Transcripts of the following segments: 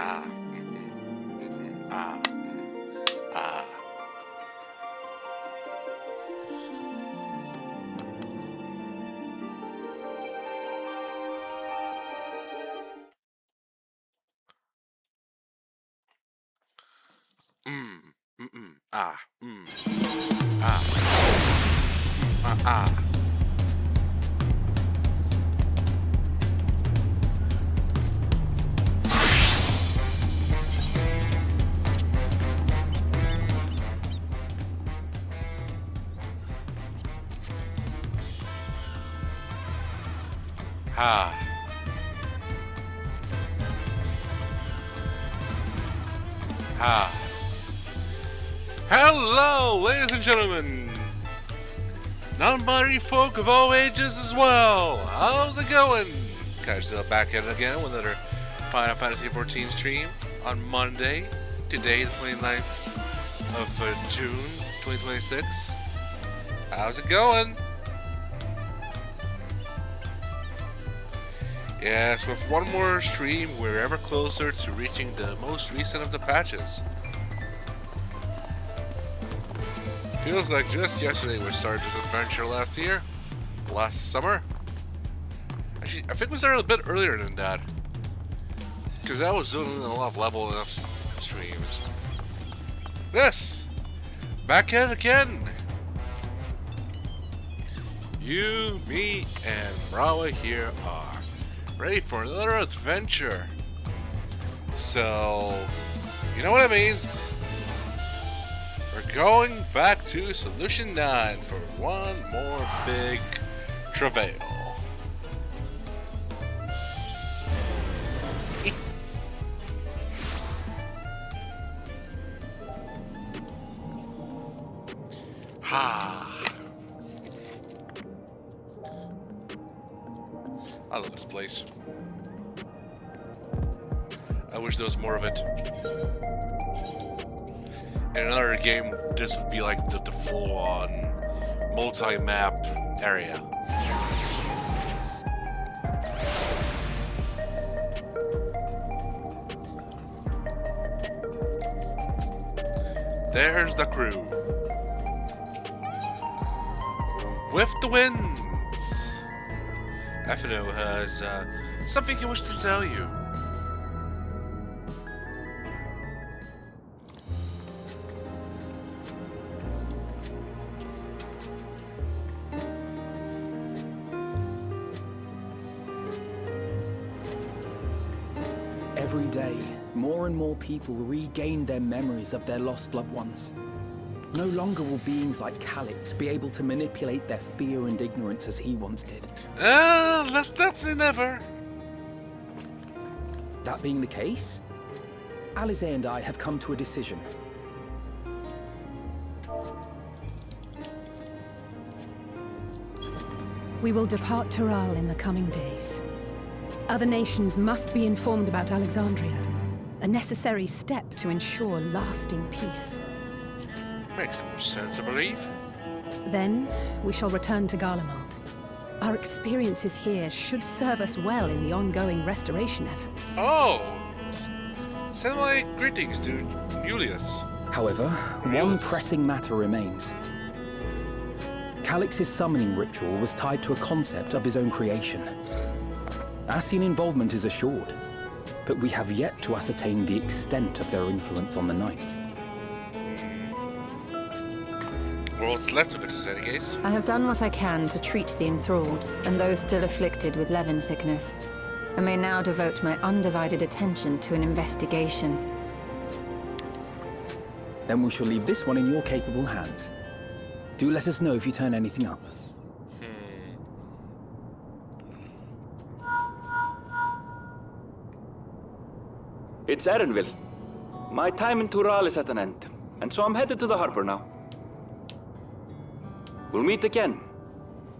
Ah. Ah. Ah. Ah. Ah. Ah. Ah. Ah. Hello, ladies and gentlemen! Non-binary folk of all ages as well! How's it going? Kaiju-Z back at it again with another Final Fantasy XIV stream on Monday, today the 29th of June 2026. How's it going? Yes, with one more stream, we're ever closer to reaching the most recent of the patches. Feels like just yesterday we started this adventure last summer. Actually, I think we started a bit earlier than that, because I was doing a lot of leveling up streams. Yes! Back at it again! You, me, and Mrawa'a here are ready for another adventure. So, you know what it means? We're going back to Solution 9 for one more big travail. I love this place. I wish there was more of it. In another game, this would be like the full-on multi-map area. There's the crew. With the winds. FNO has something he wishes to tell you. Every day, more and more people regain their memories of their lost loved ones. No longer will beings like Calyx be able to manipulate their fear and ignorance as he once did. That's never. That being the case, Alize and I have come to a decision. We will depart Taral in the coming days. Other nations must be informed about Alexandria, a necessary step to ensure lasting peace. Makes more sense, I believe. Then, we shall return to Garlemald. Our experiences here should serve us well in the ongoing restoration efforts. Oh! Send my greetings to Julius. However, one pressing matter remains. Calyx's summoning ritual was tied to a concept of his own creation. Ascian involvement is assured, but we have yet to ascertain the extent of their influence on the Ninth. Well, what's left of it in any case? I have done what I can to treat the enthralled and those still afflicted with Levin sickness. I may now devote my undivided attention to an investigation. Then we shall leave this one in your capable hands. Do let us know if you turn anything up. It's Erenville. My time in Tural is at an end, and so I'm headed to the harbor now. We'll meet again,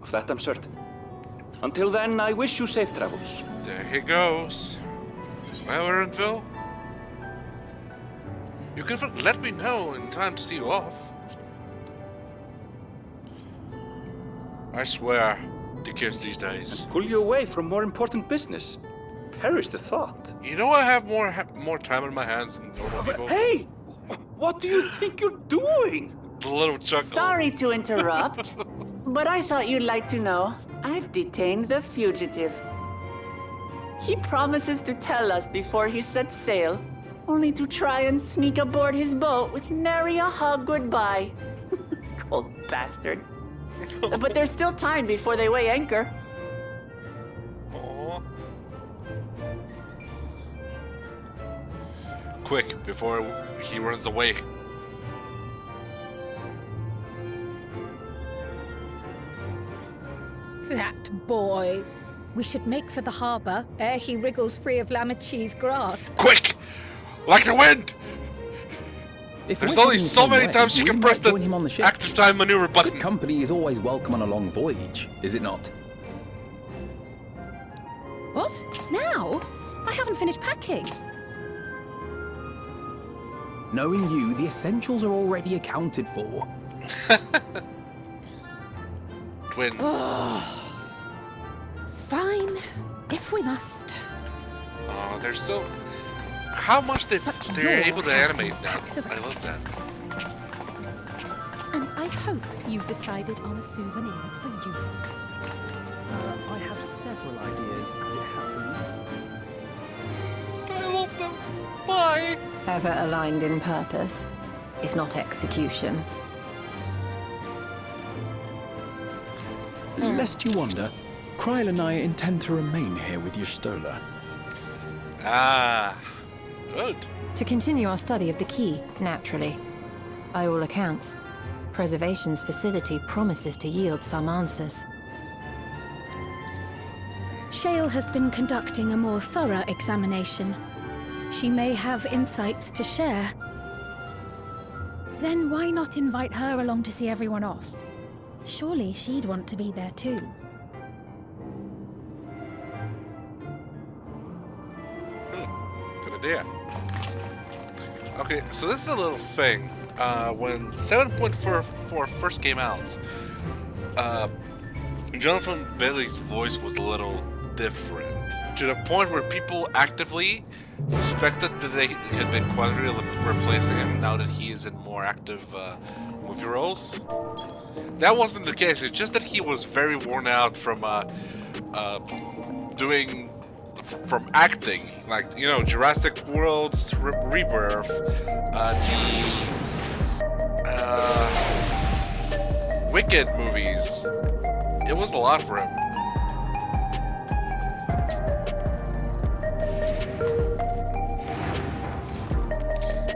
of that I'm certain. Until then, I wish you safe travels. There he goes. Well, Erenville, you could have let me know in time to see you off. I swear, the kids these days. And pull you away from more important business. perish the thought. You know, I have more time on my hands than normal people. Hey! What do you think you're doing? The little chuckle. Sorry to interrupt, but I thought you'd like to know. I've detained the fugitive. He promises to tell us before he sets sail, only to try and sneak aboard his boat with nary a hug goodbye. Cold bastard. But there's still time before they weigh anchor. Aww. Quick, before he runs away. That boy. We should make for the harbor ere he wriggles free of Lamachi's grasp. Quick! Like the wind! If There's we're only heading so the many same way, times she we can might press the join him on the ship. active time maneuver Good button. company is always welcome on a long voyage, is it not? What? Now? I haven't finished packing. Knowing you, the essentials are already accounted for. Twins. Fine, if we must. Oh, they're so... How much they're you're able to animate now. pack the I love rest. that. And I hope you've decided on a souvenir for use. I have several ideas, as it happens. I love them. Bye. Ever aligned in purpose, if not execution. Lest you wonder, Kryl and I intend to remain here with Y'shtola. Ah. Good. To continue our study of the key, naturally. By all accounts, Preservation's facility promises to yield some answers. Shale has been conducting a more thorough examination. She may have insights to share. Then why not invite her along to see everyone off? Surely she'd want to be there too. Good idea. Okay, so this is a little thing. When 7.44 first came out, Jonathan Bailey's voice was a little different, to the point where people actively suspected that they had been quietly replacing him now that he is in more active movie roles. That wasn't the case. It's just that he was very worn out from from acting, like, you know, Jurassic World's Rebirth, Wicked movies. It was a lot for him.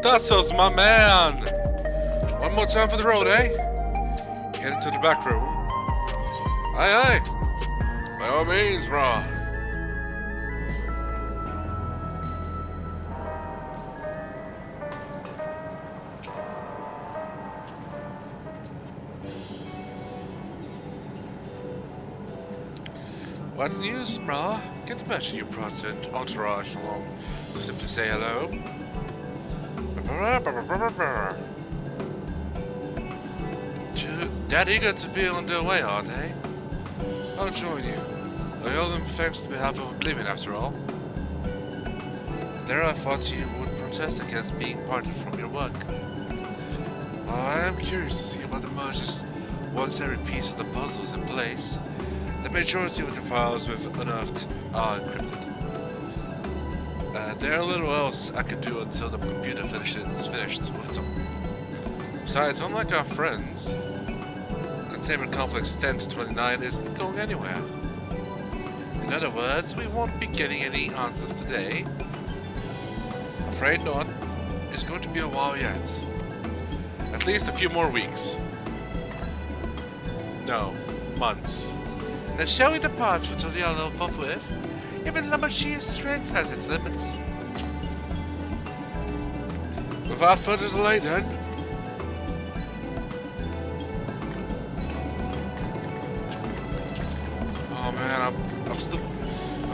Tassos, my man! One more time for the road, eh? Get into the back room. Aye, aye. By all means, Mrawa'a. What's news, Mrawa'a? Can't imagine you brought an entourage along to simply say hello. That eager to be on their way, are they? I'll join you. I owe them thanks on behalf of Oblivion, after all. There I thought you would protest against being parted from your work. I am curious to see what emerges once every piece of the puzzle is in place. The majority of the files we've unearthed are encrypted. There's little else I can do until the computer is finished with them. Besides, unlike our friends, Containment Complex 10 to 29 isn't going anywhere. In other words, we won't be getting any answers today. Afraid not. It's going to be a while yet. At least a few more weeks. No, months. Then shall we depart for to the other forthwith? Even Lamachi's strength has its limits. Without further delay, then. Oh man, I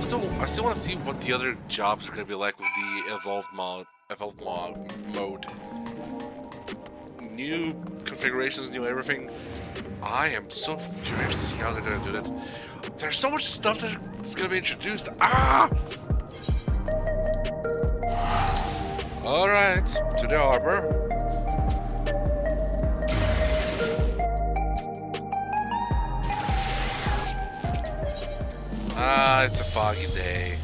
still want to see what the other jobs are gonna be like with the evolved mode. New configurations, new everything. I am so curious to see how they're gonna do that. There's so much stuff that's gonna be introduced. Ah! Alright, to the harbor. Ah, it's a foggy day.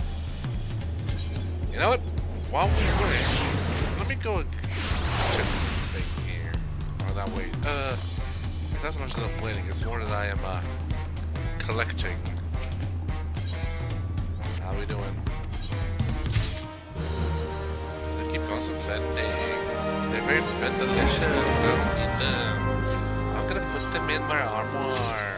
You know what? While we're waiting, let me go and check something here. Oh, that way. It's not so much that I'm waiting, it's more that I am, collecting. How we doing? They keep on so offending. They're very delicious. We'll eat them. I'm gonna put them in my armor.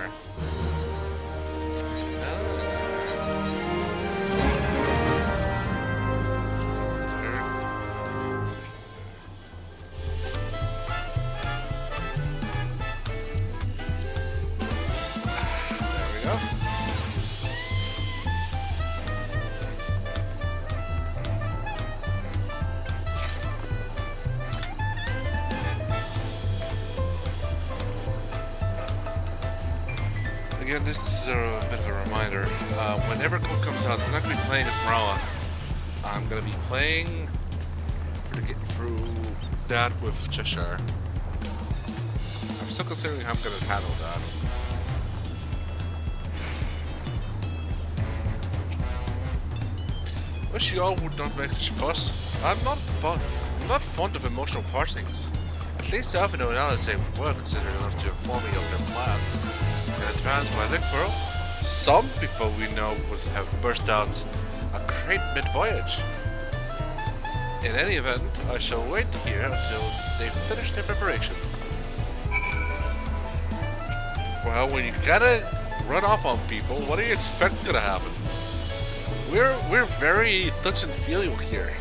Again, this is a bit of a reminder. Whenever Code comes out, I'm not going to be playing as Mrawa'a. I'm going to be playing to get through that with Cheshire. I'm still considering how I'm going to handle that. Wish you all would not make such a fuss. I'm not fond of emotional parsings. At least I often know now that they were considered enough to inform me of their plans. In advance by Lickborough, some people we know would have burst out a crate mid-voyage. In any event, I shall wait here until they finish their preparations. Well, when you gotta run off on people, what do you expect is gonna happen? We're very touch and feel here.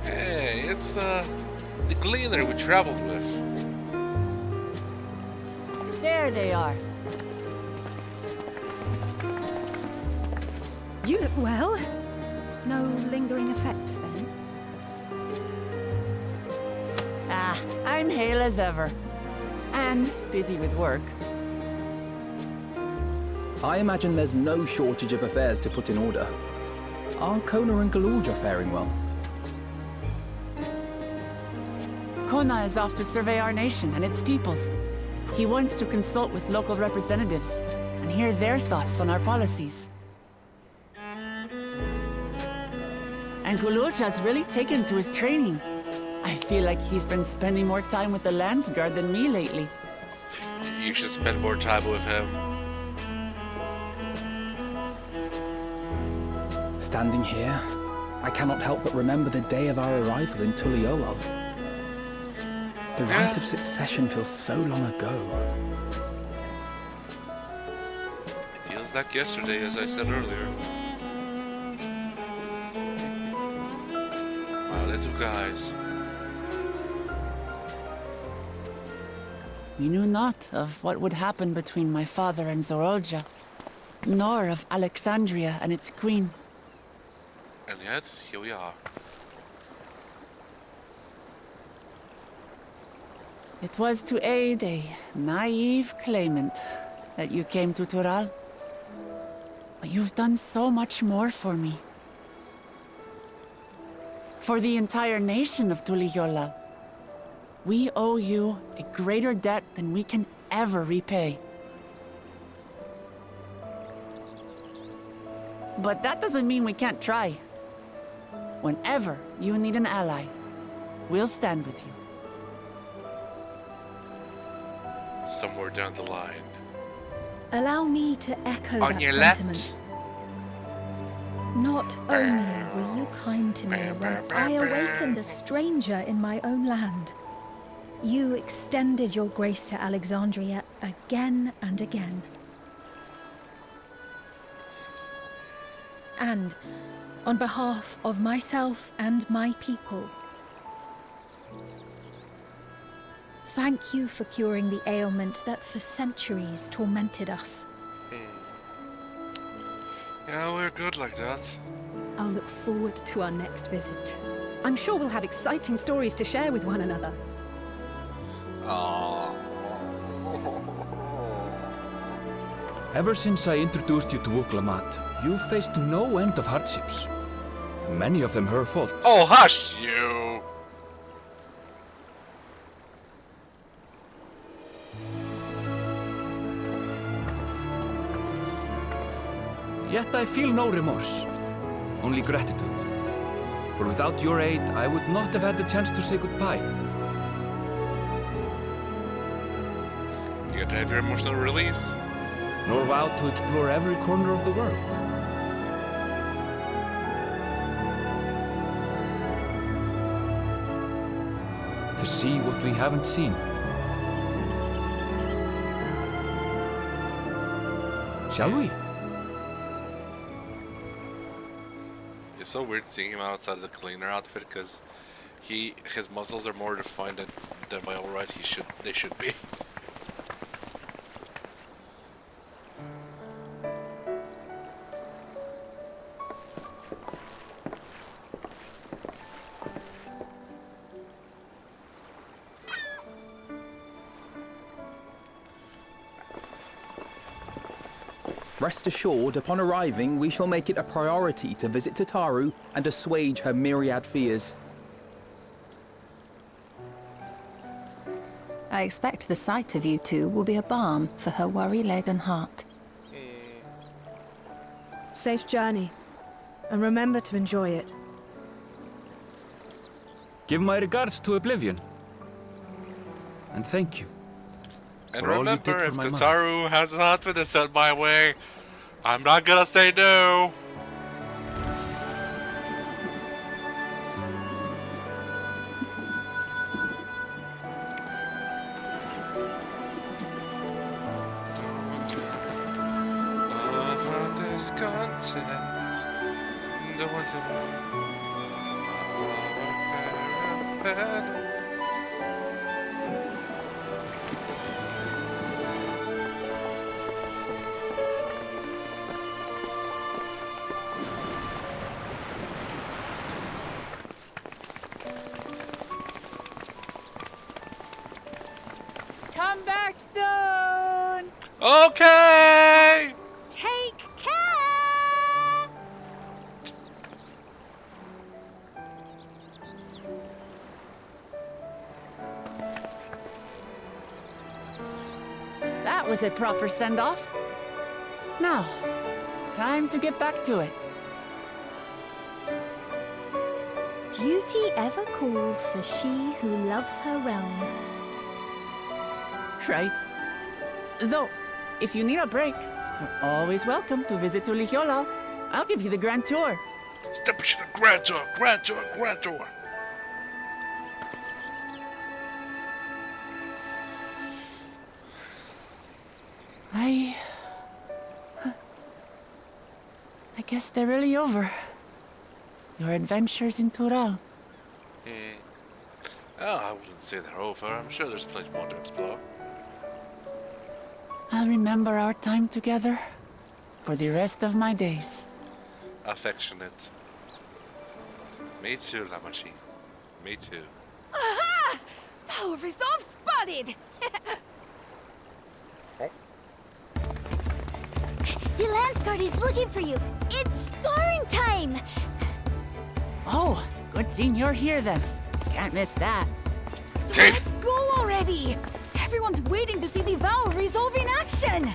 Hey, it's the Gleaner we traveled with. There they are. You look well. No lingering effects then? Ah, I'm hale as ever. And busy with work. I imagine there's no shortage of affairs to put in order. Are Kona and Galulja faring well? Kona is off to survey our nation and its peoples. He wants to consult with local representatives and hear their thoughts on our policies. And Galulja's really taken to his training. I feel like he's been spending more time with the Landsguard than me lately. You should spend more time with him. Standing here, I cannot help but remember the day of our arrival in Tuliyollal. The rite of succession feels so long ago. It feels like yesterday, as I said earlier. My little guys. We knew not of what would happen between my father and Zorolja, nor of Alexandria and its queen. And yet, here we are. It was to aid a naive claimant that you came to Tural. But you've done so much more for me. For the entire nation of Tuliyollal. We owe you a greater debt than we can ever repay. But that doesn't mean we can't try. Whenever you need an ally, we'll stand with you. Somewhere down the line. Allow me to echo On that your sentiment. left. Not only were you kind to me when I awakened a stranger in my own land, you extended your grace to Alexandria again and again. And on behalf of myself and my people, thank you for curing the ailment that for centuries tormented us. Yeah, we're good like that. I'll look forward to our next visit. I'm sure we'll have exciting stories to share with one another. Aww. Ever since I introduced you to Uklamat, you've faced no end of hardships. Many of them her fault. Oh, hush you! Yet I feel no remorse, only gratitude. For without your aid, I would not have had the chance to say goodbye. You got to have your emotional release. Nor vow to explore every corner of the world. To see what we haven't seen. Shall we? It's so weird seeing him outside of the cleaner outfit because his muscles are more defined than by all rights they should be. Rest assured, upon arriving, we shall make it a priority to visit Tataru and assuage her myriad fears. I expect the sight of you two will be a balm for her worry-laden heart. Safe journey. And remember to enjoy it. Give my regards to Oblivion. And thank you. And for all you did remember, for if my mother. Tataru has an outfit to send my way, I'm not gonna say no. Of discontent, don't want to. Come back soon! Okay! Take care! That was a proper send-off. Now, time to get back to it. Duty ever calls for she who loves her realm. Right. Though, if you need a break, you're always welcome to visit Tulihiola. I'll give you the grand tour. Step into the grand tour, grand tour, grand tour. I guess they're really over. Your adventures in Tural. Oh, I wouldn't say they're over. I'm sure there's plenty more to explore. I'll remember our time together for the rest of my days. Affectionate. Me too, Lamachi. Me too. Aha! Power resolve spotted! The Lance Guard is looking for you. It's sparring time! Oh, good thing you're here then. Can't miss that. So Dave. let's go already! Everyone's waiting to see the Vow resolve in action!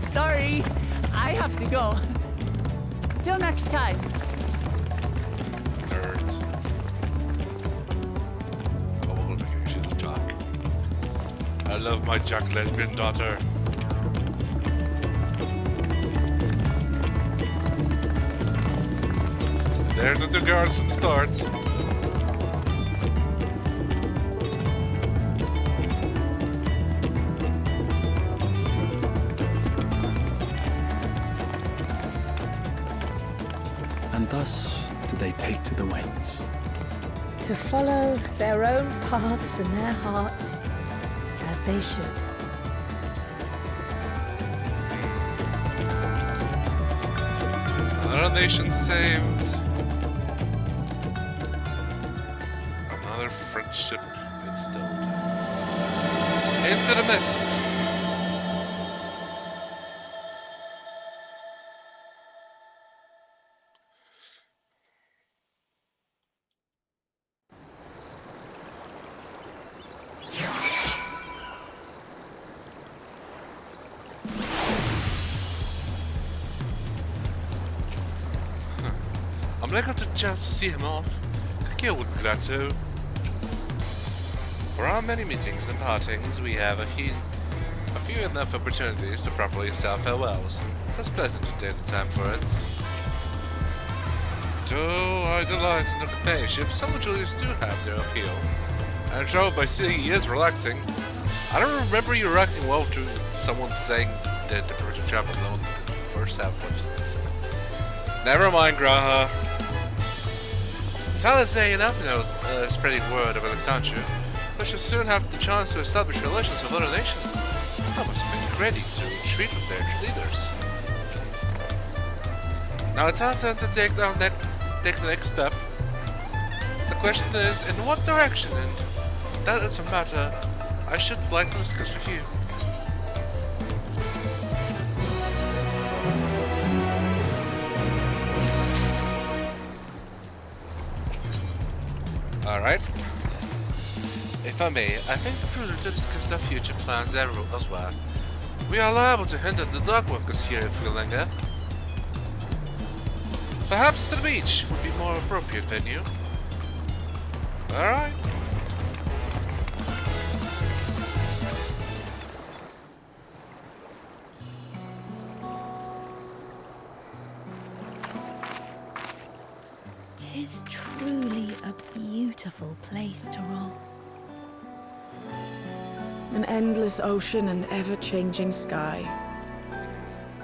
Sorry, I have to go. Till next time. Nerds. Oh, look at her, she's a jock. I love my jock lesbian daughter. There's the two girls from the start. And thus do they take to the winds. To follow their own paths and their hearts, as they should. Another nation saved. Another friendship instilled. Into the mist. when I got the chance to see him off, Kakeo would be glad too. For our many meetings and partings, we have a few enough opportunities to properly say farewells. It was pleasant to take the time for it. Though I delight in the companionship, some Julius do have their appeal. And travel by sea is relaxing. I don't remember you reacting well to someone saying that the purpose of travel alone in the first half, for instance. Never mind, Graha. If Alexandria enough knows spreading word of Alexandria, we shall soon have the chance to establish relations with other nations. I must be ready to retreat with their leaders. Now it's our turn to take the next step. The question is, in what direction, and that is a matter I should like to discuss with you. Alright. If I may, I think it prudent to discuss our future plans elsewhere. We are liable to hinder the dog workers here if we linger. Perhaps the beach would be more appropriate venue. Alright. Tis truly a beautiful place to roam. An endless ocean and ever-changing sky.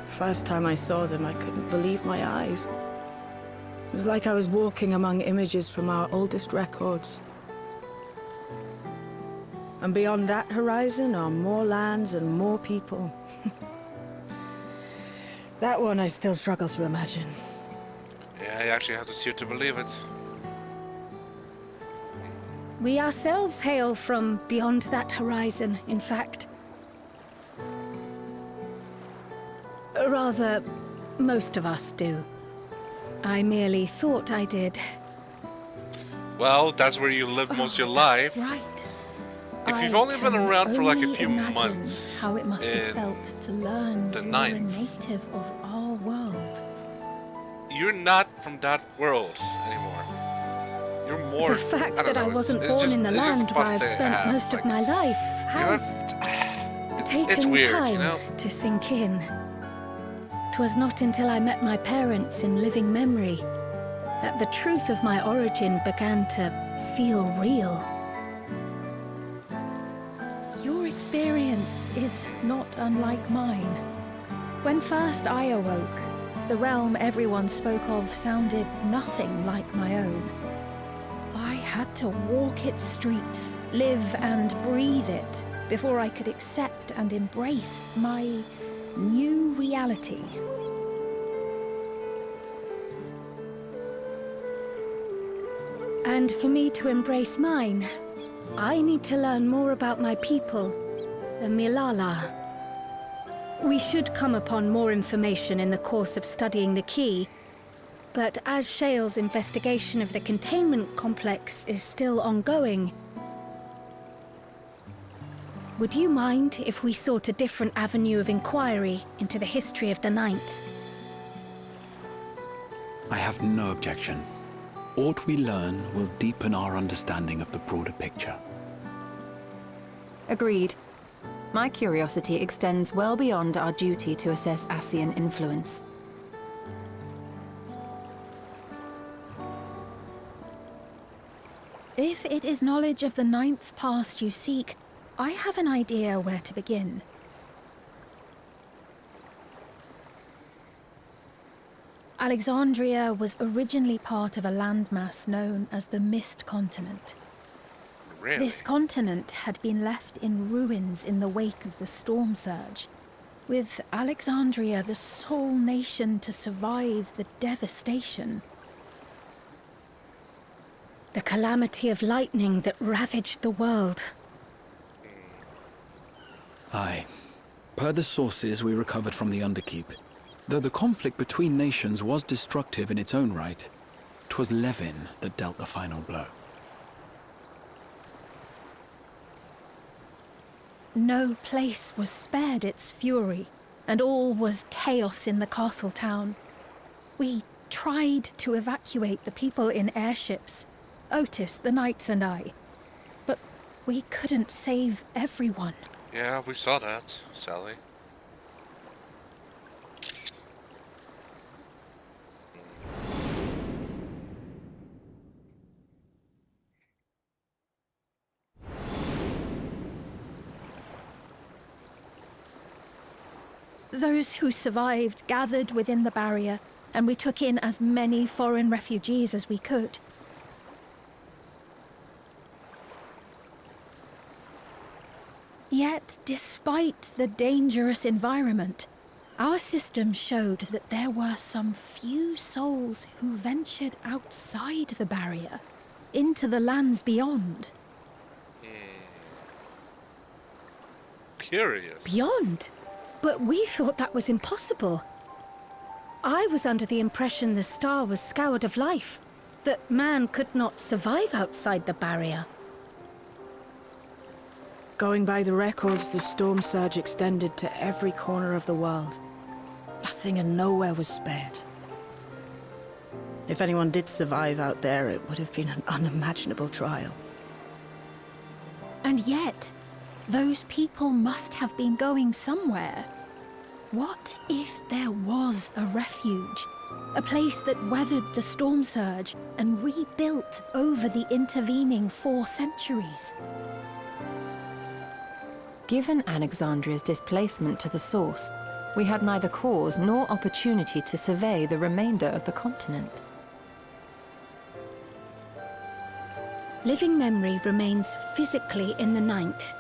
First time I saw them, I couldn't believe my eyes. It was like I was walking among images from our oldest records. And beyond that horizon are more lands and more people. That one I still struggle to imagine. Yeah, you actually have to see it to believe it. We ourselves hail from beyond that horizon, in fact. Rather, most of us do. I merely thought I did. Well, that's where you live most of your life. That's right. If you've I only been can around for like a only few imagine months how it must have in felt to learn the you were a ninth. native of our world. You're not from that world anymore. You're more. The fact don't that know, I wasn't it's born just- in the it's just land what where I've they spent have, most like, of my life has it's taken weird, time you know? to sink in. 'Twas not until I met my parents in living memory that the truth of my origin began to feel real. Your experience is not unlike mine. When first I awoke, the realm everyone spoke of sounded nothing like my own. I had to walk its streets, live and breathe it, before I could accept and embrace my new reality. And for me to embrace mine, I need to learn more about my people, the Milala. We should come upon more information in the course of studying the key, but as Shale's investigation of the containment complex is still ongoing, would you mind if we sought a different avenue of inquiry into the history of the Ninth? I have no objection. What we learn will deepen our understanding of the broader picture. Agreed. My curiosity extends well beyond our duty to assess Ascian influence. If it is knowledge of the Ninth's past you seek, I have an idea where to begin. Alexandria was originally part of a landmass known as the Mist Continent. Really? This continent had been left in ruins in the wake of the storm surge, with Alexandria the sole nation to survive the devastation. The calamity of lightning that ravaged the world. Aye. Per the sources we recovered from the Underkeep, though the conflict between nations was destructive in its own right, 'twas Levin that dealt the final blow. No place was spared its fury, and all was chaos in the castle town. We tried to evacuate the people in airships. Otis, the Knights and I. But we couldn't save everyone. Yeah, we saw that, Sally. Those who survived gathered within the barrier, and we took in as many foreign refugees as we could. Yet, despite the dangerous environment, our system showed that there were some few souls who ventured outside the barrier, into the lands beyond. Curious. Beyond? But we thought that was impossible. I was under the impression the star was scoured of life, that man could not survive outside the barrier. Going by the records, the storm surge extended to every corner of the world. Nothing and nowhere was spared. If anyone did survive out there, it would have been an unimaginable trial. And yet, those people must have been going somewhere. What if there was a refuge? A place that weathered the storm surge and rebuilt over the intervening 4 centuries? Given Alexandria's displacement to the source, we had neither cause nor opportunity to survey the remainder of the continent. Living memory remains physically in the 9th.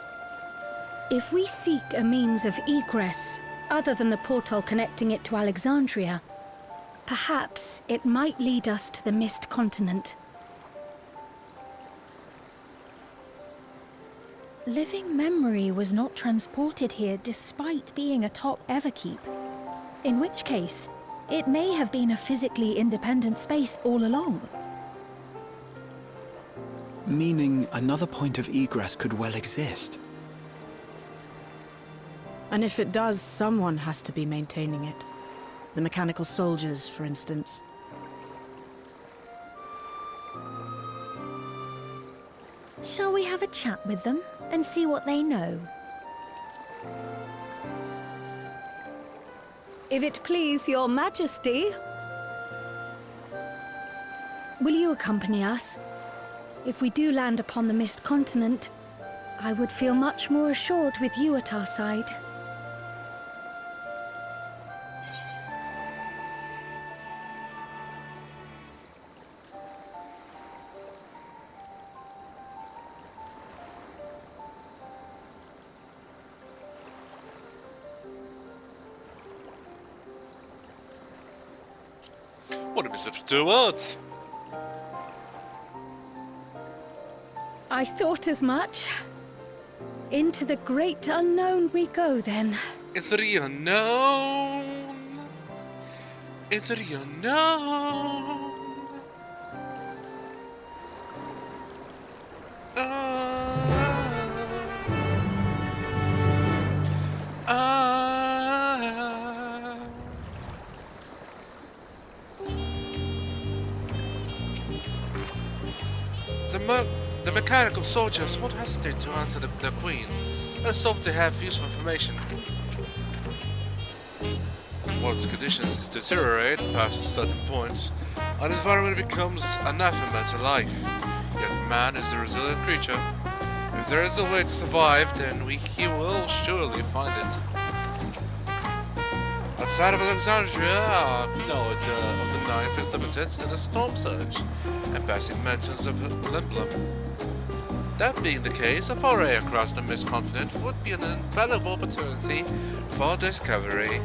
If we seek a means of egress other than the portal connecting it to Alexandria, perhaps it might lead us to the Mist Continent. Living memory was not transported here despite being a top Everkeep. In which case, it may have been a physically independent space all along. Meaning another point of egress could well exist. And if it does, someone has to be maintaining it. The mechanical soldiers, for instance. Shall we have a chat with them and see what they know? If it please your majesty, will you accompany us? If we do land upon the Mist Continent, I would feel much more assured with you at our side. What a miss of 2 words. I thought as much. Into the great unknown we go, then. Into the unknown. Into the unknown. The mechanical soldiers won't hesitate to answer the Queen. Let's hope they have useful information. Once conditions deteriorate past a certain point, an environment becomes anathema to life. Yet man is a resilient creature. If there is a way to survive, then he will surely find it. Outside of Alexandria, our knowledge of the 9th is limited to the storm surge and passing mentions of Limblum. That being the case, a foray across the Mist Continent would be an invaluable opportunity for discovery.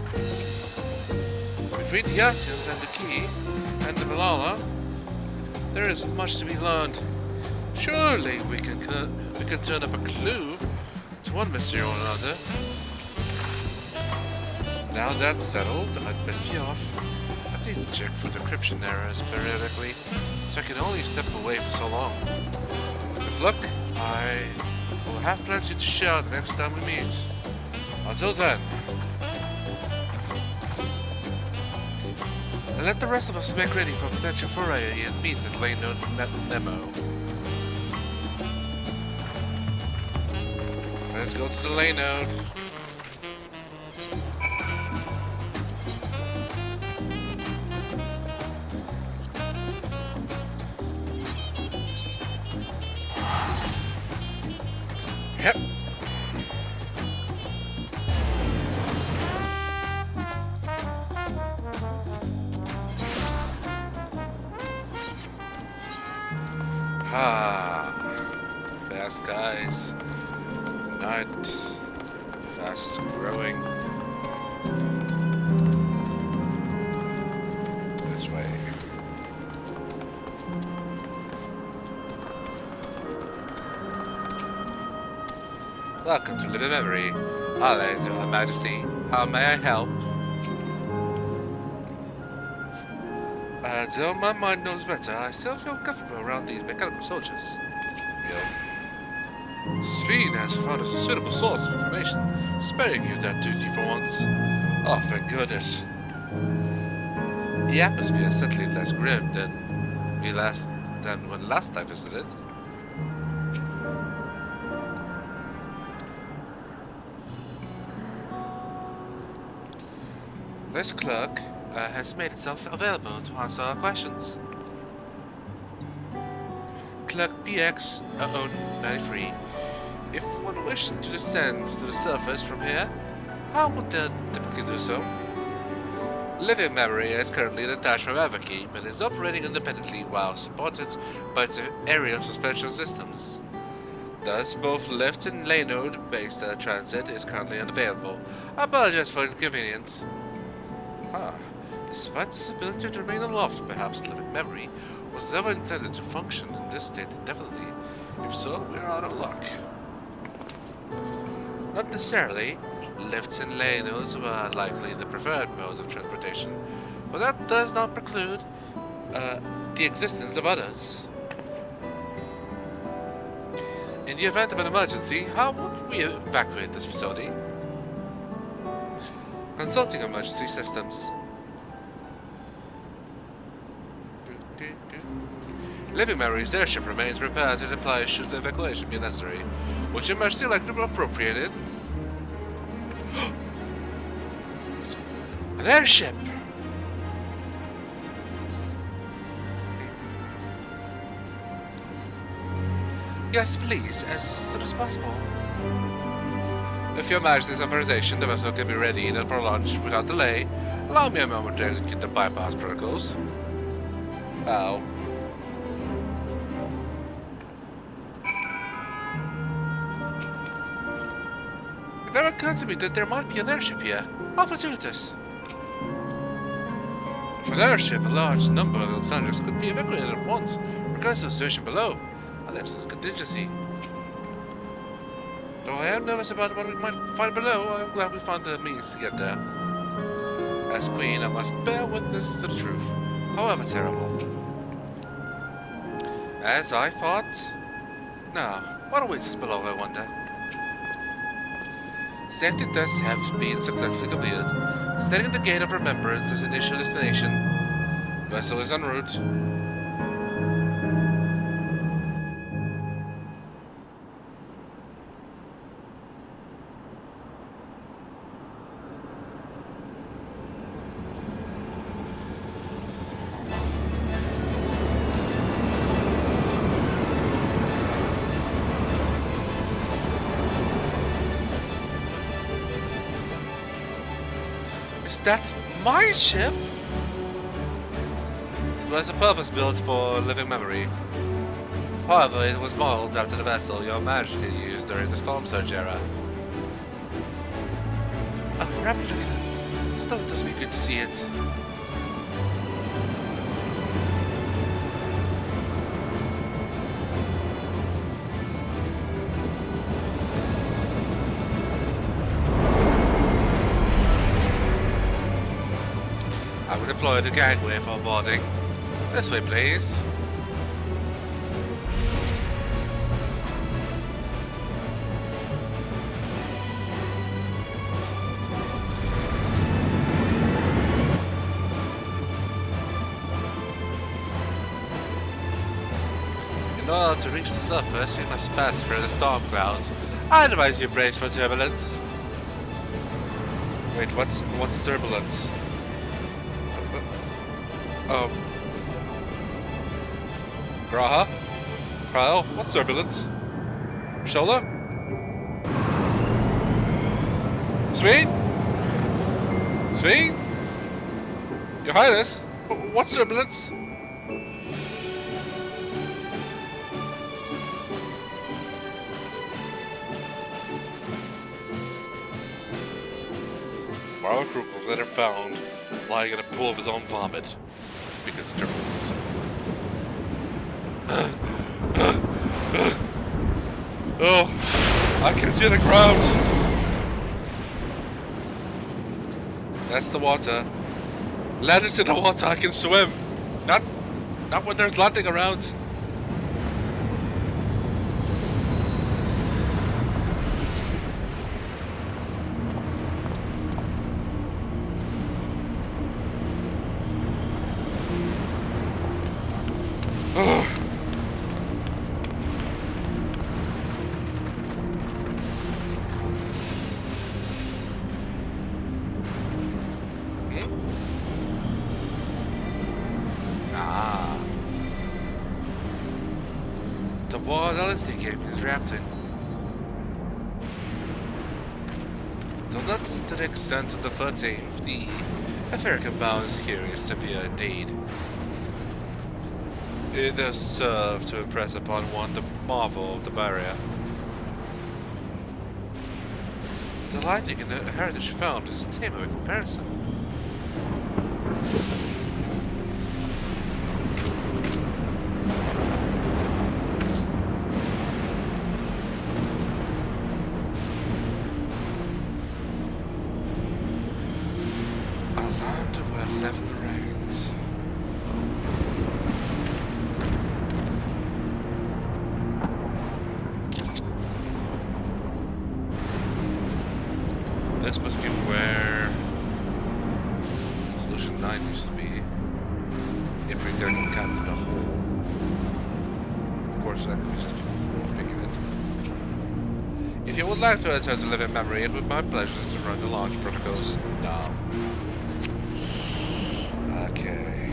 Between the Asians and the Key and the Mrawa'a, there is much to be learned. Surely we can turn up a clue to one mystery or another. Now that's settled, I'd best be off. I need to check for decryption errors periodically, so I can only step away for so long. With luck, I will have plenty to share the next time we meet. Until then. And let the rest of us make ready for potential foray and meet at Lane-Node Memo. Let's go to the Lane-Node. Yep. Fast guys. Not fast growing. This way. Welcome to Living Memory. Hello, Your Majesty. How may I help? Though my mind knows better, I still feel comfortable around these mechanical soldiers. XIV has found us a suitable source of information, sparing you that duty for once. Oh, thank goodness. The atmosphere is certainly less grim than when last I visited. This clerk has made itself available to answer our questions. Clerk PX-0093. If one wished to descend to the surface from here, how would they typically do so? Living Memory is currently detached from Everkeep and is operating independently while supported by its aerial suspension systems. Thus, both lift and Lane-Node based transit is currently unavailable. I apologize for inconvenience. Despite its ability to remain aloft, perhaps Living Memory was never intended to function in this state indefinitely. If so, we're out of luck. Not necessarily. Lifts and Lane-Nodes were likely the preferred modes of transportation, but that does not preclude the existence of others. In the event of an emergency, how would we evacuate this facility? Consulting emergency systems. Living Memory's airship remains prepared to deploy should the evacuation be necessary. Would Your Majesty like to appropriate it? An airship! Yes, please, as soon as possible. With Your Majesty's authorization, the vessel can be ready and for launch without delay. Allow me a moment to execute the bypass protocols. Ow. It never occurred to me that there might be an airship here. How fortuitous. If an airship, a large number of Alexandrians could be evacuated at once, regardless of the situation below. An excellent contingency. Though I am nervous about what we might find below, I'm glad we found the means to get there. As Queen, I must bear witness to the truth, however terrible. As I thought. Now, what awaits us below, I wonder? Safety tests have been successfully completed. Standing at the Gate of Remembrance as initial destination. Vessel is en route. Is that my ship? It was a purpose built for Living Memory. However, it was modeled after the vessel Your Majesty used during the Storm Surge era. A replica. Still, it does me good to see it. I will deploy the gangway for boarding. This way, please. about to reach the surface, we must pass through the storm clouds. I advise you brace for turbulence. Wait, what's turbulence? Mrawa'a? Kyle, what's turbulence? Shola? Sweet? Sweet? Your Highness? What's turbulence? Marlon Crook was later found lying in a pool of his own vomit because of turbulence. Oh, I can see the ground. That's the water. Land is in the water, I can swim. Not when there's landing around. The wild LSD game is reacting. Though not to the extent of the 13th, the etheric imbalance here is severe indeed. It does serve to impress upon one the marvel of the barrier. The lightning in the heritage found is tame by comparison. This must be where Solution 9 used to be. If we get kind of the hole. Of course, that can be just we'll figure it. If you would like to return to living memory, it would be my pleasure to run the launch protocols now. Okay.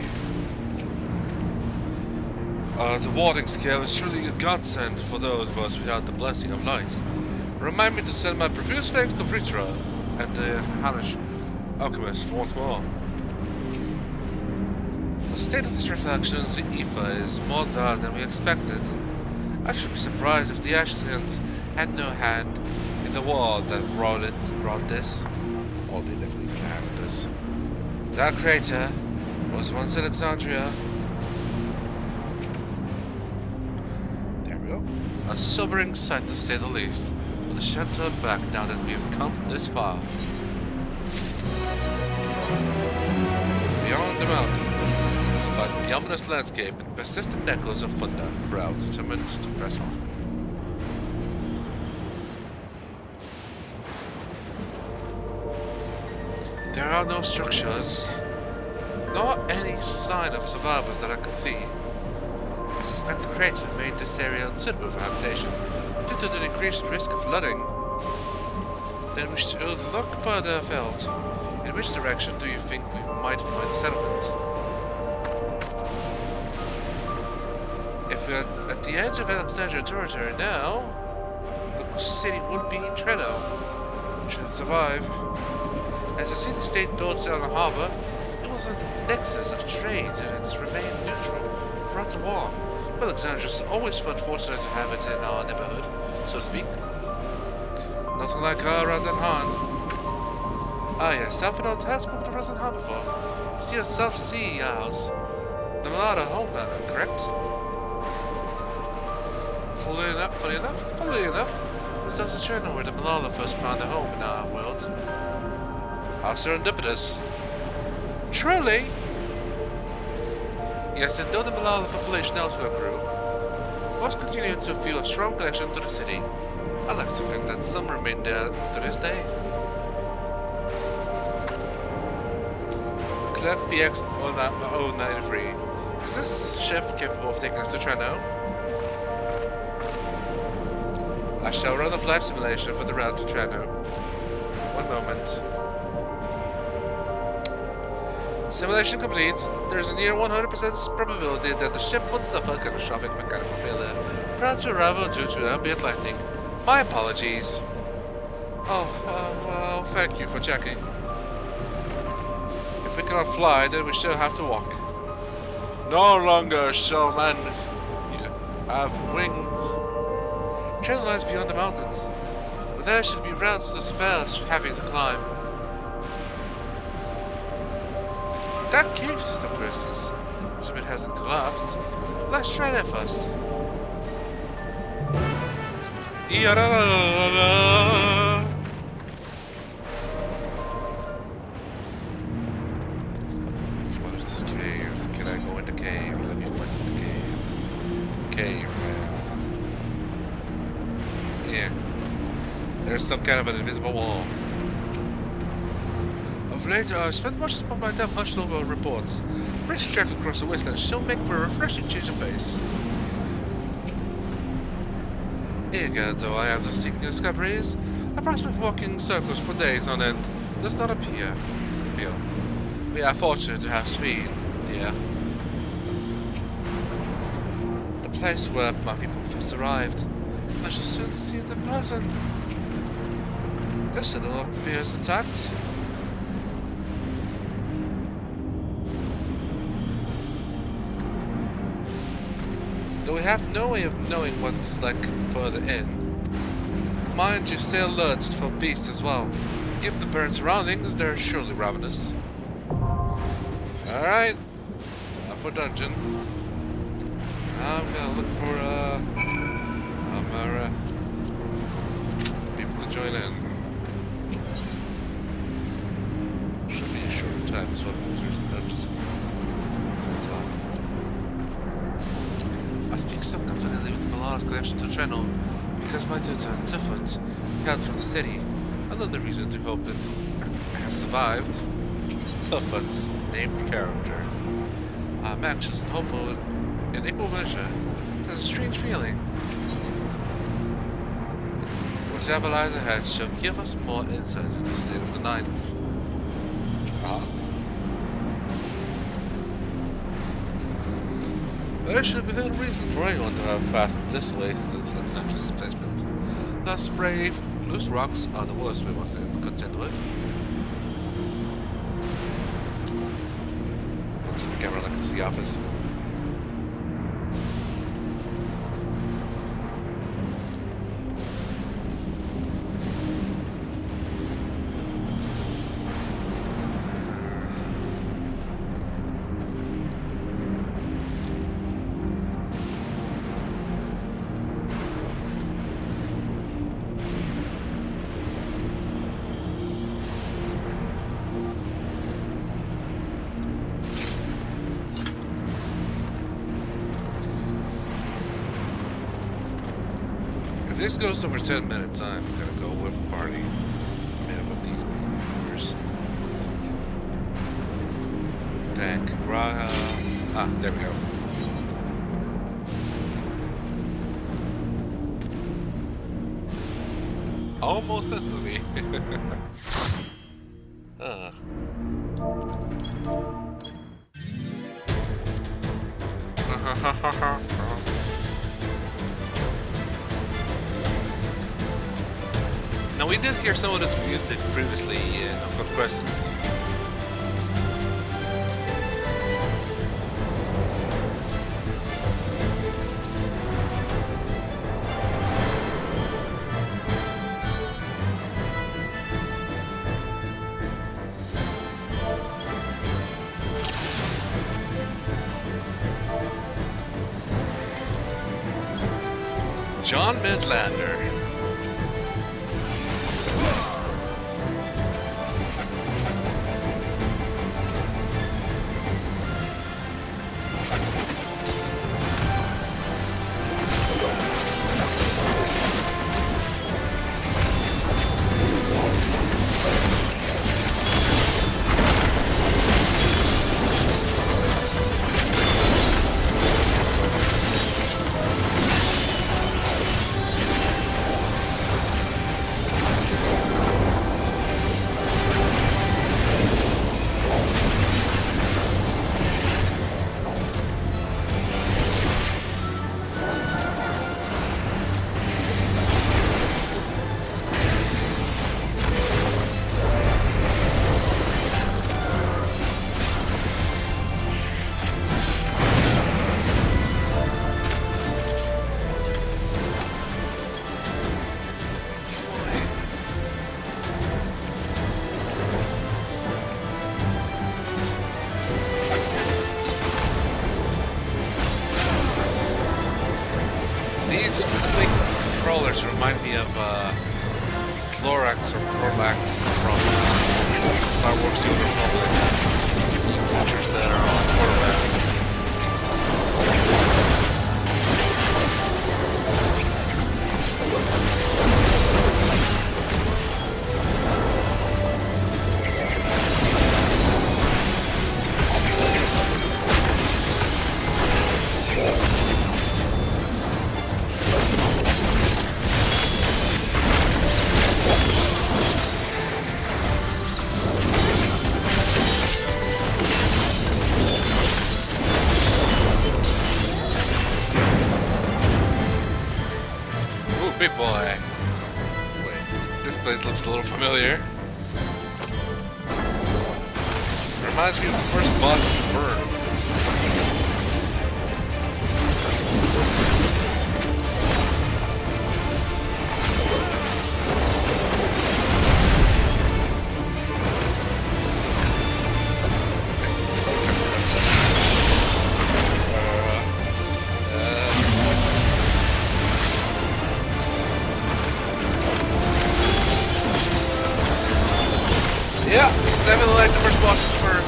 The warding scale is truly a godsend for those of us without the blessing of light. Remind me to send my profuse thanks to Fritra and the Hanish alchemist for once more. The state of this reflection in the ether is more dire than we expected. I should be surprised if the Ashsians had no hand in the war that wrought this. Or they definitely had a hand in this. That crater was once Alexandria. There we go. A sobering sight to say the least. But I shan't turn back now that we have come this far. Beyond the mountains, despite the ominous landscape and persistent echoes of thunder, crowds determined to press on. There are no structures, nor any sign of survivors that I can see. I suspect the crater made this area unsuitable for habitation due to the increased risk of flooding. Then we should look further afield. In which direction do you think we might find a settlement? If we're at the edge of Alexandria territory now, the city would be Tredo, should it survive. As the city-state built on a harbor, it was a nexus of trade and it's remained neutral throughout the war. Alexandria's always felt fortunate to have it in our neighborhood, so to speak. Nothing like Razan Han. Ah yes, Alphanot has spoken to Razan Han before. You see a South Sea Isles. The Mrawa'a homeland, correct? Fully enough, this was a channel where the Mrawa'a first found a home in our world. How serendipitous. Truly! Yes, and though the Mrawa'a population elsewhere grew, most continued to feel a strong connection to the city. I like to think that some remain there to this day. Clerk PX 093. Is this ship capable of taking us to Treno? I shall run the flight simulation for the route to Trano. One moment. Simulation complete. There is a near 100% probability that the ship would suffer catastrophic mechanical failure prior to arrival due to ambient lightning. My apologies. Oh, well, thank you for checking. If we cannot fly, then we shall have to walk. No longer shall man have wings. Trail lies beyond the mountains, but there should be routes to spare us having to climb. That cave system, for instance, if it hasn't collapsed. Let's try that first. What is this cave? Can I go in the cave? Let me find the cave. Cave, man. Yeah. There's some kind of an invisible wall. Of late, I've spent much of my time hunched over reports. Brisk trek across the wasteland shall make for a refreshing change of pace. Eager though I am to seek new discoveries, the prospect of walking circles for days on end does not appeal. We are fortunate to have Sween here. The place where my people first arrived. I shall soon see it in person. The citadel appears intact. Though we have no way of knowing what it's like further in. Mind you, stay alert for beasts as well. Given the barren surroundings, they're surely ravenous. Alright. Time for dungeon. I'm gonna look for people to join in. Should be a short time as well. Users and dungeons. I speak so confidently with the Millard connection to Treno because my tutor, Tifut, hailed from the city. Another reason to hope it has survived. Tifut's named character. I'm anxious and hopeful in equal measure. There's a strange feeling. Whatever lies ahead shall give us more insight into the state of the Ninth. There should be little reason for anyone to have fast this way since Alexandria's displacement. Thus brave, loose rocks are the worst we must contend with. Looks at the camera like it's the office. If this goes over 10 minutes, I'm gonna go with a party made up of these numbers. Tank, Mrawa'a. Ah, there we go. Almost instantly. Now we did hear some of this music previously in Uncle Crescent. John Midlander. any of Clorax or Cormax from Star Wars The Old Republic. New features that are on quarterback. Big boy. Wait, this place looks a little familiar. Reminds me of the first boss of the Burn. Yeah, definitely like the first boss of the Burn.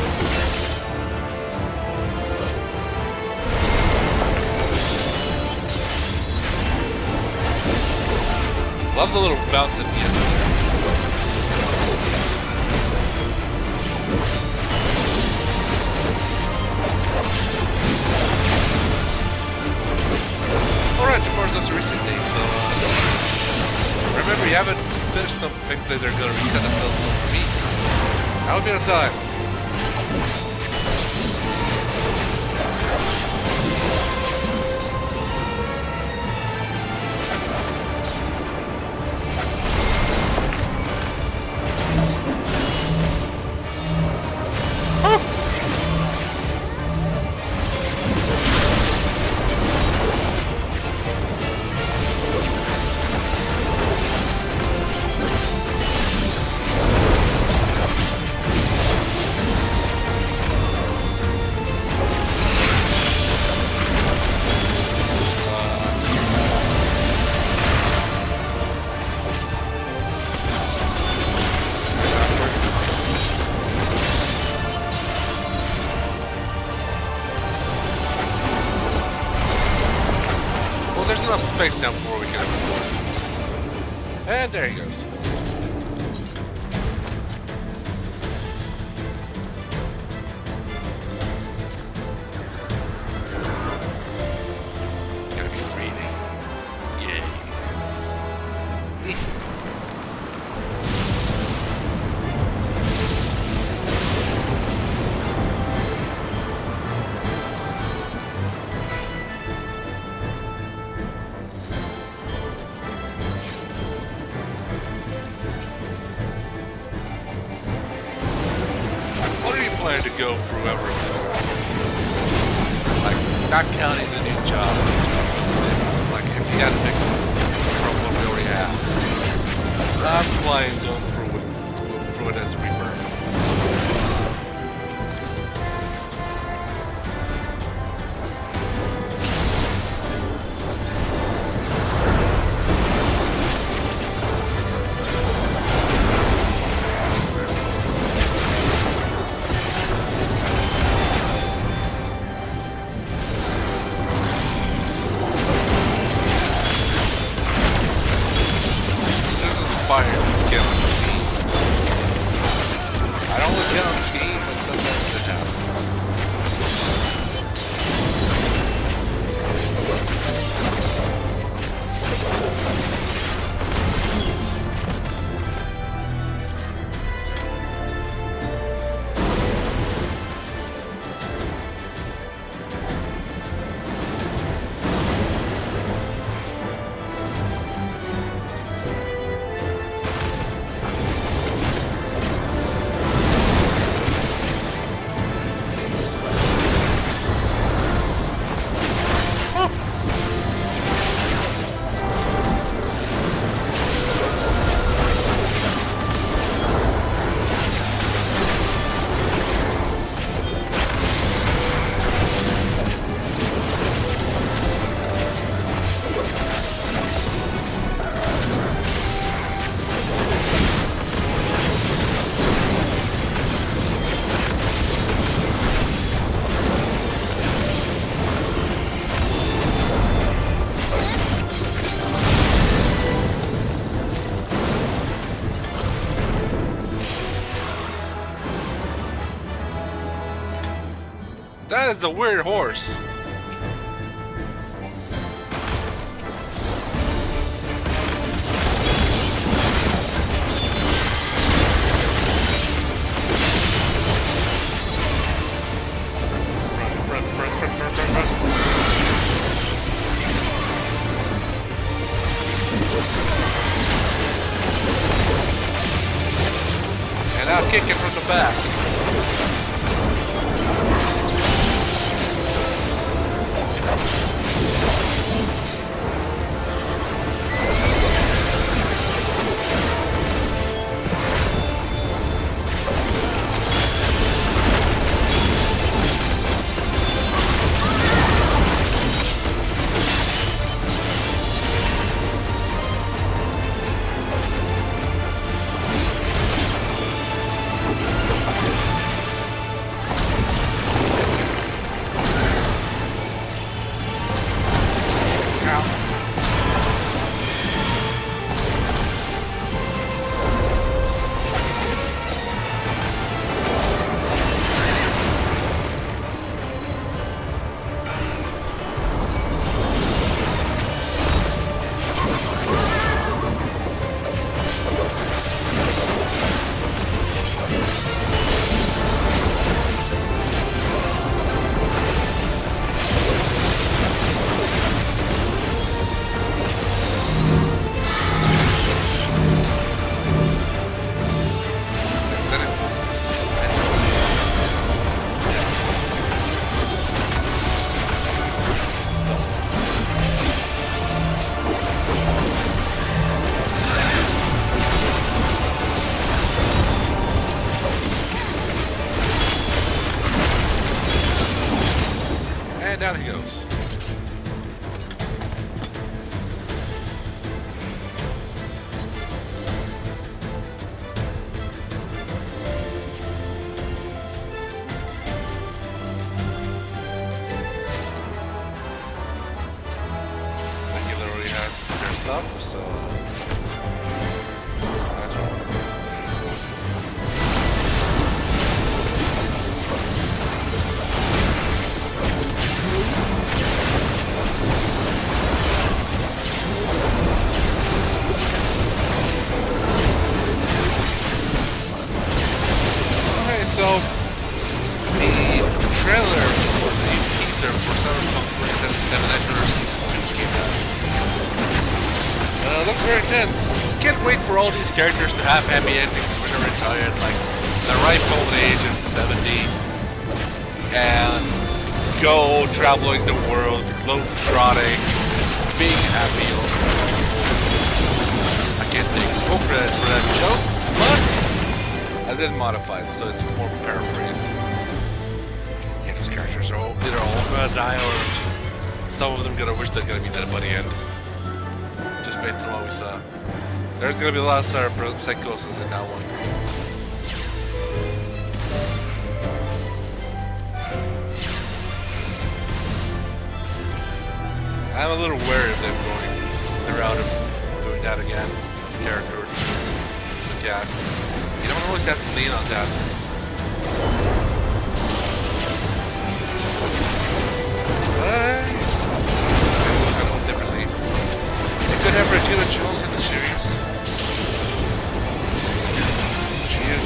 Love the little bounce at the end. Alright, of course, those recently, so remember, you haven't finished something that they're gonna reset themselves for me. That would be on time. There's enough space now before we can have a And there he goes. Gonna be reading. Yay. Plan to go through everything. Like, not counting the new job. Like, if you had to pick from what we already have. I'm planning to go through it as Rebirth. Fire is killing me. That is a weird horse. Run, run, run, run, run, run, run. And now kick it from the back. And down he goes. Regular already has their stuff, so that's right. So, the trailer for the teaser for Cyberpunk 2077 Adventure Season 2 came out. Looks very intense. Can't wait for all these characters to have happy endings when they're retired, like the ripe old age at 70, and go traveling the world, globe-trotting, being happy. I can't take full credit for that joke, but I didn't modify it, so it's more of a paraphrase. Yeah, those characters are all, either all gonna die or some of them gonna wish they're gonna be dead by the end. Just based on what we saw. There's gonna be a lot of psychosis in that one. I'm a little wary of them going the route of doing that again. The character, the cast. You don't always have to lean on that. But maybe look at them differently. They could have Regina Jones in the series. She is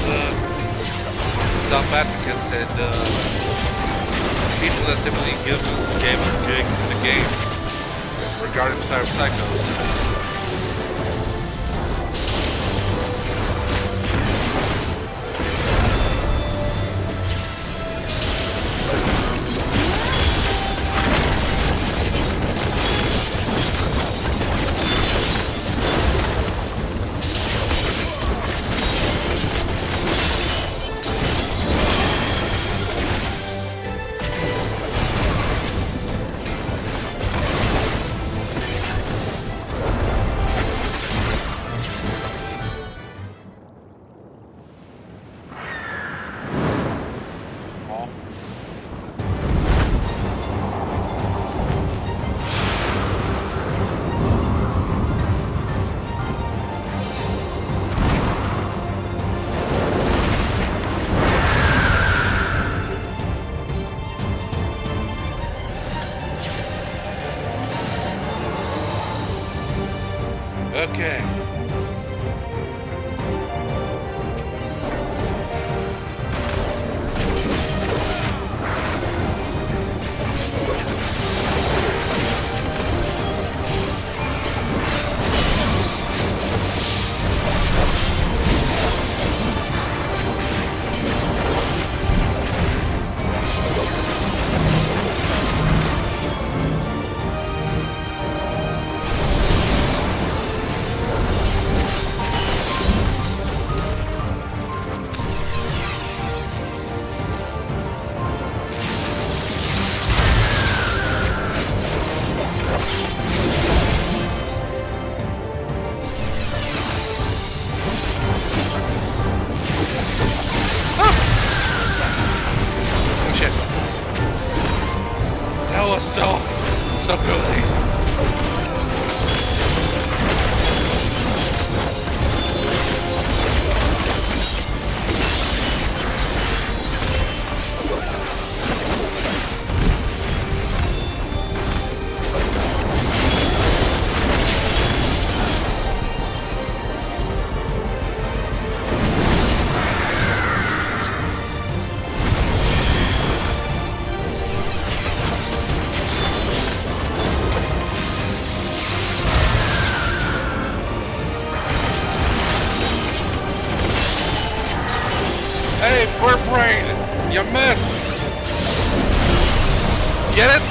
top advocates and people that typically gave us gigs in the game regarding Cyber Psychos. so good. Hey, Burp Brain! You missed! Get it?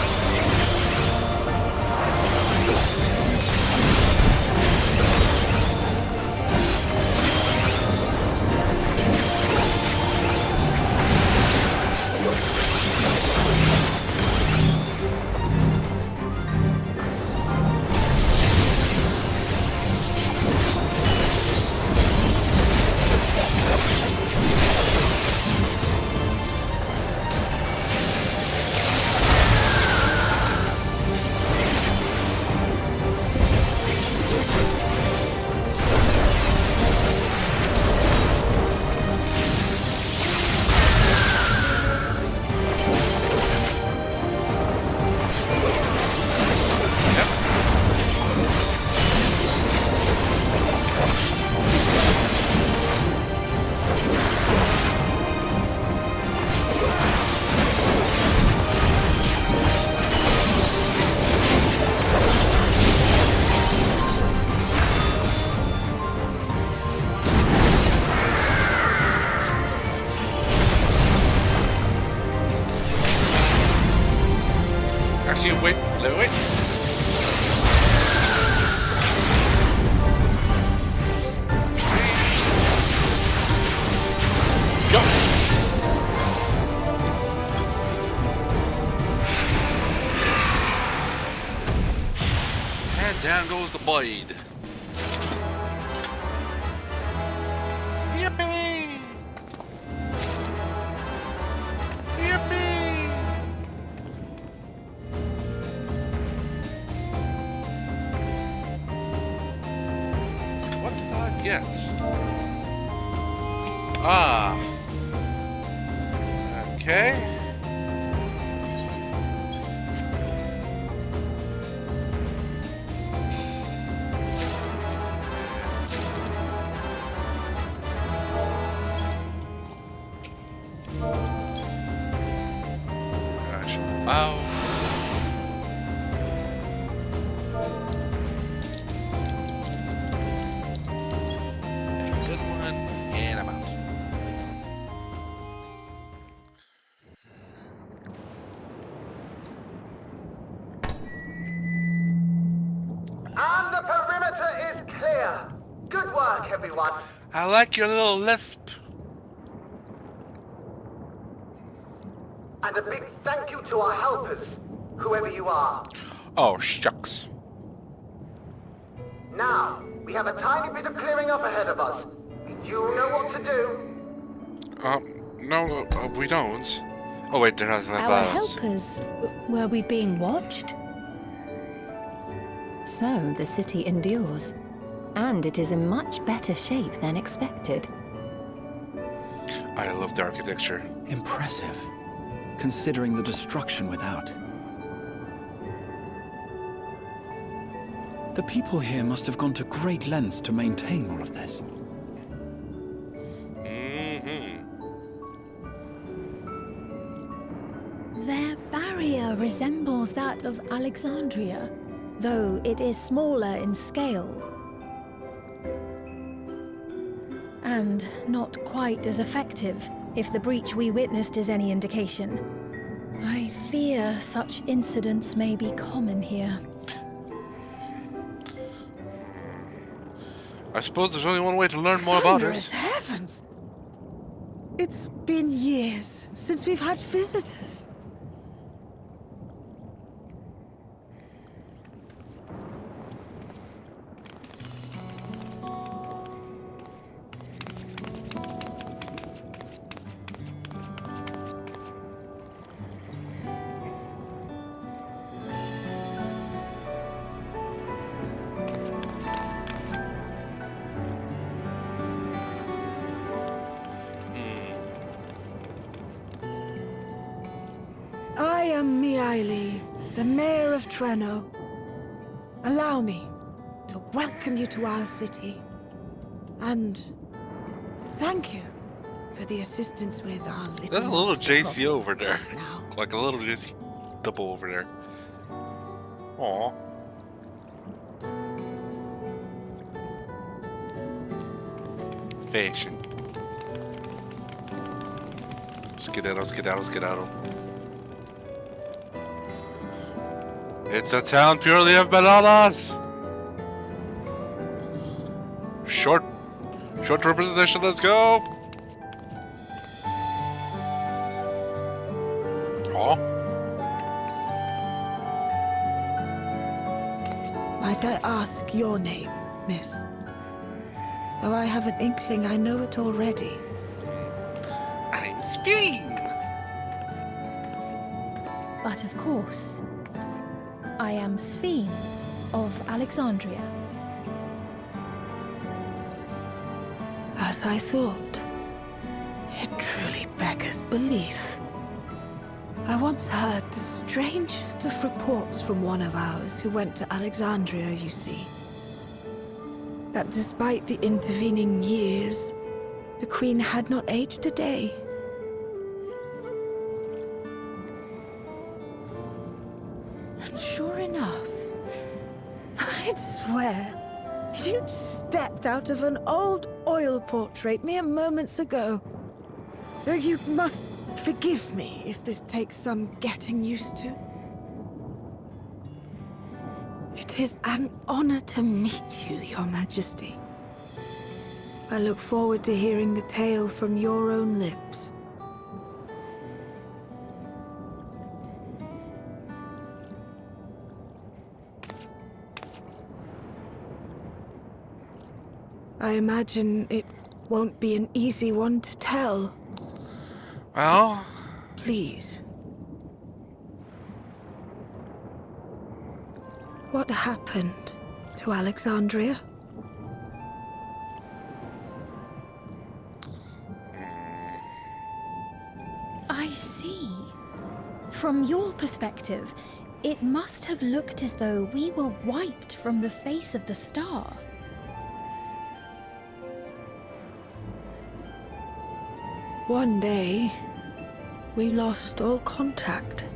Actually, wait. Go! And down goes the blade. Yippee! Yippee! What did I get? Ah. Okay. Wow. Good one, and I'm out. And the perimeter is clear. Good work, everyone. I like your little lisp. And a big thank you to our helpers, whoever you are. Oh, shucks. Now, we have a tiny bit of clearing up ahead of us. You know what to do. No, we don't. Oh, wait, they're not gonna Our buy us. helpers, were we being watched? So the city endures. And it is in much better shape than expected. I love the architecture. Impressive, considering the destruction without. The people here must have gone to great lengths to maintain all of this. Their barrier resembles that of Alexandria, though it is smaller in scale. And not quite as effective, if the breach we witnessed is any indication. I fear such incidents may be common here. I suppose there's only one way to learn more about Thunderous it. heavens! It's been years since we've had visitors. am Miaili, the mayor of Treno. Allow me to welcome you to our city. And thank you for the assistance with our little There's a little monster JC problem over there. just now. Like a little JC double over there. Aww. Fashion. Skedaddle. It's a town purely of bananas! Short representation, let's go! Aw. Might I ask your name, miss? Though I have an inkling I know it already. I'm Speen! But of course, I am Sphene of Alexandria. As I thought. It truly beggars belief. I once heard the strangest of reports from one of ours who went to Alexandria, you see. That despite the intervening years, the Queen had not aged a day. And sure enough, I'd swear you'd stepped out of an old oil portrait mere moments ago. Though you must forgive me if this takes some getting used to. It is an honor to meet you, Your Majesty. I look forward to hearing the tale from your own lips. I imagine it won't be an easy one to tell. Well... Please. What happened to Alexandria? I see. From your perspective, it must have looked as though we were wiped from the face of the star. One day, we lost all contact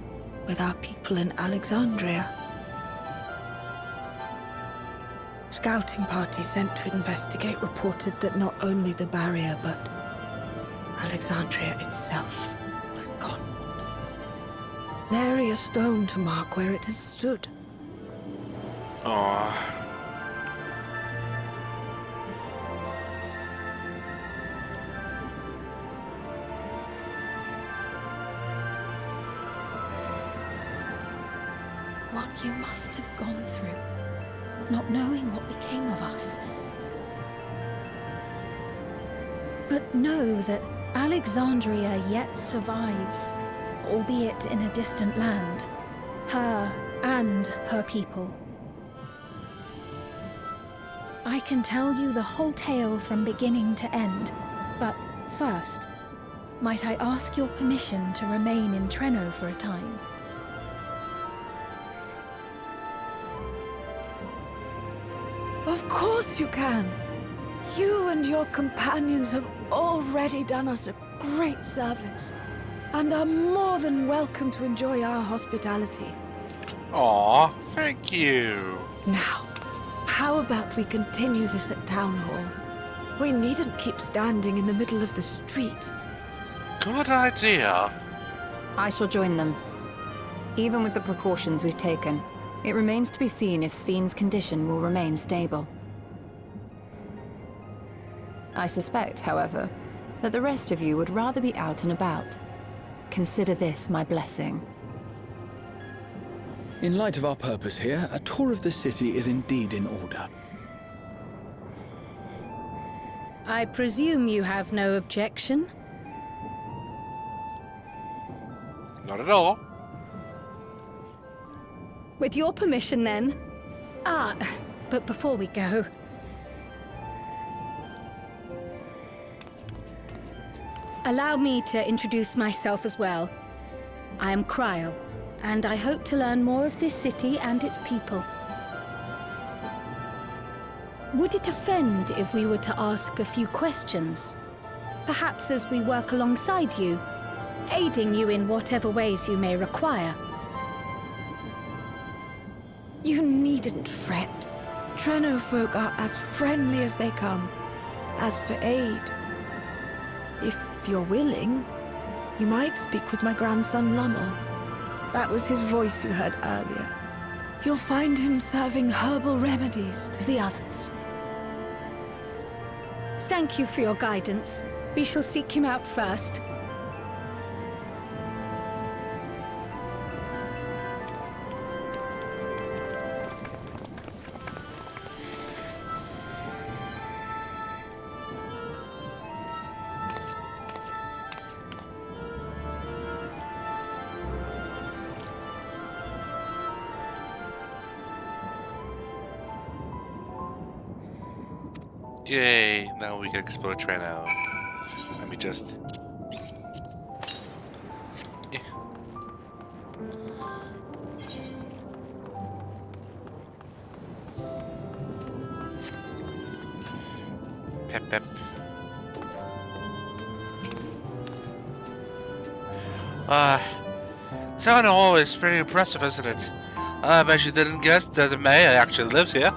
with our people in Alexandria. Scouting parties sent to investigate reported that not only the barrier, but Alexandria itself was gone. Nary a stone to mark where it had stood. Aww. What you must have gone through, not knowing what became of us. But know that Alexandria yet survives, albeit in a distant land. Her and her people. I can tell you the whole tale from beginning to end, but first, might I ask your permission to remain in Treno for a time? Of course you can. You and your companions have already done us a great service, and are more than welcome to enjoy our hospitality. Aw, thank you. Now, how about we continue this at Town Hall? We needn't keep standing in the middle of the street. Good idea. I shall join them. Even with the precautions we've taken, it remains to be seen if Sphene's condition will remain stable. I suspect, however, that the rest of you would rather be out and about. Consider this my blessing. In light of our purpose here, a tour of the city is indeed in order. I presume you have no objection? Not at all. With your permission, then. But before we go... Allow me to introduce myself as well. I am Cryo, and I hope to learn more of this city and its people. Would it offend if we were to ask a few questions? Perhaps as we work alongside you, aiding you in whatever ways you may require. You needn't fret. Treno folk are as friendly as they come. As for aid, if you're willing, you might speak with my grandson Lummel. That was his voice you heard earlier. You'll find him serving herbal remedies to the others. Thank you for your guidance. We shall seek him out first. Yay, now we can explore Treno. Let me just... Yeah. Pep pep. Town Hall is pretty impressive, isn't it? I bet you didn't guess that the mayor actually lives here.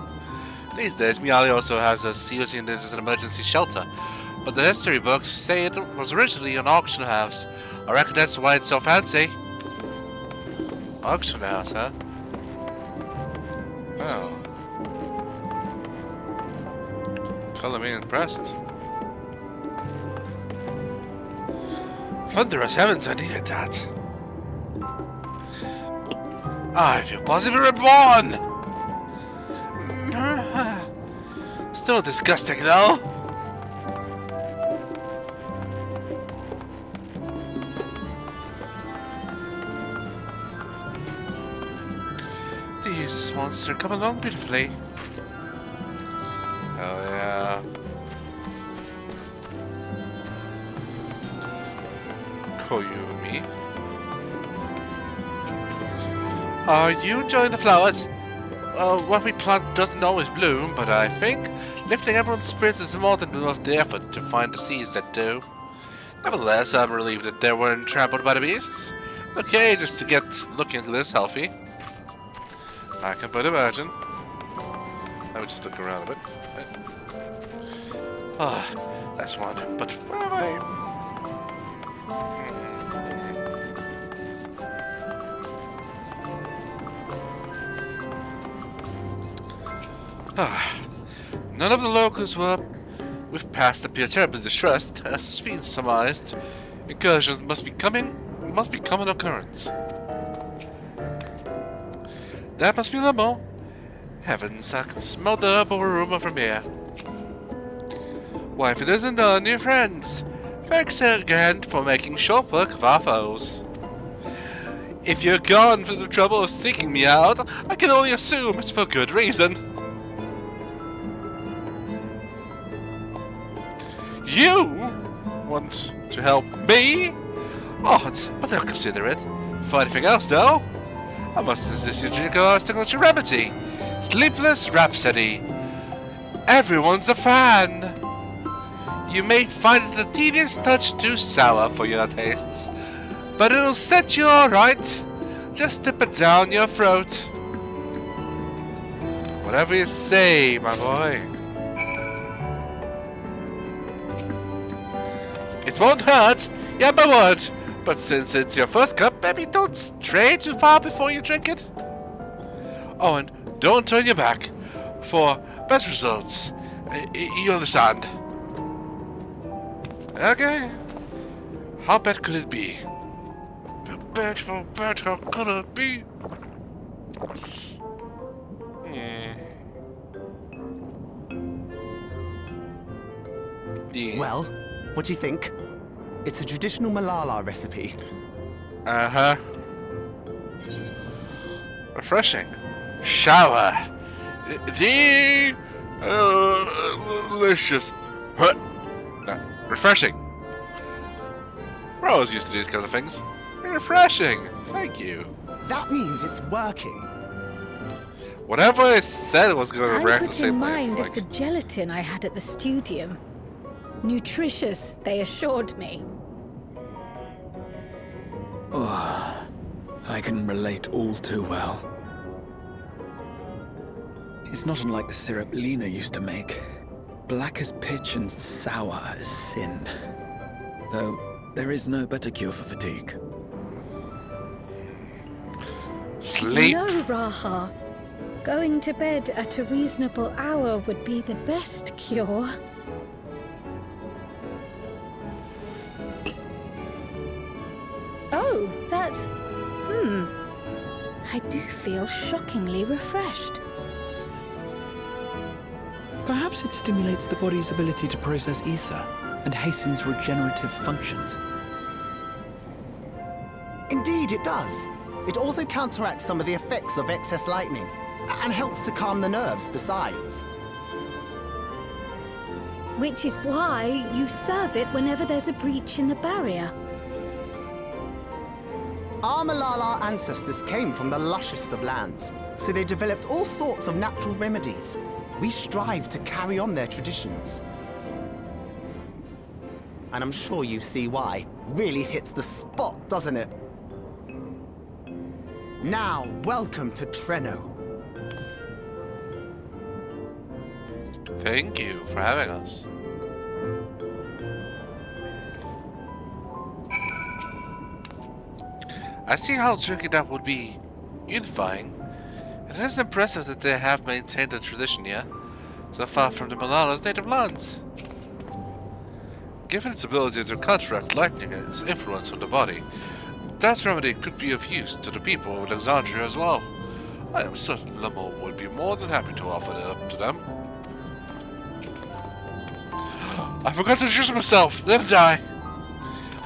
These days, Miali also has us using this as an emergency shelter, but the history books say it was originally an auction house. I reckon that's why it's so fancy. Auction house, huh? Oh. Color me impressed. Thunderous heavens, I needed that. I feel positively reborn! Still disgusting, though. These monsters come along beautifully. Oh yeah. Koyumi. Are you enjoying the flowers? What we plant doesn't always bloom, but I think lifting everyone's spirits is more than worth the effort to find the seeds that do. Nevertheless, I'm relieved that they weren't trampled by the beasts. Okay, just to get looking this healthy. I can but imagine. I would just look around a bit. Ah, that's one. But where am I? None of the locals we've passed appear terribly distressed, as Sphene surmised. Incursions must be a common occurrence. That must be Lummel. Heavens, I can smell the herbal aroma from here. Why, if it isn't our new friends, thanks again for making short work of our foes. If you're gone for the trouble of seeking me out, I can only assume it's for good reason. You want to help me? Odd, but I'll consider it. For anything else, though, I must insist you drink our signature remedy, Sleepless Rhapsody. Everyone's a fan. You may find it a tedious touch too sour for your tastes, but it'll set you alright. Just dip it down your throat. Whatever you say, my boy. It won't hurt, yeah, my word. But since it's your first cup, maybe don't stray too far before you drink it. Oh, and don't turn your back. For better results. You understand? Okay. How bad could it be? How bad could it be? Yeah. Well, what do you think? It's a traditional Malala recipe. Uh-huh. Refreshing. Shower. Delicious. What? No, refreshing. We're always used to these kinds of things. Refreshing. Thank you. That means it's working. Whatever I said was gonna I react the put same in way. mind Like, of the gelatin I had at the studium. Nutritious, they assured me. Oh, I can relate all too well. It's not unlike the syrup Lena used to make. Black as pitch and sour as sin. Though, there is no better cure for fatigue. sleep. No, Raha. Going to bed at a reasonable hour would be the best cure. Oh, that's... I do feel shockingly refreshed. Perhaps it stimulates the body's ability to process ether and hastens regenerative functions. Indeed, it does. It also counteracts some of the effects of excess lightning, and helps to calm the nerves besides. Which is why you serve it whenever there's a breach in the barrier. Our Mrawa'a ancestors came from the lushest of lands, so they developed all sorts of natural remedies. We strive to carry on their traditions. And I'm sure you see why. Really hits the spot, doesn't it? Now, welcome to Treno. Thank you for having us. I see how drinking that would be unifying. It is impressive that they have maintained the tradition here, so far from the Malala's native lands. Given its ability to counteract lightning and its influence on the body, that remedy could be of use to the people of Alexandria as well. I am certain Lemo would be more than happy to offer it up to them. I forgot to introduce myself, didn't I?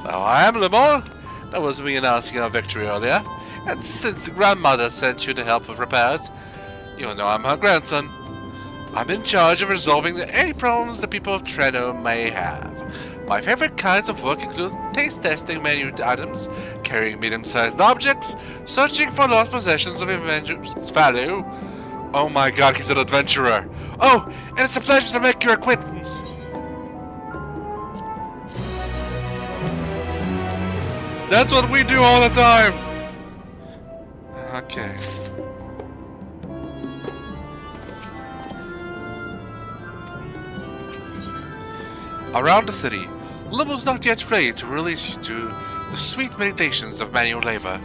Well, I am Lemo. That was me announcing our victory earlier. And since the grandmother sent you to help with repairs, you know I'm her grandson. I'm in charge of resolving any problems the people of Treno may have. My favorite kinds of work include taste testing menu items, carrying medium-sized objects, searching for lost possessions of immense value. Oh my god, he's an adventurer. Oh, and it's a pleasure to make your acquaintance. That's what we do all the time! Okay. Around the city, Lemo's not yet ready to release you to the sweet meditations of manual labor.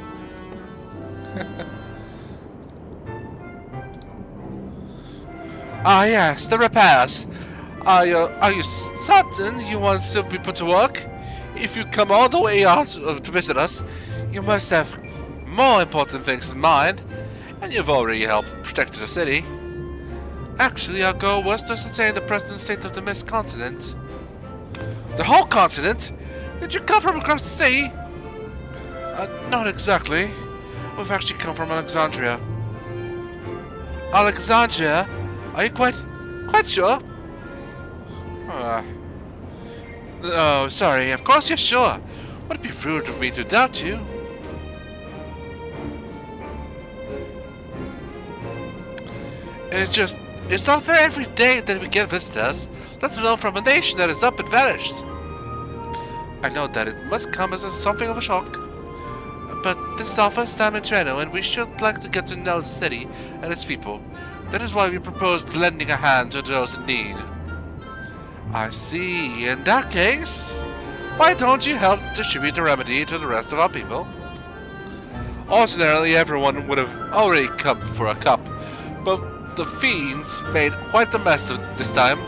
Ah yes, the repairs. Are you certain you want to be put to work? If you come all the way out to visit us, you must have more important things in mind, and you've already helped protect the city. Actually, our goal was to ascertain the present state of the Mist continent. The whole continent? Did you come from across the sea? Not exactly. We've actually come from Alexandria. Alexandria? Are you quite sure? Oh, sorry. Of course you're sure. Would it be rude of me to doubt you? It's not for every day that we get visitors, let alone from a nation that is up and vanished. I know that it must come as something of a shock, but this is our first time in Treno, and we should like to get to know the city and its people. That is why we proposed lending a hand to those in need. I see. In that case, why don't you help distribute the remedy to the rest of our people? Ordinarily, everyone would have already come for a cup, but the fiends made quite the mess of this time.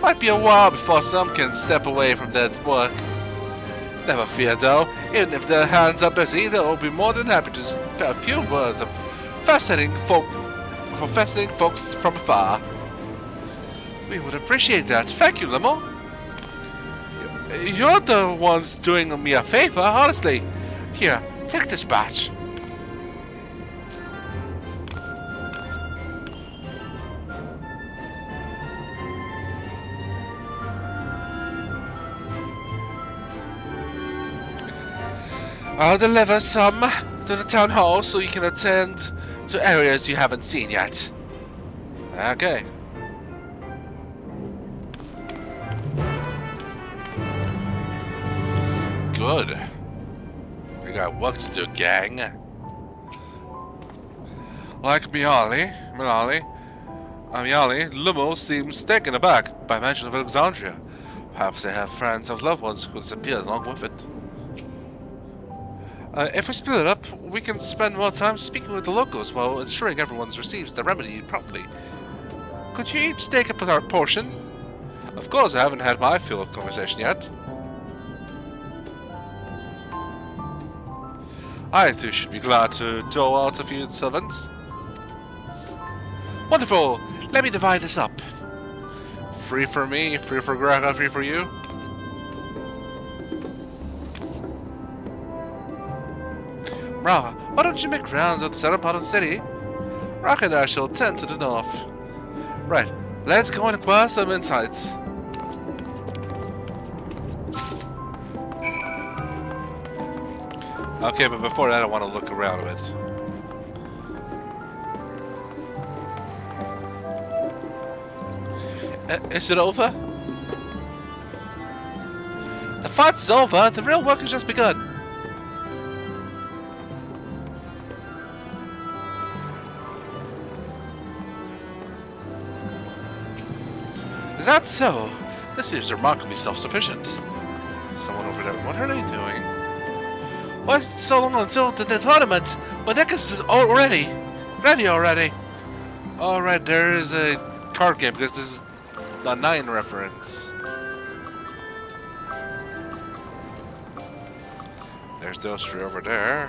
Might be a while before some can step away from their work. Never fear though, even if their hands are busy, they will be more than happy to spare a few words of fascinating folks from afar. We would appreciate that. Thank you, Lemo. You're the ones doing me a favor, honestly. Here, take this badge. I'll deliver some to the town hall so you can attend to areas you haven't seen yet. Okay. Good. We got work to do, gang. Like Miali, Lumo seems taken aback by mention of Alexandria. Perhaps they have friends of loved ones who disappeared along with it. If we split it up, we can spend more time speaking with the locals while ensuring everyone receives the remedy properly. Could you each take up our portion? Of course, I haven't had my fill of conversation yet. I too should be glad to dole out a few servants. Wonderful! Let me divide this up. Free for me, free for Graga, free for you. Mrawa'a, why don't you make rounds of the southern part of the city? Rock and I shall tend to the north. Right, let's go and acquire some insights. Okay, but before that I want to look around a bit. Is it over? The fight's over, the real work has just begun. Is that so? This seems remarkably self-sufficient. Someone over there, what are they doing? Why is it so long until the tournament? My deck is already ready already. Alright, there is a card game because this is the 9 reference. There's those 3 over there.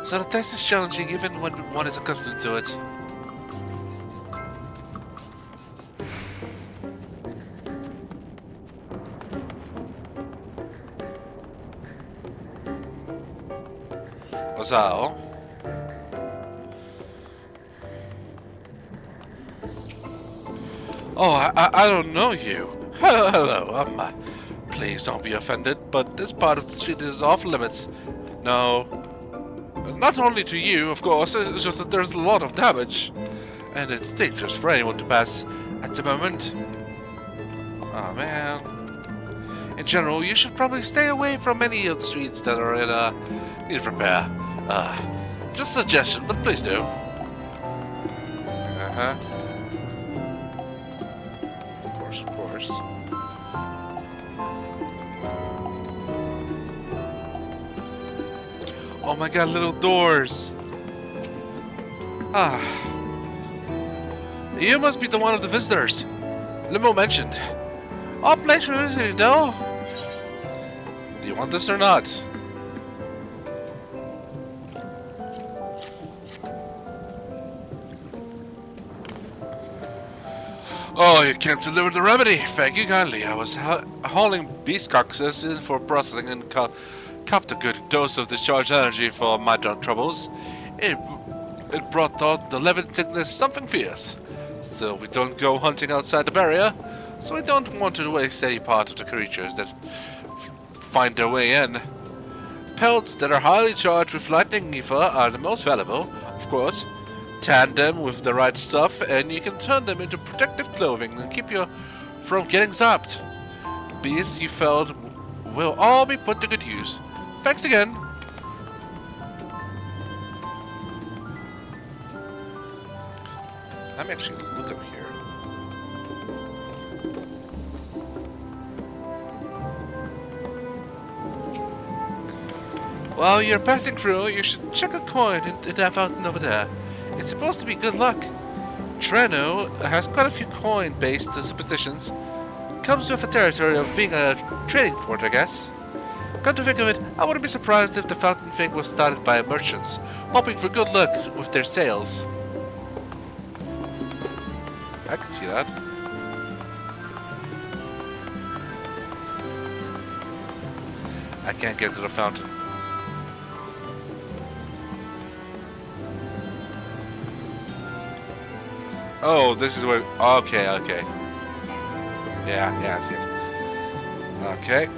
So the test is challenging even when one is accustomed to it. What's that? Oh, I don't know you. Hello, please don't be offended, but this part of the street is off limits. No. Not only to you, of course, it's just that there's a lot of damage. And it's dangerous for anyone to pass at the moment. Oh man. In general, you should probably stay away from any of the streets that are in need of repair. Just a suggestion, but please do. Uh-huh. Of course. Oh my god, little doors! Ah. You must be the one of the visitors. Limo mentioned. All place for visiting, though. Do you want this or not? Oh, you came to deliver the remedy. Thank you kindly. I was hauling beast carcasses in for processing and copped a good dose of discharged energy for my dark troubles. It brought out the Levin sickness something fierce. Still, we don't go hunting outside the barrier, so we don't want to waste any part of the creatures that find their way in. Pelts that are highly charged with lightning ether are the most valuable, of course. Tan them with the right stuff, and you can turn them into protective clothing and keep you from getting zapped. The beasts you felled will all be put to good use. Thanks again. Let me actually look up here. While you're passing through, you should check a coin in that fountain over there. It's supposed to be good luck. Treno has quite a few coin-based superstitions. Comes with the territory of being a trading port, I guess. Come to think of it, I wouldn't be surprised if the fountain thing was started by merchants, hoping for good luck with their sales. I can see that. I can't get to the fountain. Oh, this is where... Okay, okay. Yeah, I see it. Okay.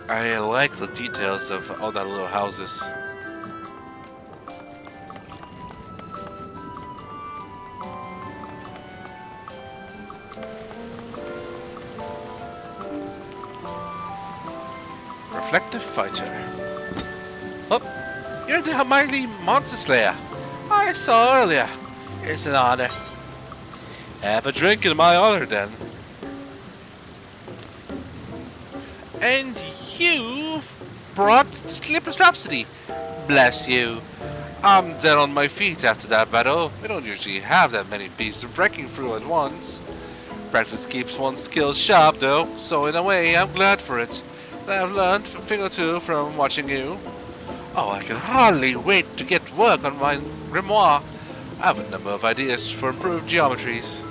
I like the details of all that little houses. Reflective fighter. Oh, you're the mighty monster slayer I saw earlier. It's an honor. Have a drink in my honor, then. And you brought the Slipper's Rhapsody. Bless you. I'm dead on my feet after that battle. We don't usually have that many beasts breaking through at once. Practice keeps one's skills sharp, though, so in a way, I'm glad for it. I've learned a thing or two from watching you. Oh, I can hardly wait to get work on my grimoire. I have a number of ideas for improved geometries.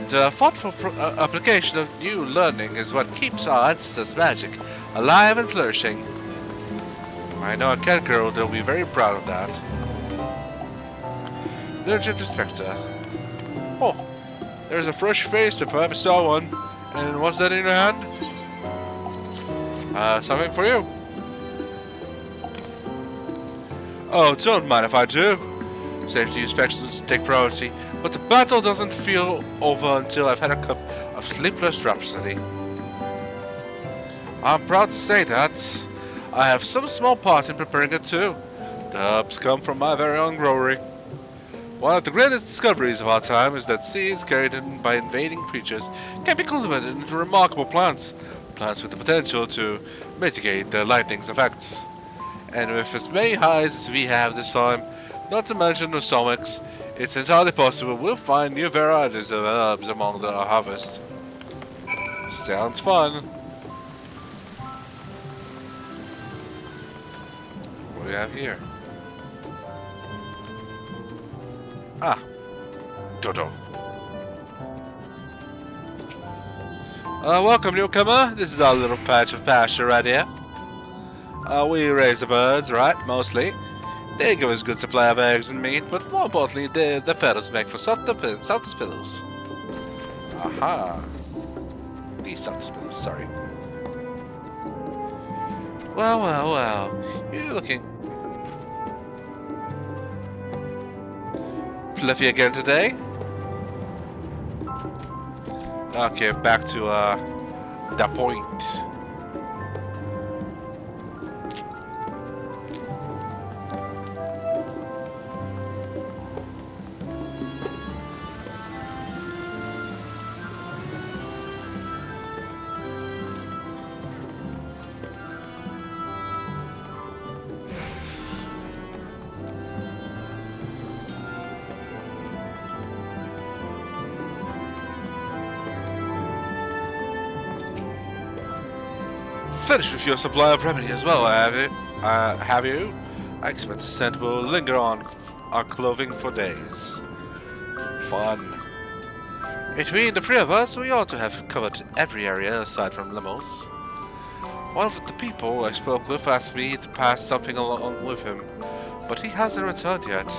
The thoughtful application of new learning is what keeps our ancestors' magic alive and flourishing. I know a cat girl that'll be very proud of that. Legend Inspector. Oh, there's a fresh face if I ever saw one. And what's that in your hand? Something for you. Oh, don't mind if I do. Safety inspections take priority, but the battle doesn't feel over until I've had a cup of Sleepless Rhapsody. I'm proud to say that I have some small part in preparing it too. The herbs come from my very own growery. One of the greatest discoveries of our time is that seeds carried in by invading creatures can be cultivated into remarkable plants. Plants with the potential to mitigate the lightning's effects. And with as many highs as we have this time, not to mention the stomachs, it's entirely possible we'll find new varieties of herbs among the harvest. Sounds fun. What do we have here? Ah, Dodo. Welcome, newcomer. This is our little patch of pasture right here. We raise the birds, right? Mostly. They give us a good supply of eggs and meat, but more importantly, the feathers make for softest pillows. Aha. These softest pillows, sorry. Well. You're looking fluffy again today. Okay, back to the point. Finished with your supply of remedy as well, have you? I expect the scent will linger on our clothing for days. Fun. Between the three of us, we ought to have covered every area aside from limos. One of the people I spoke with asked me to pass something along with him, but he hasn't returned yet.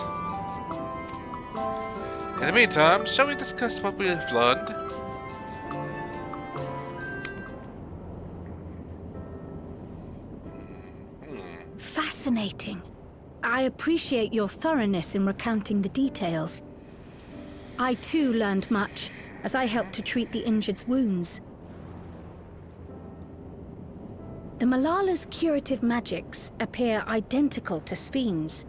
In the meantime, shall we discuss what we have learned? Fascinating. I appreciate your thoroughness in recounting the details. I too learned much, as I helped to treat the injured's wounds. The Malala's curative magics appear identical to Spheen's.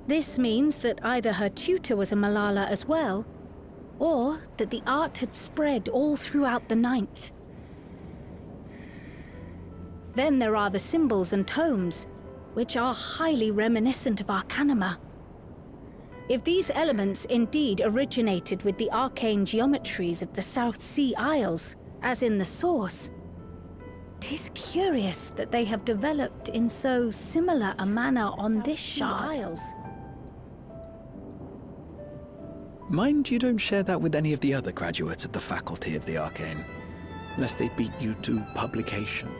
This means that either her tutor was a Malala as well, or that the art had spread all throughout the Ninth. Then there are the symbols and tomes, which are highly reminiscent of Arcanima. If these elements indeed originated with the arcane geometries of the South Sea Isles, as in the source, 'tis curious that they have developed in so similar a manner on this shard. Mind you don't share that with any of the other graduates of the Faculty of the Arcane, lest they beat you to publication.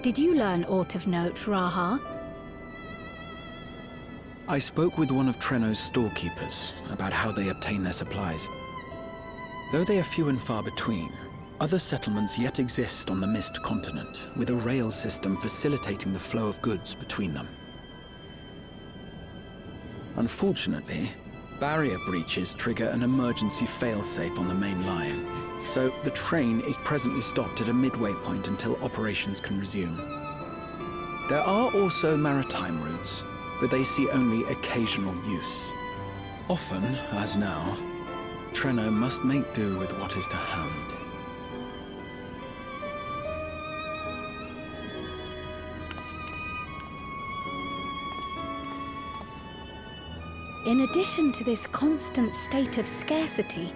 Did you learn aught of note, Raha? I spoke with one of Treno's storekeepers about how they obtain their supplies. Though they are few and far between, other settlements yet exist on the Mist continent, with a rail system facilitating the flow of goods between them. Unfortunately, barrier breaches trigger an emergency failsafe on the main line, so the train is presently stopped at a midway point until operations can resume. There are also maritime routes, but they see only occasional use. Often, as now, Treno must make do with what is to hand. In addition to this constant state of scarcity,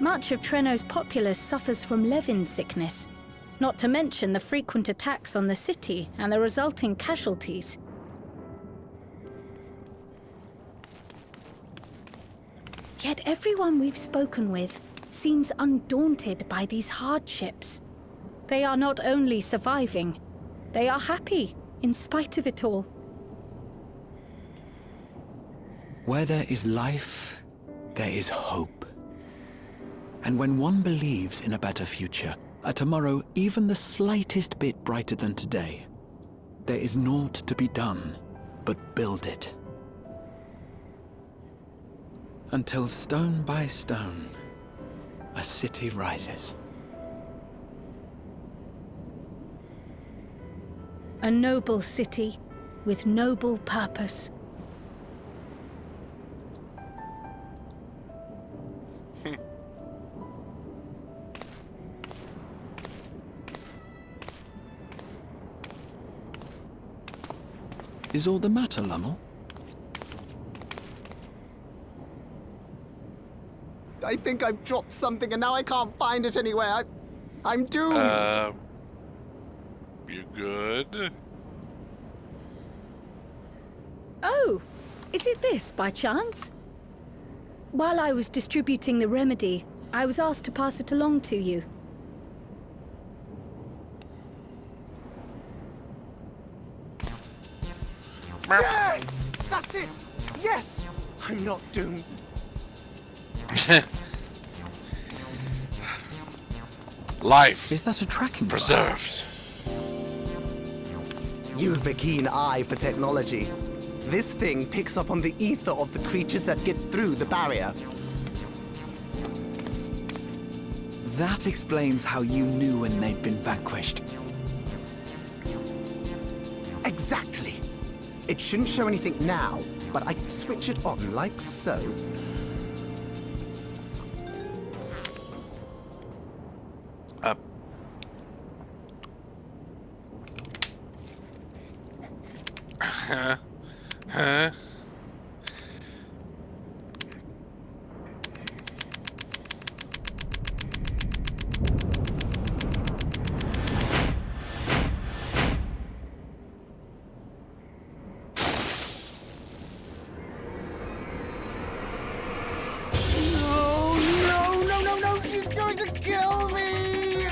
much of Treno's populace suffers from Levin sickness, not to mention the frequent attacks on the city and the resulting casualties. Yet everyone we've spoken with seems undaunted by these hardships. They are not only surviving, they are happy in spite of it all. Where there is life, there is hope. And when one believes in a better future, a tomorrow even the slightest bit brighter than today, there is naught to be done but build it. Until stone by stone, a city rises. A noble city with noble purpose. Is all the matter, Lummel? I think I've dropped something and now I can't find it anywhere. I'm doomed. You good? Oh, is it this by chance? While I was distributing the remedy, I was asked to pass it along to you. Yes! That's it! Yes! I'm not doomed. Life. Is that a tracking preserved? You've a keen eye for technology. This thing picks up on the ether of the creatures that get through the barrier. That explains how you knew when they'd been vanquished. Exactly. It shouldn't show anything now, but I can switch it on like so. Huh? No, she's going to kill me!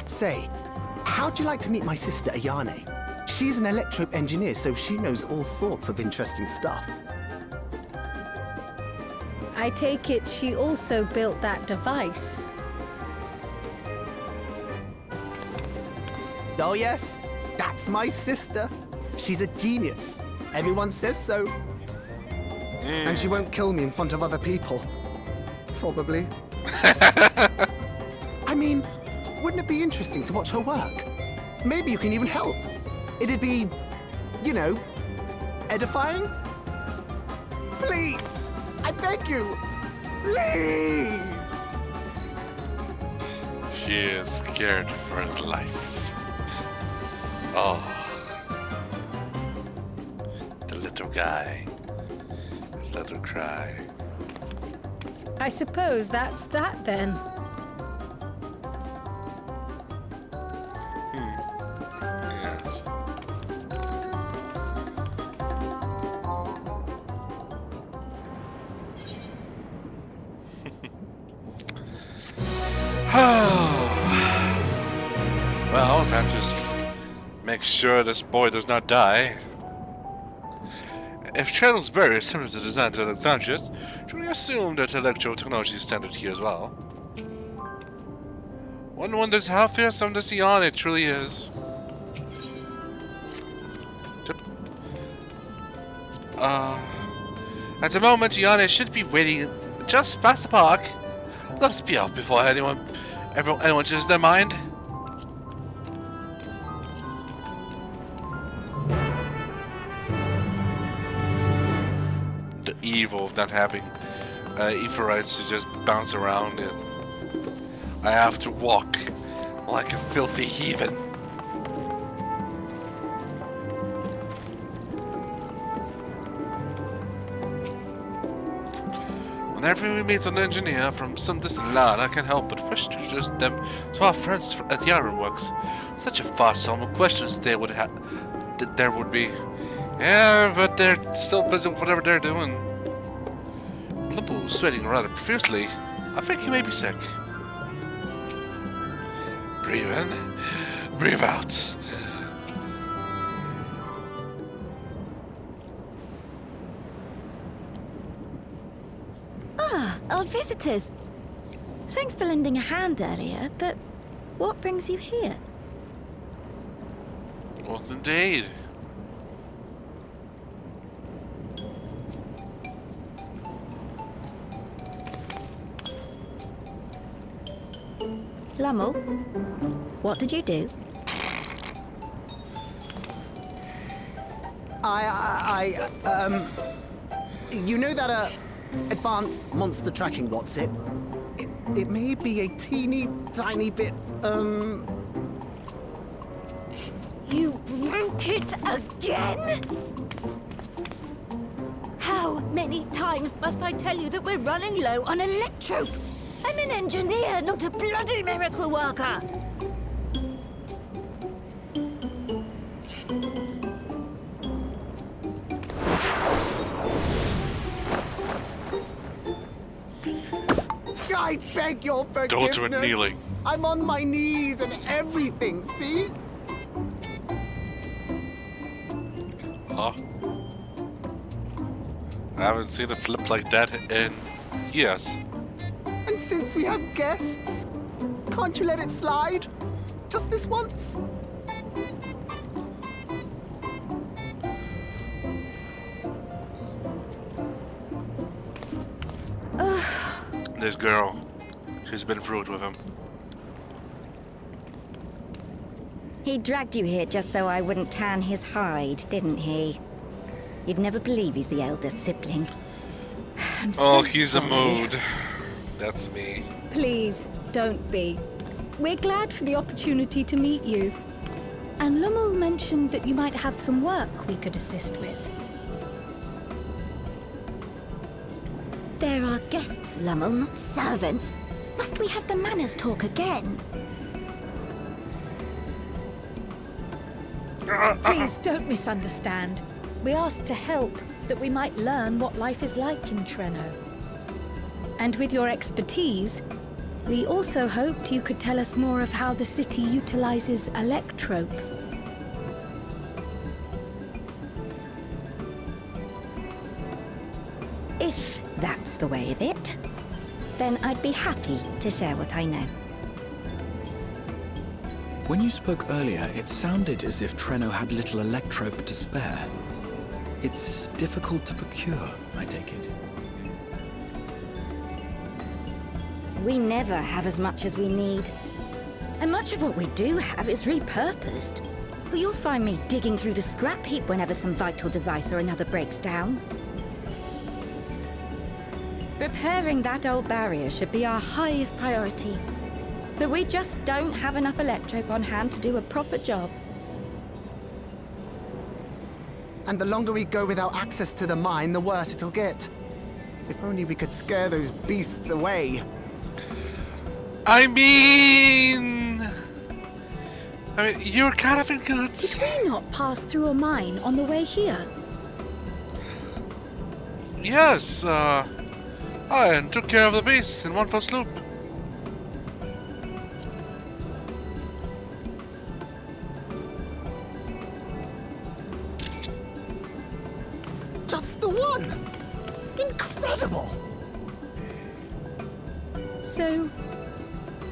Say, how'd you like to meet my sister Ayane? She's an electro engineer, so she knows all sorts of interesting stuff. I take it she also built that device. Oh yes, that's my sister. She's a genius. Everyone says so. And she won't kill me in front of other people. Probably. I mean, wouldn't it be interesting to watch her work? Maybe you can even help. It'd be, you know, edifying? Please! I beg you! Please! She is scared for her life. Oh. The little guy. Let her cry. I suppose that's that then. Yes. Well, time to just make sure this boy does not die. If Trennell's barrier is similar to the design to Alexandria's, should we assume that electro technology is standard here as well? One wonders how fearsome this Iane truly is. At the moment, Iane should be waiting just past the park. Let us be out before anyone changes their mind. The evil of not having Aetherites to just bounce around and I have to walk like a filthy heathen. Whenever we meet an engineer from some distant land, I can't help but wish to introduce them to our friends at the Ironworks. Such a vast sum of questions there would be. Yeah, but they're still busy with whatever they're doing. Lumbo is sweating rather profusely. I think he may be sick. Breathe in, breathe out. Our visitors. Thanks for lending a hand earlier, but what brings you here? Well, indeed. Lummel, what did you do? You know that, advanced monster tracking what's it? It may be a teeny tiny bit, You broke it again? How many times must I tell you that we're running low on electrope? I'm an engineer, not a bloody miracle worker! I beg your forgiveness. Don't do it kneeling. I'm on my knees and everything, see? Huh? I haven't seen a flip like that in years. And since we have guests, can't you let it slide? Just this once? This girl, she's been through it with him. He dragged you here just so I wouldn't tan his hide, didn't he? You'd never believe he's the eldest sibling. He's sorry. a mood. That's me. Please, don't be. We're glad for the opportunity to meet you. And Lummel mentioned that you might have some work we could assist with. There are guests, Lummel, not servants. Must we have the manners talk again? Please don't misunderstand. We asked to help, that we might learn what life is like in Trenno. And with your expertise, we also hoped you could tell us more of how the city utilizes electrope. If that's the way of it, then I'd be happy to share what I know. When you spoke earlier, it sounded as if Trenno had little electrope to spare. It's difficult to procure, I take it. We never have as much as we need. And much of what we do have is repurposed. Well, you'll find me digging through the scrap heap whenever some vital device or another breaks down. Repairing that old barrier should be our highest priority. But we just don't have enough electrope on hand to do a proper job. And the longer we go without access to the mine, the worse it'll get. If only we could scare those beasts away. I mean, you're kind of in goods. Did we not pass through a mine on the way here? Yes, and took care of the beasts in one fell swoop. Incredible! So,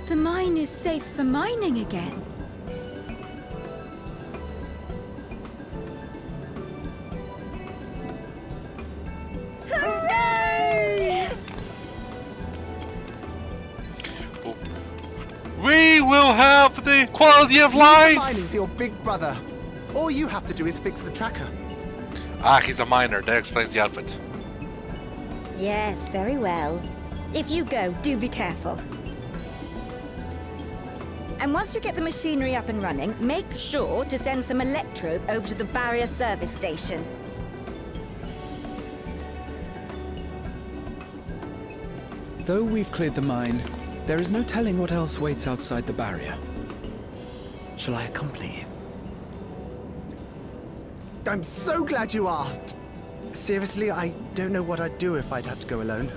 the mine is safe for mining again? Hooray! We will have the quality of life! Mining's your big brother. All you have to do is fix the tracker. Ah, he's a miner. That explains the outfit. Yes, very well. If you go, do be careful. And once you get the machinery up and running, make sure to send some electrode over to the barrier service station. Though we've cleared the mine, there is no telling what else waits outside the barrier. Shall I accompany you? I'm so glad you asked. Seriously, I don't know what I'd do if I'd had to go alone.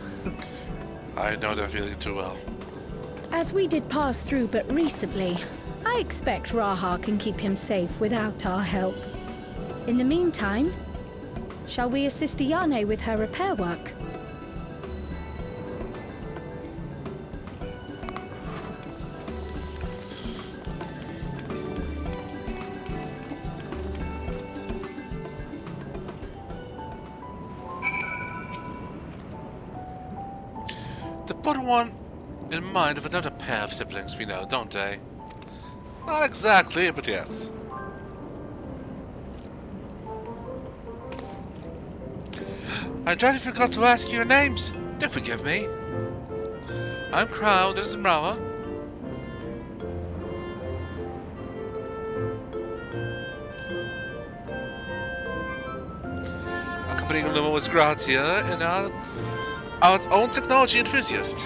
I know that feeling too well. As we did pass through but recently, I expect Raha can keep him safe without our help. In the meantime, shall we assist Ayane with her repair work? They put one in mind of another pair of siblings we know, don't they? Not exactly, but yes. I entirely forgot to ask you your names. Do forgive me. I'm Crown, this is Mrawa'a. Accompanying them was Grazia and our own technology enthusiast.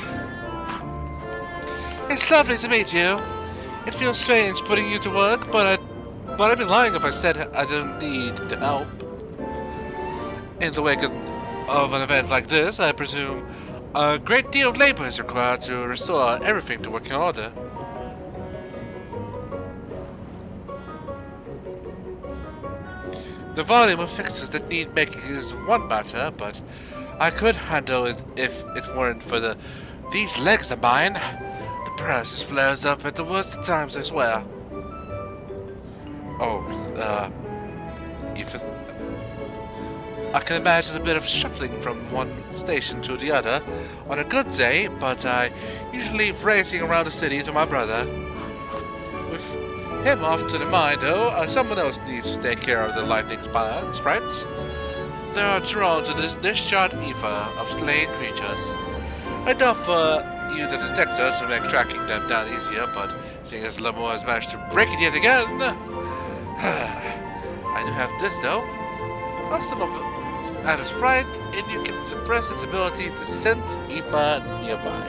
It's lovely to meet you. It feels strange putting you to work, but I'd be lying if I said I didn't need the help. In the wake of an event like this, I presume a great deal of labor is required to restore everything to working order. The volume of fixes that need making is one matter, but I could handle it if it weren't for these legs of mine. The paralysis flares up at the worst of times, I swear. I can imagine a bit of shuffling from one station to the other on a good day, but I usually leave racing around the city to my brother. With him off to the mine, though, someone else needs to take care of the lightning sprites. They are drawn to this discharged ether of slain creatures. I'd offer you the detector to make tracking them down easier, but seeing as Lamore has managed to break it yet again... I do have this, though. Custom of add a sprite, and you can suppress its ability to sense ether nearby.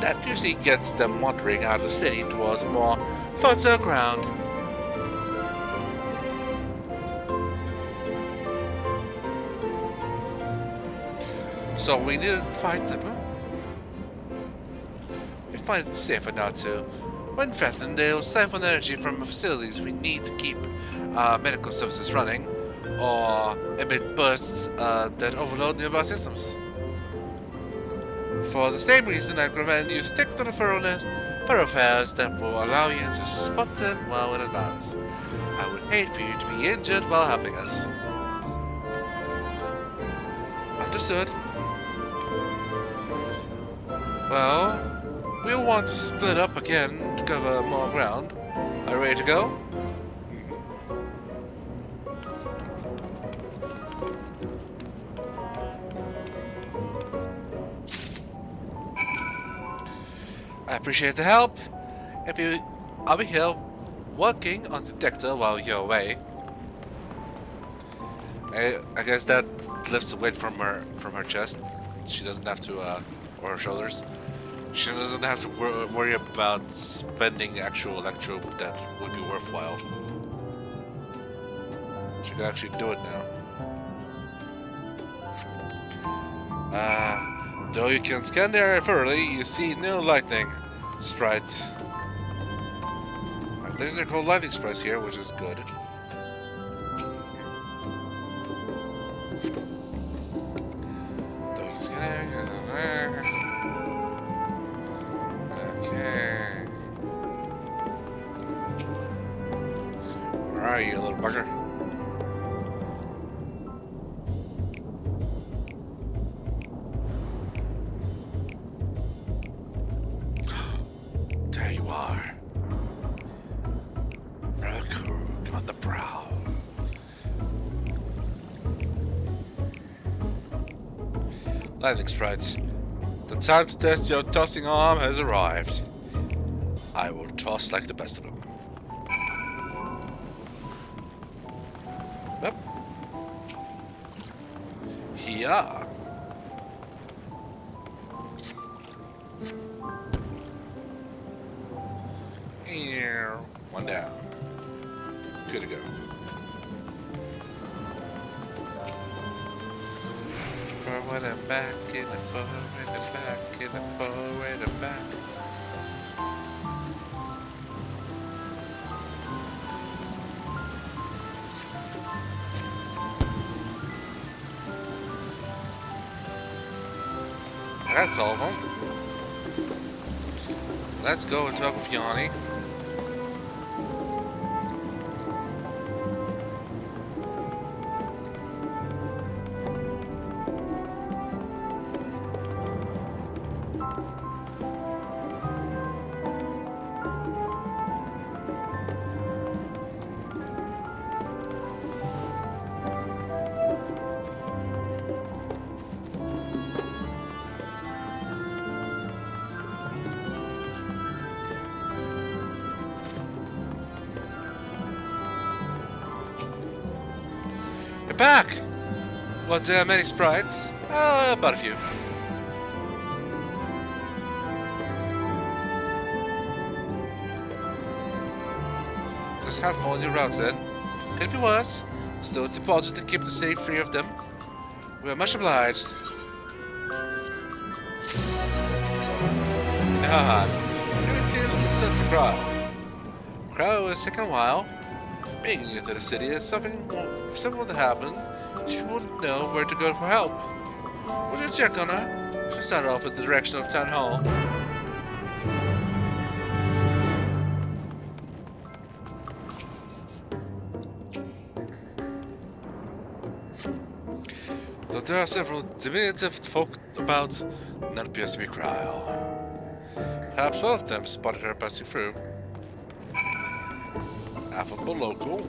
That usually gets them wandering out of the city towards more fertile ground. So we didn't fight them. We find it safer not to. When threatened, they'll siphon energy from the facilities we need to keep medical services running, or emit bursts that overload nearby systems. For the same reason, I recommend you stick to the thoroughfares that will allow you to spot them well in advance. I would hate for you to be injured while helping us. Understood. Well, we'll want to split up again to cover more ground. Are you ready to go? I appreciate the help. I'll be here working on the detector while you're away. I guess that lifts the weight from her chest. She doesn't have to, or her shoulders. She doesn't have to worry about spending actual electro that would be worthwhile. She can actually do it now. Though you can scan the area thoroughly, you see no lightning sprites. These are called lightning sprites here, which is good. are you, little bugger? There you are. Mrawa'a on the prowl. Lightning sprites. The time to test your tossing arm has arrived. I will toss like the best of them. Yep. Here. One down. Good to go. Forward and back, in the forward and back, in the forward and back. That's all of them. Let's go and talk with Yanni. Back! What, many sprites? About a few. Just have fun on your routes then. Could be worse. Still, it's important to keep the city free of them. We are much obliged. Nah, and it seems concerned for Crow. Crow is taking a while. Being new to the city is something to happen. She wouldn't know where to go for help. Would you check on her? She started off in the direction of Town Hall. Though there are several diminutive folk about, none appears to be Cryle. Perhaps one of them spotted her passing through. Affable local.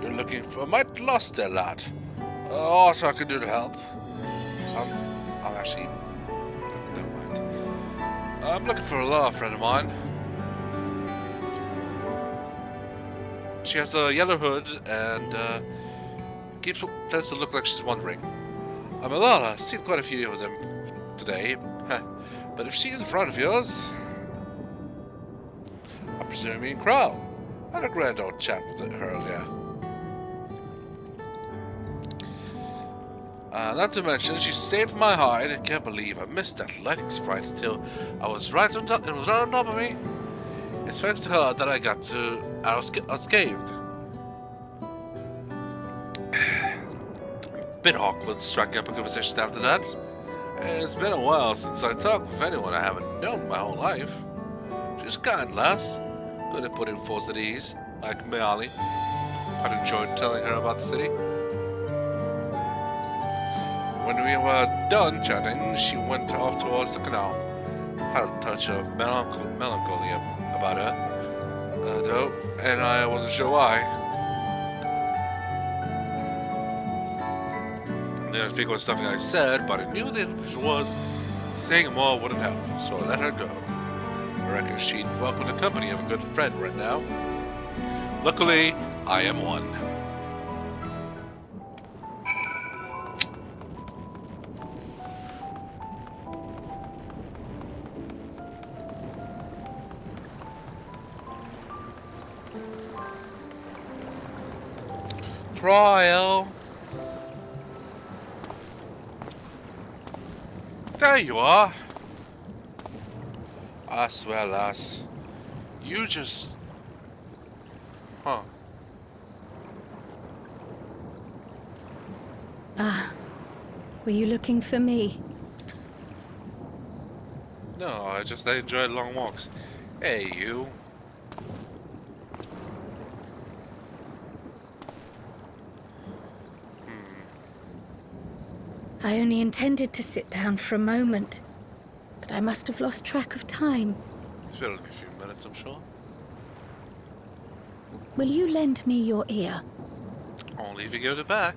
You're looking for might lost there, lad. Also, I can do to help. I'm actually. Never mind. I'm looking for a law friend of mine. She has a yellow hood and tends to look like she's wandering. I'm a lot. I've seen quite a few of them today. But if she's a friend of yours, I presume you mean Crow. I had a grand old chat with her earlier. Not to mention, she saved my hide. I can't believe I missed that lightning sprite until I was right on top. It was right on top of me. It's thanks to her that I got to unscathed. Bit awkward striking up a conversation after that. It's been a while since I talked with anyone I haven't known my whole life. She's a kind lass, good at putting foes at ease, like Meali. I enjoyed telling her about the city. When we were done chatting, she went off towards the canal. Had a touch of melancholy about her, though, and I wasn't sure why. Didn't think it was something I said, but I knew that if it was, saying more wouldn't help, so I let her go. I reckon she'd welcome the company of a good friend right now. Luckily, I am one. Trial. There you are. I swear, lass. You just... Huh. Were you looking for me? No, I enjoy long walks. Hey, you. I only intended to sit down for a moment, but I must have lost track of time. It's been only a few minutes, I'm sure. Will you lend me your ear? Only if you go to back.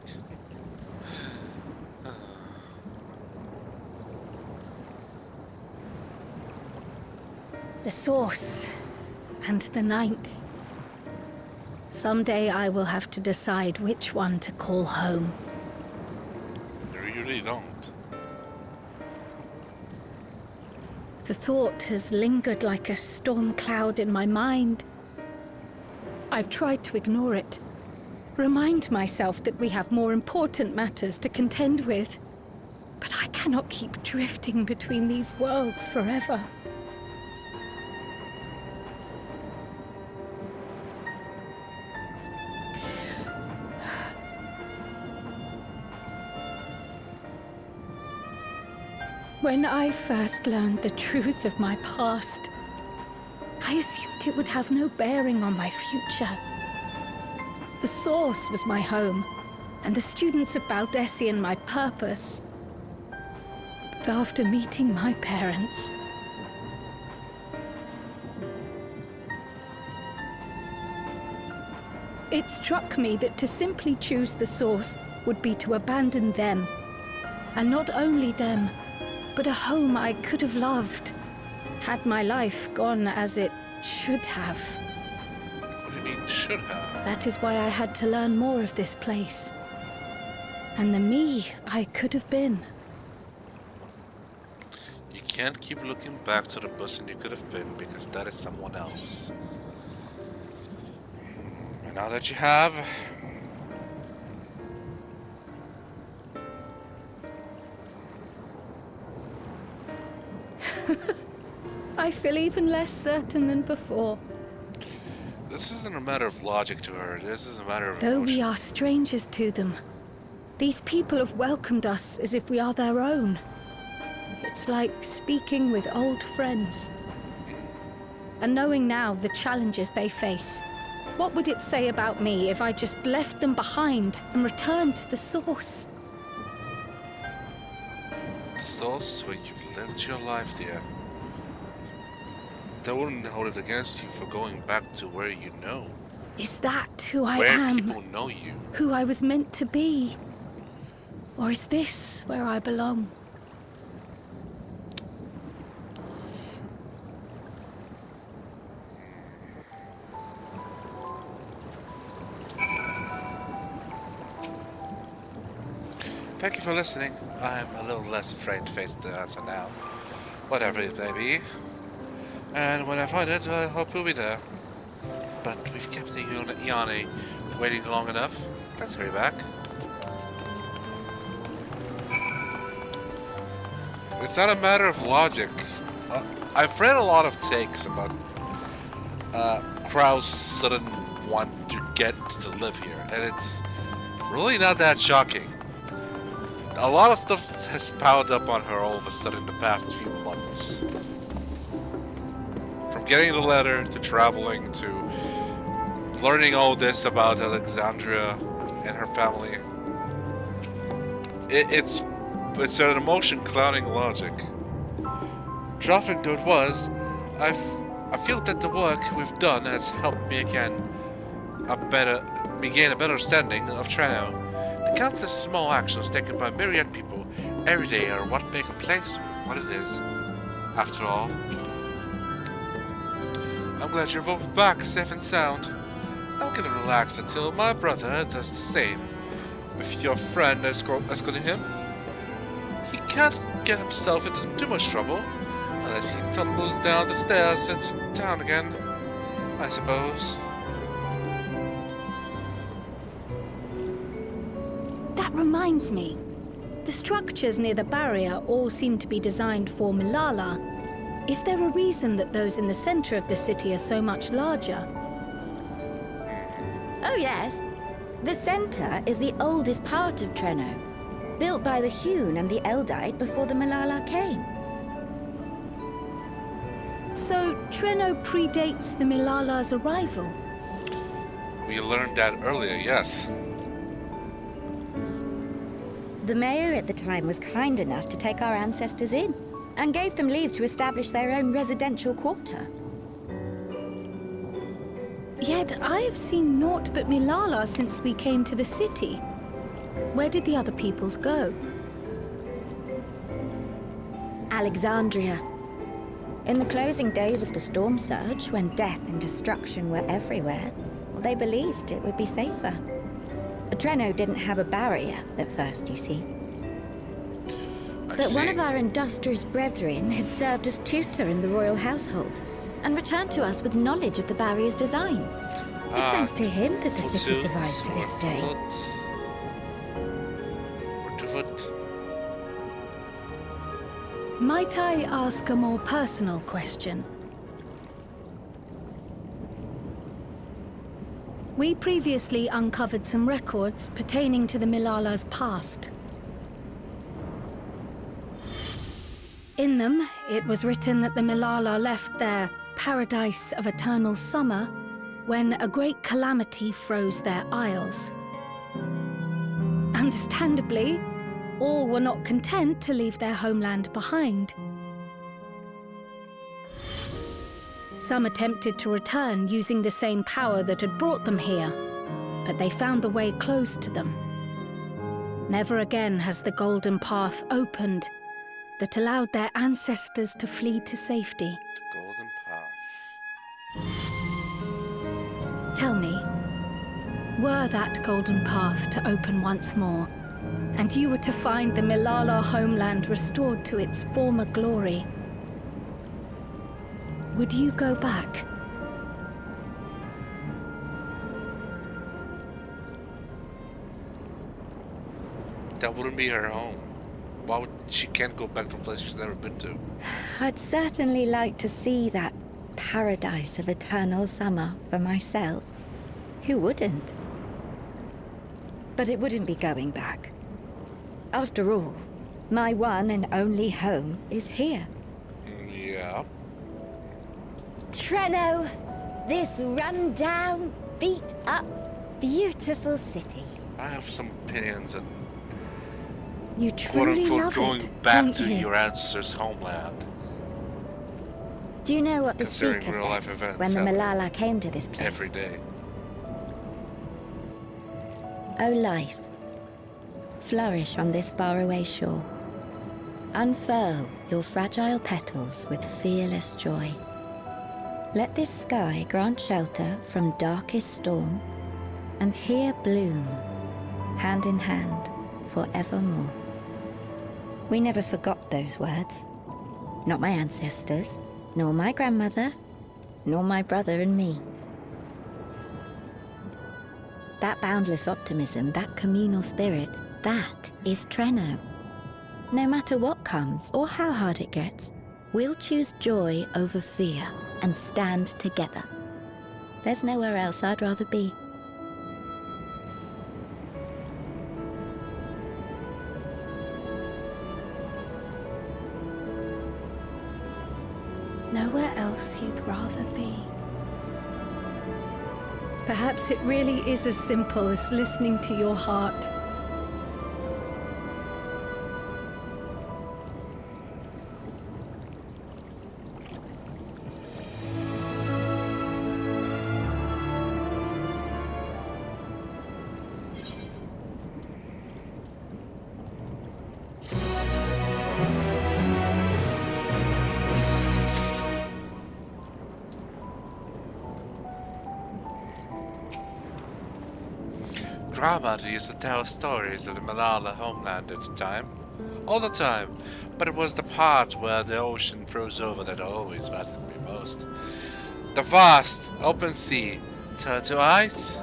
The source and the ninth. Someday I will have to decide which one to call home. You really don't. The thought has lingered like a storm cloud in my mind. I've tried to ignore it. Remind myself that we have more important matters to contend with. But I cannot keep drifting between these worlds forever. When I first learned the truth of my past, I assumed it would have no bearing on my future. The Source was my home, and the students of Baldessian my purpose. But after meeting my parents, it struck me that to simply choose the Source would be to abandon them. And not only them, but a home I could have loved, had my life gone as it should have. What do you mean, should have? That is why I had to learn more of this place. And the me I could have been. You can't keep looking back to the person you could have been, because that is someone else. And now that you have... I feel even less certain than before. This isn't a matter of logic to her, this is a matter of Though emotion. we are strangers to them, these people have welcomed us as if we are their own. It's like speaking with old friends. And knowing now the challenges they face, what would it say about me if I just left them behind and returned to the Source? The Source where you've lived your life, dear. They wouldn't hold it against you for going back to where you know. Is that who I where am? people know you. Who I was meant to be? Or is this where I belong? Thank you for listening. I'm a little less afraid to face the answer now. Whatever it may be. And when I find it, I hope you'll be there. But we've kept the Yanni waiting long enough. Let's hurry back. It's not a matter of logic. I've read a lot of takes about Krau's sudden want to get to live here, and it's really not that shocking. A lot of stuff has piled up on her all of a sudden the past few months. From getting the letter, to traveling, to learning all this about Alexandria and her family. It's an emotion clouding logic. Dropping to it was, I feel that the work we've done has helped me gain a better understanding of Treno. The countless small actions taken by myriad people every day are what make a place what it is. After all, I'm glad you're both back safe and sound. I'm gonna relax until my brother does the same. With your friend escorting him, he can't get himself into too much trouble unless he tumbles down the stairs into town again, I suppose. That reminds me. The structures near the barrier all seem to be designed for Mrawa'a. Is there a reason that those in the center of the city are so much larger? Oh yes. The center is the oldest part of Treno. built by the Hewn and the Eldite before the Malala came. So Treno predates the Milala's arrival? We learned that earlier, yes. The mayor at the time was kind enough to take our ancestors in and gave them leave to establish their own residential quarter. Yet I have seen naught but Milala since we came to the city. Where did the other peoples go? Alexandria. In the closing days of the storm surge, when death and destruction were everywhere, they believed it would be safer. Treno didn't have a barrier at first, you see. But one of our industrious brethren had served as tutor in the royal household and returned to us with knowledge of the barrier's design. It's thanks to him that the city survives to this day. Might I ask a more personal question? We previously uncovered some records pertaining to the Milala's past. In them, it was written that the Milala left their paradise of eternal summer when a great calamity froze their isles. Understandably, all were not content to leave their homeland behind. Some attempted to return using the same power that had brought them here, but they found the way closed to them. Never again has the golden path opened that allowed their ancestors to flee to safety. The golden path. Tell me, were that golden path to open once more, and you were to find the Milala homeland restored to its former glory, would you go back? That wouldn't be her home. Why would she can't go back to a place she's never been to? I'd certainly like to see that paradise of eternal summer for myself. Who wouldn't? But it wouldn't be going back. After all, my one and only home is here. Yeah. Treno, this run-down, beat-up, beautiful city. I have some opinions and You truly love going it, back don't to you? your ancestors' homeland. Do you know what the Considering speaker real-life said events when the happen Malala came to this place? Every day. O life, flourish on this faraway shore. Unfurl your fragile petals with fearless joy. Let this sky grant shelter from darkest storm, and here bloom, hand in hand, forevermore. We never forgot those words. Not my ancestors, nor my grandmother, nor my brother and me. That boundless optimism, that communal spirit, that is Treno. No matter what comes or how hard it gets, we'll choose joy over fear and stand together. There's nowhere else I'd rather be. Nowhere else you'd rather be. Perhaps it really is as simple as listening to your heart. Grandmother used to tell stories of the Malala homeland at the time. All the time. But it was the part where the ocean froze over that always fascinated me most. The vast, open sea turned to ice.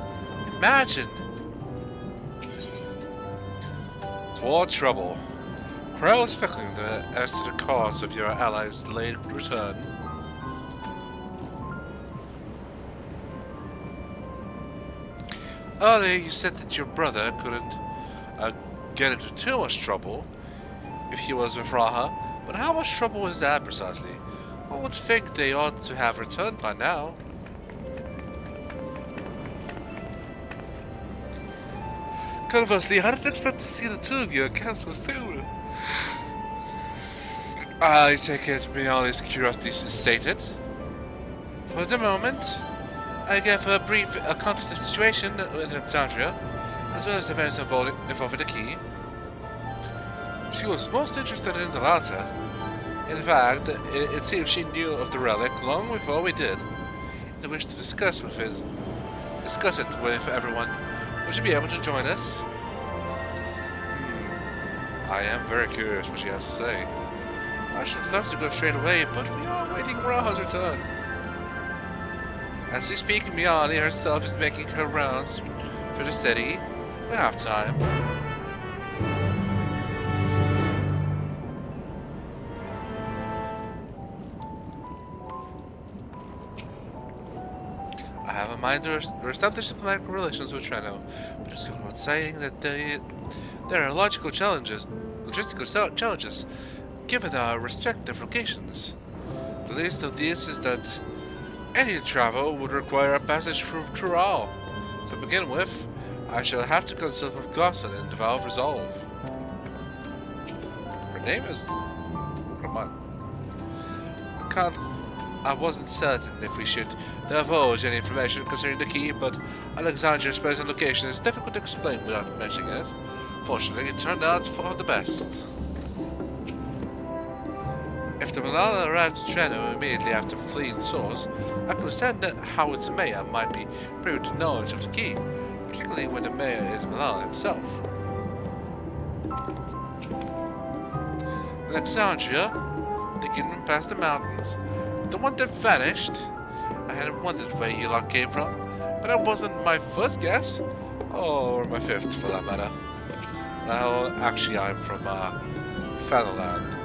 Imagine! For trouble. Crow speculating as to the cause of your allies' delayed return. Earlier you said that your brother couldn't get into too much trouble if he was with Mrawa'a, but how much trouble was that precisely? One would think they ought to have returned by now. Conversely, I didn't expect to see the two of you again so soon. I take it Miali's curiosity is sated. For the moment, I gave a brief account of the situation in Alexandria, as well as events involving the key. She was most interested in the latter. In fact, it seems she knew of the relic long before we did, and wished to discuss it with everyone. Would she be able to join us? I am very curious what she has to say. I should love to go straight away, but we are awaiting Mrawa'a's return. As we speak, Miali herself is making her rounds for the city. We have time. I have a mind to establish diplomatic relations with Treno, but it's goes without saying that there are logistical challenges, given our respective locations. The least of these is that any travel would require a passage through Dawntrail. To begin with, I shall have to consult with Gosson and develop resolve. Her name is... come on. I wasn't certain if we should divulge any information concerning the key, but Alexandria's present location is difficult to explain without mentioning it. Fortunately, it turned out for the best. If the Mrawa'a arrived to Treno immediately after fleeing the source, I can understand that how its mayor might be privy to knowledge of the key, particularly when the mayor is Mrawa'a himself. Alexandria, the kingdom past the mountains, the one that vanished. I had wondered where you lot came from, but that wasn't my first guess, or my fifth for that matter. Well, actually I'm from Featherland.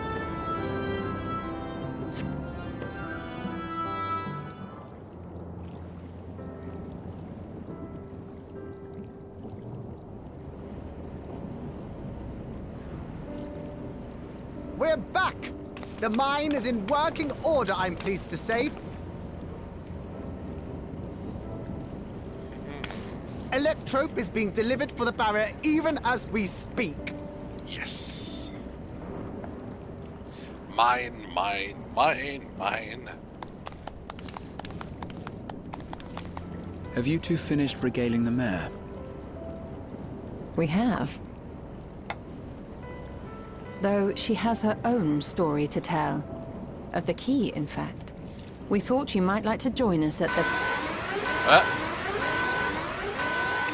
We're back! The mine is in working order, I'm pleased to say. Electrope is being delivered for the barrier even as we speak. Yes. Mine, mine, mine, mine. Have you two finished regaling the mayor? We have. Though she has her own story to tell. Of the key, in fact. We thought you might like to join us at the...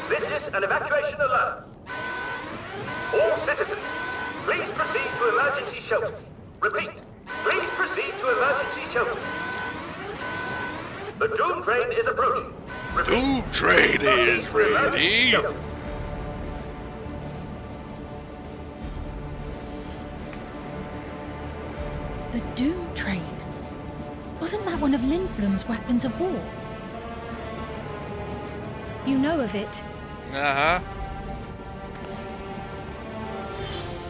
This is an evacuation alert. All citizens, please proceed to emergency shelters. Repeat, please proceed to emergency shelters. The Doom train is approaching. Repeat, Doom train is ready. The Doom train? Wasn't that one of Lindblom's weapons of war? You know of it? Uh-huh.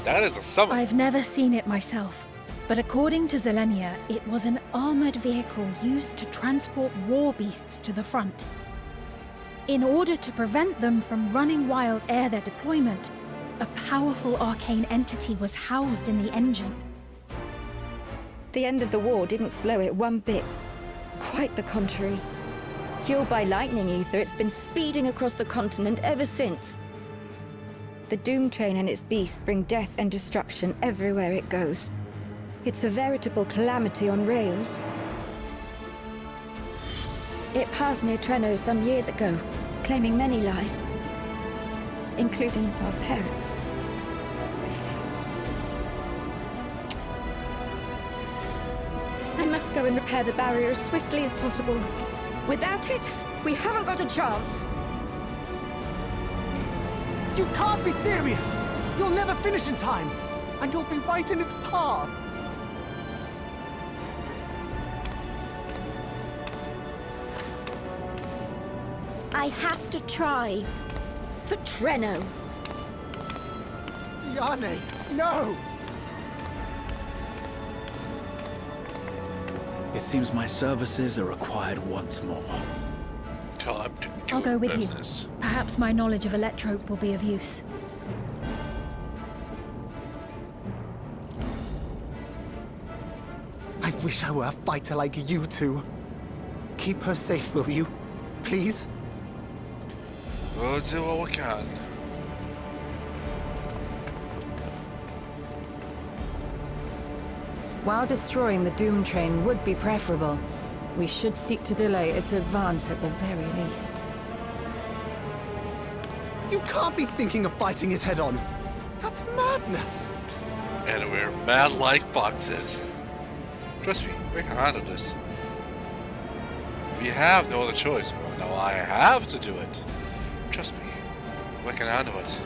That is a summon. I've never seen it myself, but according to Zelenia, it was an armored vehicle used to transport war beasts to the front. In order to prevent them from running wild ere their deployment, a powerful arcane entity was housed in the engine. The end of the war didn't slow it one bit. Quite the contrary. Fueled by lightning ether, it's been speeding across the continent ever since. The Doom train and its beasts bring death and destruction everywhere it goes. It's a veritable calamity on rails. It passed near Treno some years ago, claiming many lives, including our parents. I must go and repair the barrier as swiftly as possible. Without it, we haven't got a chance. You can't be serious! You'll never finish in time, and you'll be right in its path. I have to try. For Treno. Yane, no! It seems my services are required once more. Time to I'll go with business. you. Perhaps my knowledge of electrope will be of use. I wish I were a fighter like you two. Keep her safe, will you? Please? We'll do what we can. While destroying the Doom Train would be preferable, we should seek to delay its advance at the very least. You can't be thinking of fighting it head-on. That's madness. And we're mad like foxes. Trust me, we can handle this. We have no other choice. Well, no, I have to do it. Trust me, we can handle it.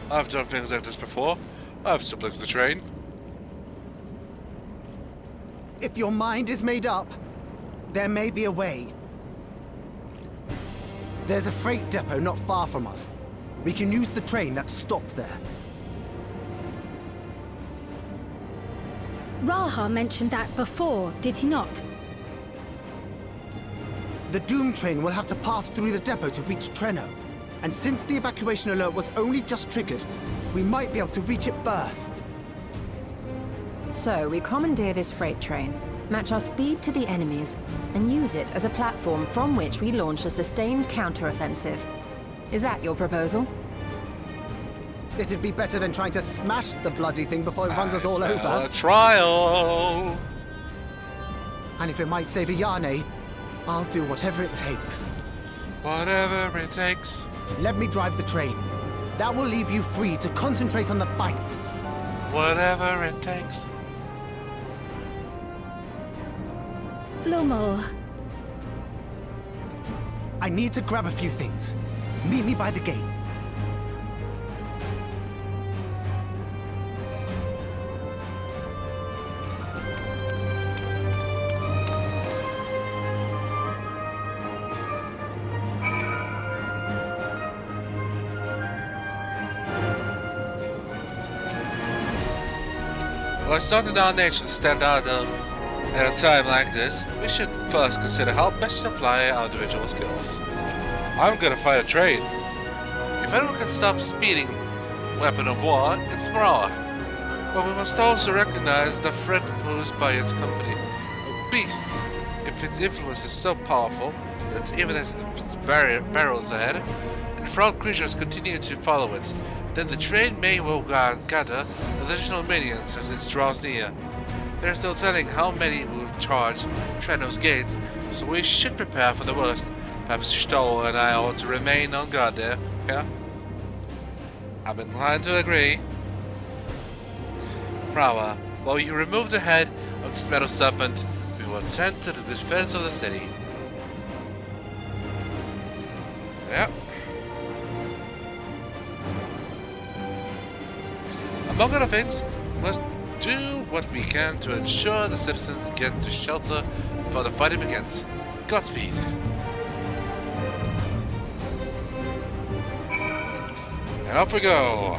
I've done things like this before. I've suplexed the train. If your mind is made up, there may be a way. There's a freight depot not far from us. We can use the train that's stopped there. Raha mentioned that before, did he not? The Doom train will have to pass through the depot to reach Treno. And since the evacuation alert was only just triggered, we might be able to reach it first. So we commandeer this freight train, match our speed to the enemy's, and use it as a platform from which we launch a sustained counteroffensive. Is that your proposal? It'd be better than trying to smash the bloody thing before it runs us all over. A trial. And if it might save Yane, I'll do whatever it takes. Whatever it takes. Let me drive the train. That will leave you free to concentrate on the fight. Whatever it takes. Lummel. I need to grab a few things. Meet me by the gate. Well, it's not in our nature to stand out at a time like this. We should first consider how best to apply our individual skills. I'm gonna fight a train. If anyone can stop speeding weapon of war, it's Mrawa'a. But we must also recognize the threat posed by its company of beasts. If its influence is so powerful that even as its barrels ahead, and frog creatures continue to follow it, then the train may well gather additional minions as it draws near. There's no telling how many will charge Treno's gate, so we should prepare for the worst. Perhaps Stoll and I ought to remain on guard there, yeah? I'm inclined to agree. Mrawa'a, while you remove the head of this metal serpent, we will attend to the defense of the city. Yep. Among other things, we must do what we can to ensure the citizens get to shelter before the fighting begins. Godspeed. And off we go.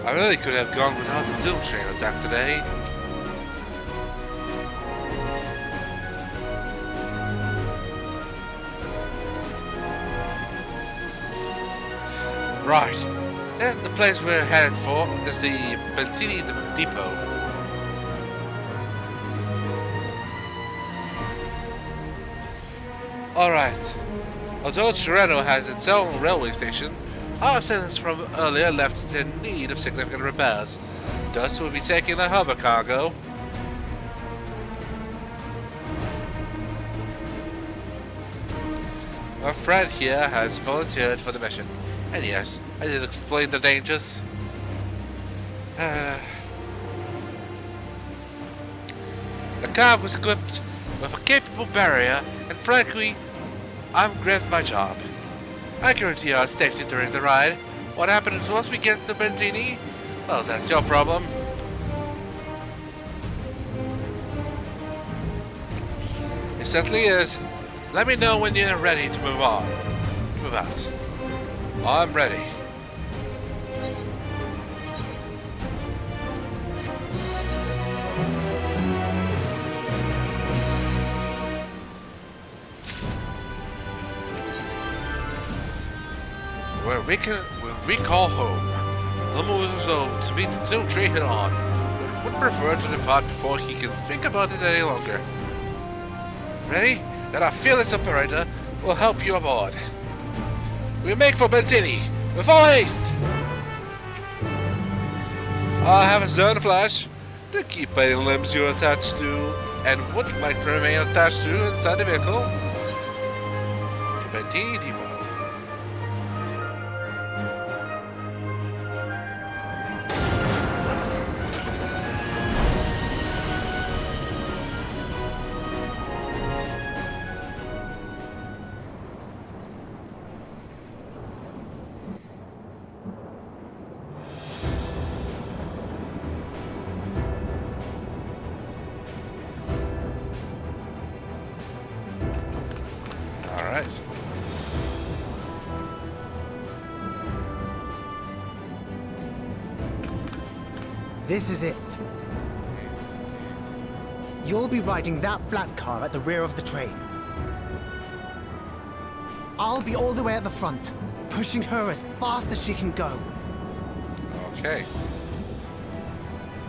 I really could have gone without the Doom Train attack today. Right, and the place we're headed for is the Bentini Depot. Alright, Although Tirano has its own railway station, our citizens from earlier left it in need of significant repairs. Thus, we'll be taking a hover cargo. Our friend here has volunteered for the mission. And yes, I did explain the dangers. The car was equipped with a capable barrier, and frankly, I'm great at my job. I guarantee our safety during the ride. What happens once we get to Bentini? Well, that's your problem. It certainly is. Let me know when you're ready to move on. Move out. I'm ready. When we call home, Lummo was resolved to meet the Dawntrail head on, but would prefer to depart before he can think about it any longer. Ready? Then our fearless operator will help you aboard. We make for Bentini, with all haste! I'll have a zone flash to keep any limbs you're attached to, and what might remain attached to inside the vehicle. Bentini Depot. This is it. You'll be riding that flat car at the rear of the train. I'll be all the way at the front, pushing her as fast as she can go. Okay.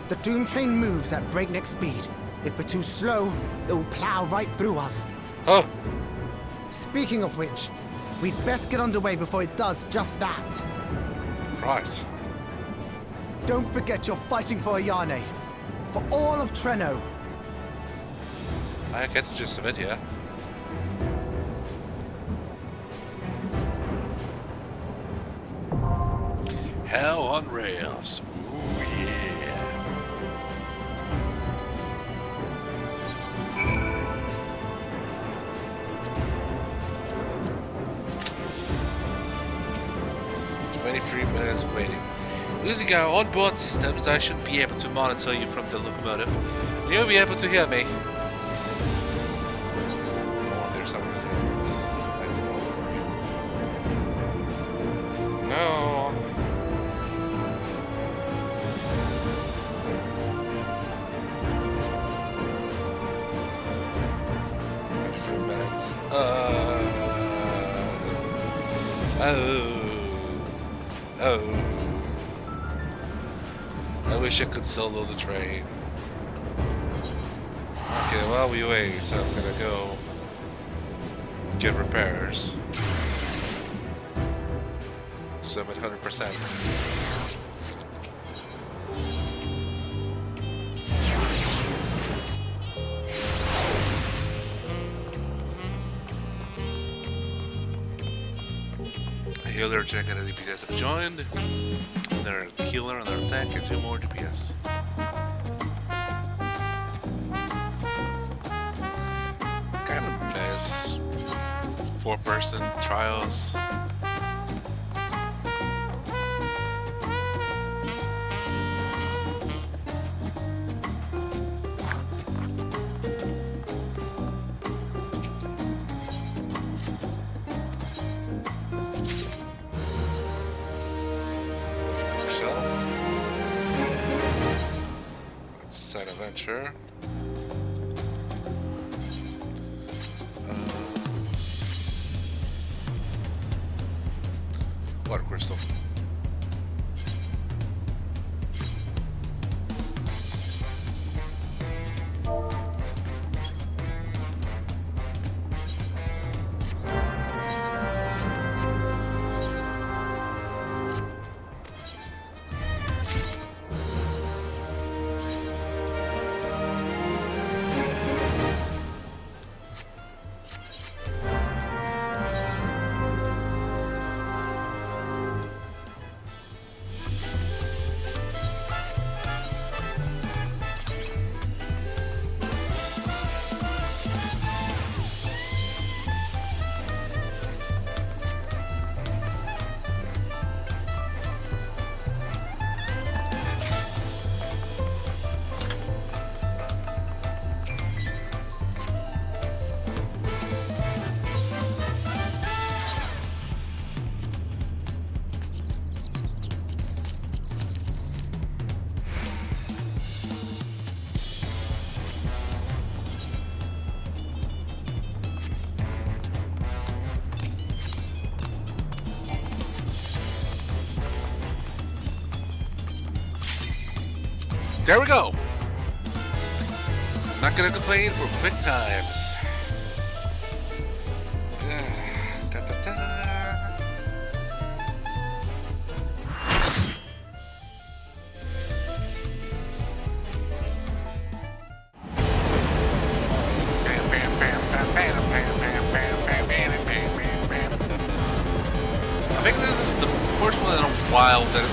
The Doom train moves at breakneck speed. If we're too slow, it will plow right through us. Oh. Speaking of which, we'd best get underway before it does just that. Right. Don't forget you're fighting for Ayane. For all of Treno. I get the gist of it, yeah. Hell on rails. Ooh, yeah. "23 minutes waiting. Using our onboard systems, I should be able to monitor you from the locomotive. You'll be able to hear me." I wonder something's doing it. I don't know. No. A few minutes. Oh. I wish I could solo the train. Okay, while we wait, I'm gonna go get repairs. So I'm at 100%. A healer check and a DPS have joined. Their healer and their attack and 2 more DPS. Kind of mess. 4-person trials. Adventure. Water crystal. There we go. Not gonna complain for quick times. Da, da, da. Bam, bam, bam, bam, bam, bam, bam, bam, bam, bam, bam, bam. I think this is the first one in a while that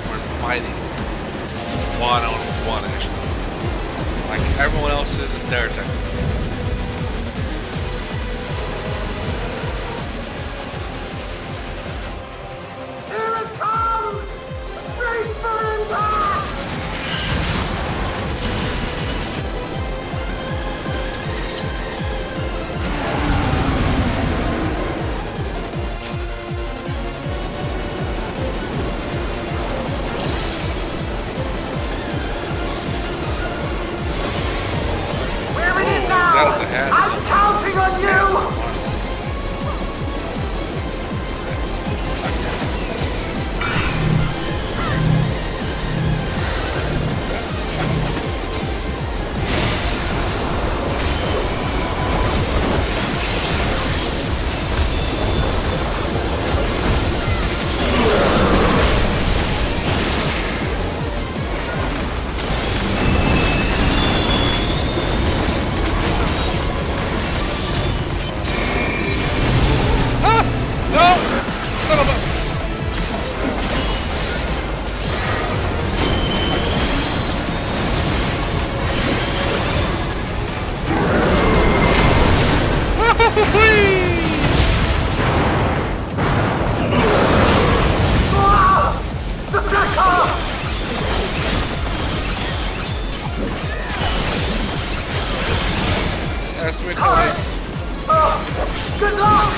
we're fighting one-on-one, actually. Like everyone else is in their turn. Here it comes! Brace for impact! We're in it now! That is a handsome. I'm counting on you! That's me, guys. Good luck!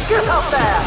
Get up there!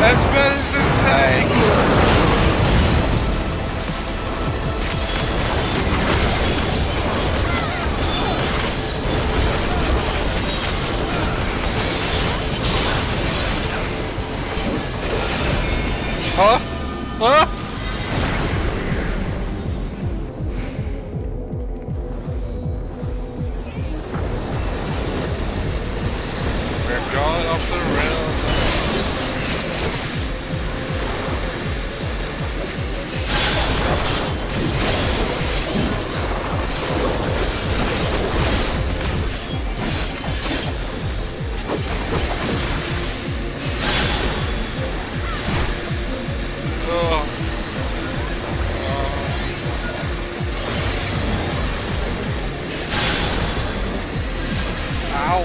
As bad as the tank! Huh? Huh? We're going off the rails. Ow!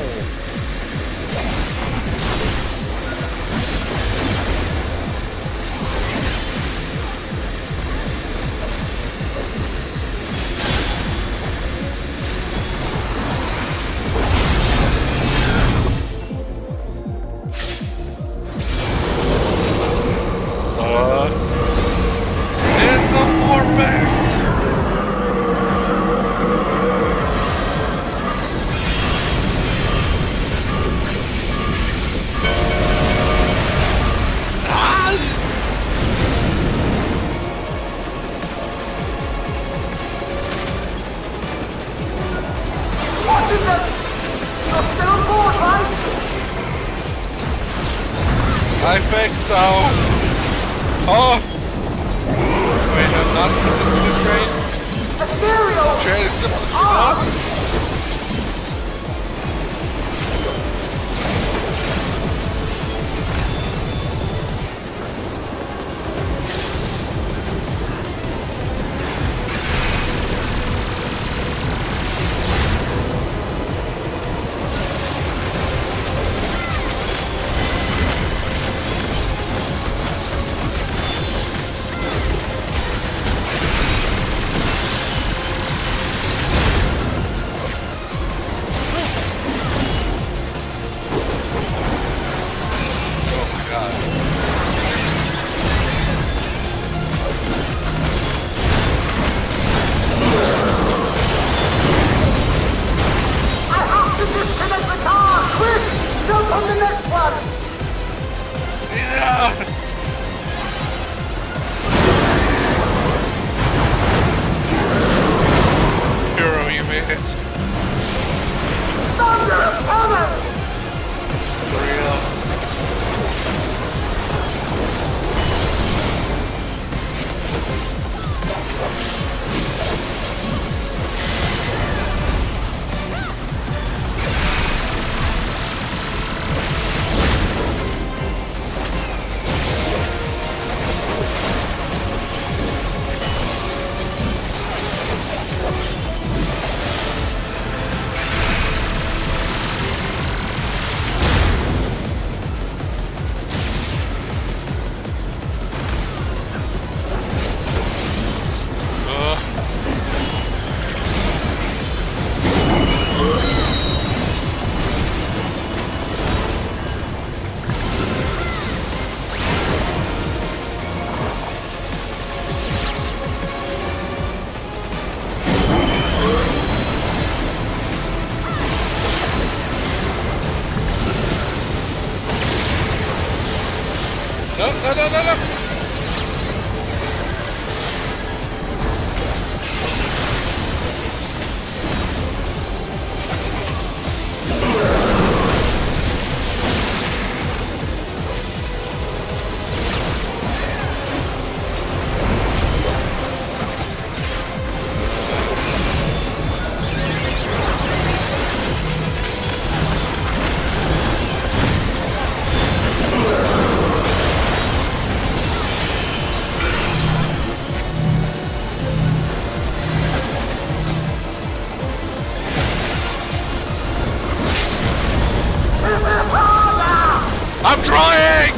I think so. Oh! Wait, I'm not supposed to train. Train is supposed to us. No. I'm trying!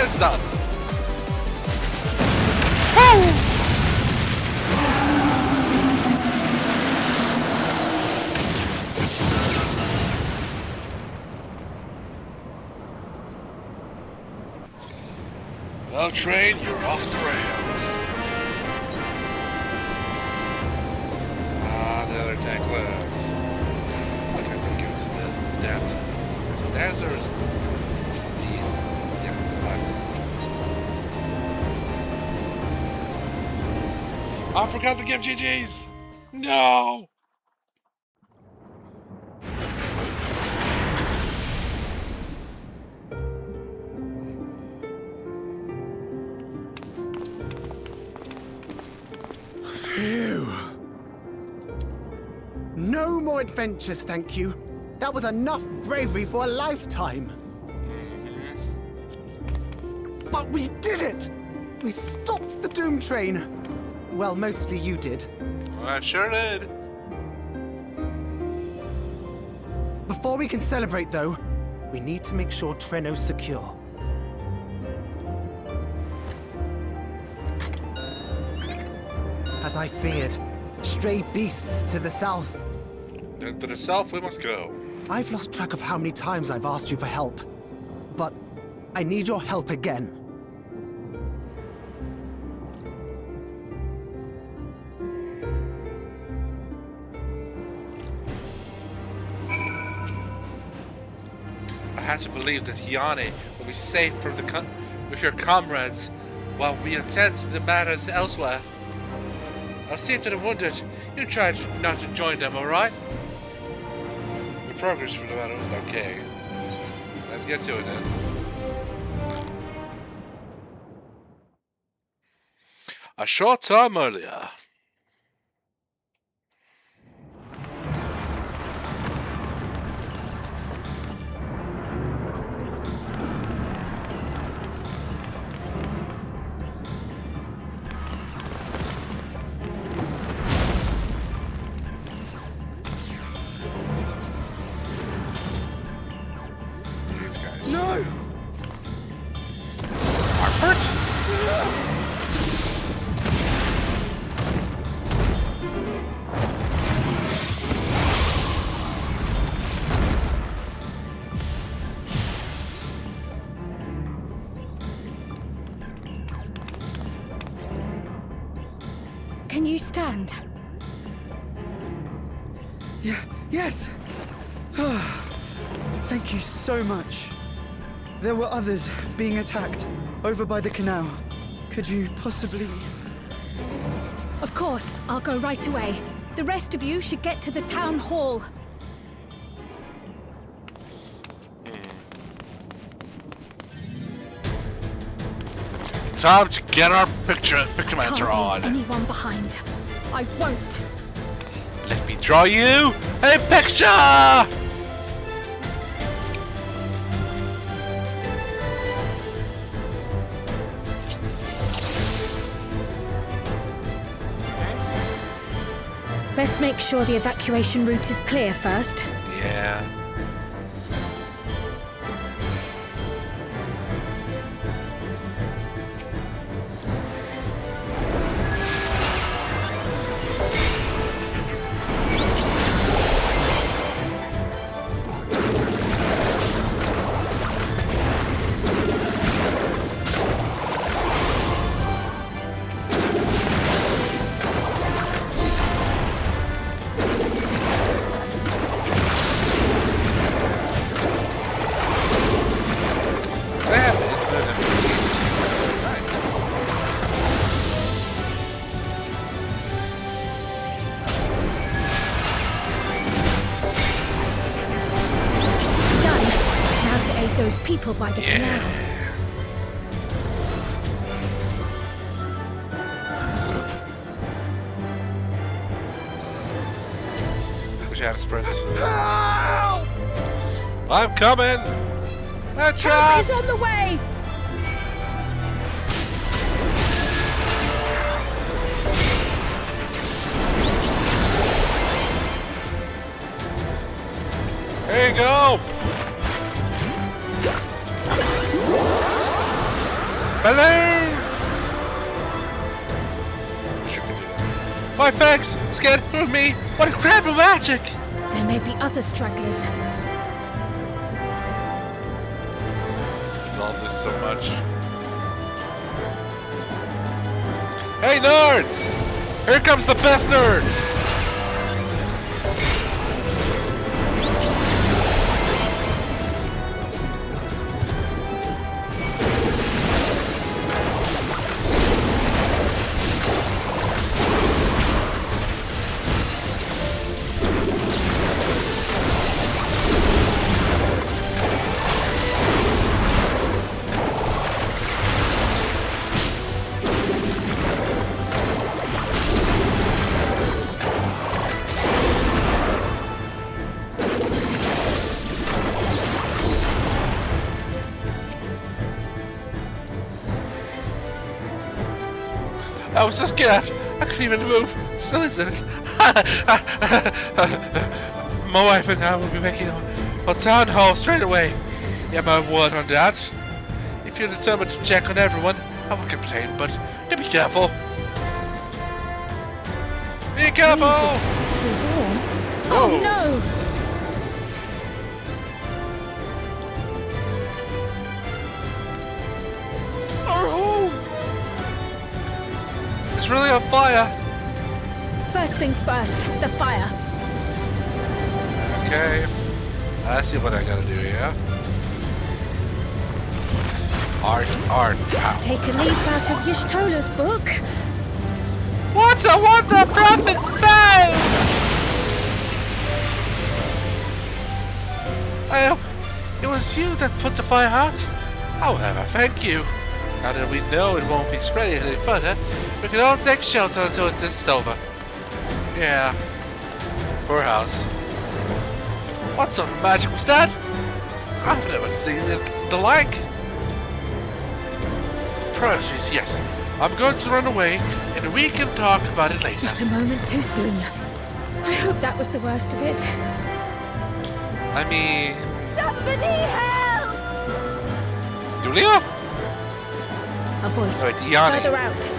It's done. Woo! Well, train, you're off the rails. Another tank left. I'm gonna give it to the dancer. This dancer is I forgot to give GGs! No! Phew. No more adventures, thank you. That was enough bravery for a lifetime. But we did it! We stopped the Doom Train. Well, mostly you did. I sure did. Before we can celebrate, though, we need to make sure Treno's secure. As I feared, stray beasts to the south. Then to the south we must go. I've lost track of how many times I've asked you for help, but I need your help again. I had to believe that Hyane will be safe from with your comrades while we attend to the matters elsewhere. I'll see to the wounded. You try not to join them, alright? The progress for the matter. Okay. Let's get to it then. A short time earlier. No! Can you stand? Yeah, yes! Thank you so much. There were others being attacked over by the canal. Could you possibly... Of course, I'll go right away. The rest of you should get to the town hall. Time to get our picture-mancer Can't on. leave anyone behind. I won't. Let me draw you a picture! Best make sure the evacuation route is clear first. Yeah. Those people by the canal. Wish I had a sprint. I'm coming! Petra! Help is on the way! There you go! Balloons! My thanks! Scared of me! What a crap of magic! There may be other stragglers. Love this so much. Hey nerds! Here comes the best nerd! I was so scared. I couldn't even move. So listen. My wife and I will be making a town hall straight away. Yeah, my word on that. If you're determined to check on everyone, I won't complain, but do be careful. Be careful! Oh no! Our home! It's really on fire! First things first, the fire. Okay. I see what I gotta do here. Art, pow. Take a leaf out of Y'shtola's book. What's a wonder prophet found? It was you that put the fire out? However, thank you. Now that we know it won't be spreading any further, we can all take shelter until this is over. Yeah. Poor house. What sort of magic was that? I've never seen the like. Apologies, yes. I'm going to run away, and we can talk about it later. Not a moment too soon. I hope that was the worst of it. I mean... Somebody help! Julia? A voice. Oh, Diani. Further out.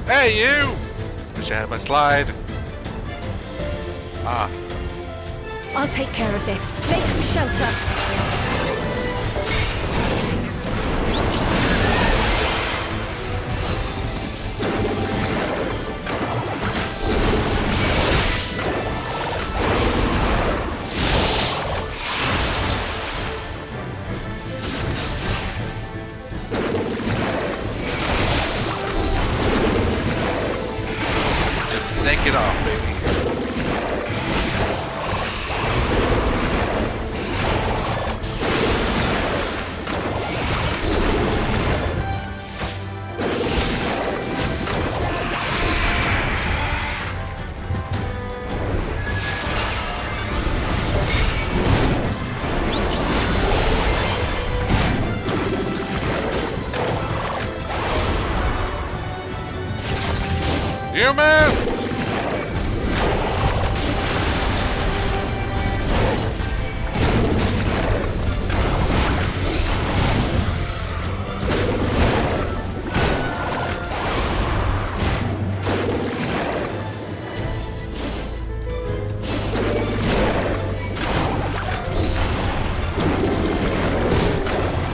Hey, you! Wish I had my slide. Ah. I'll take care of this. Make shelter. Snake it off, baby. You missed!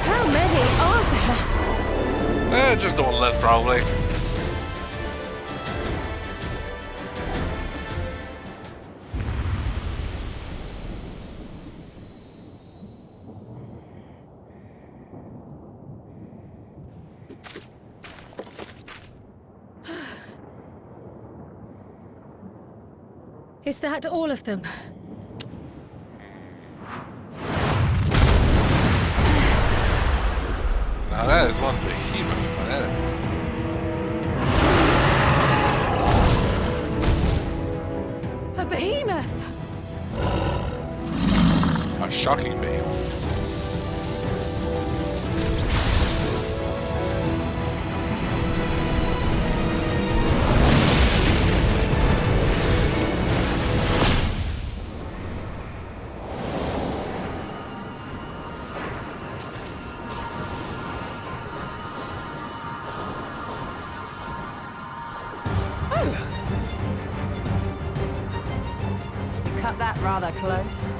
How many are there? Just the one left, probably. Is that all of them? Now that is one behemoth of an enemy. A behemoth! A shocking behemoth. Cut that rather close.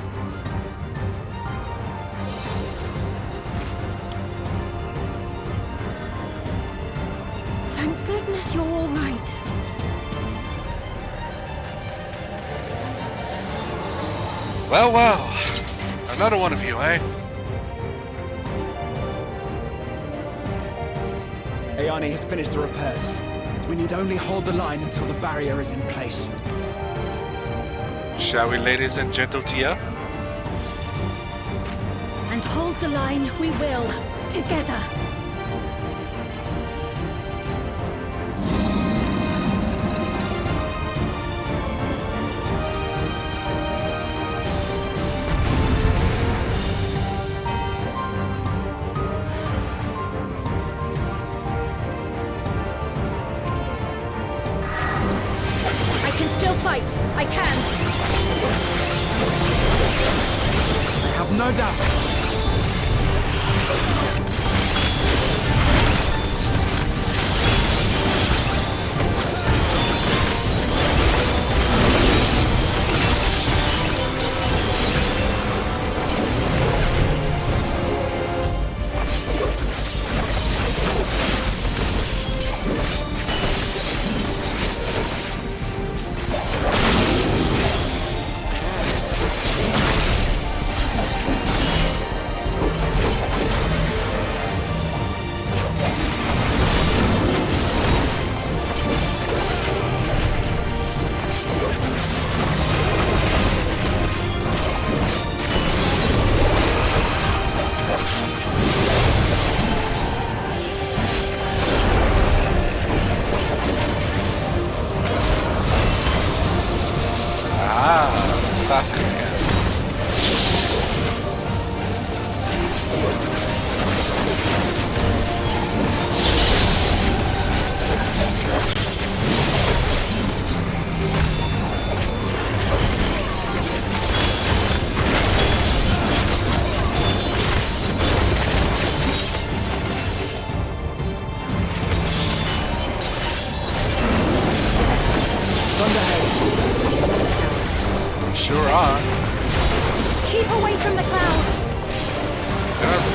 Thank goodness you're all right. Well, well. Another one of you, eh? Ayane has finished the repairs. We need only hold the line until the barrier is in place. Shall we, ladies and gentle Tia? And hold the line we will, together.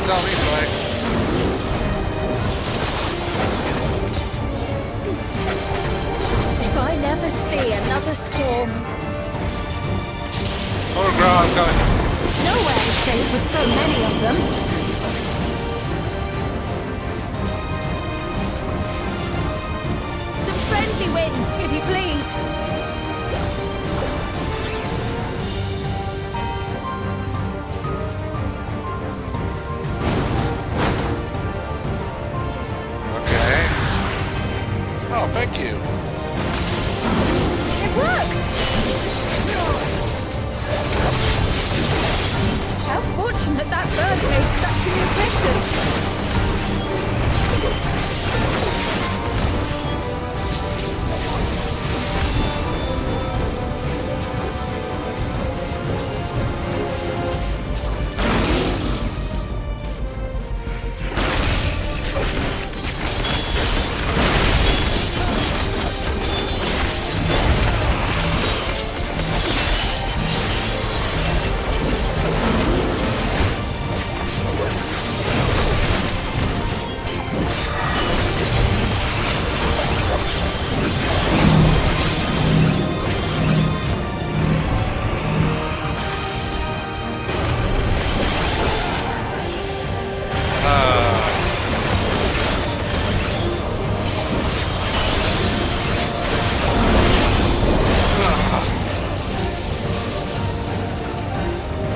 sell me twice. If I never see another storm. Oh, girl, I'm coming. Nowhere is safe with so many of them. Some friendly winds, if you please. Okay. Oh, thank you. It worked! How fortunate that bird made such an impression!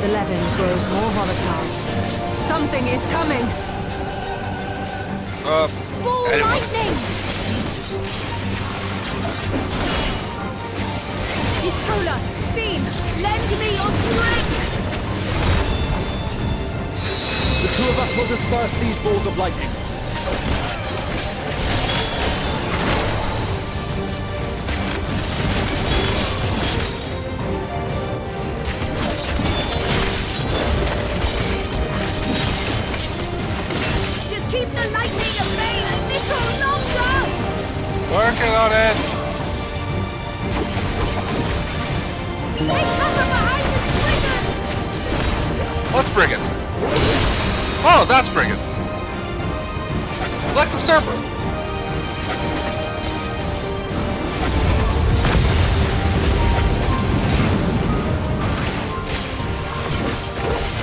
The levin grows more volatile. Something is coming! Ball anyone? lightning! Ishtola, Steam, lend me your strength! The two of us will disperse these balls of lightning. Just keep the lightning at bay a little longer! Working on it. Take cover behind the brigand! What's brigand? Oh, that's brigand. Like the server.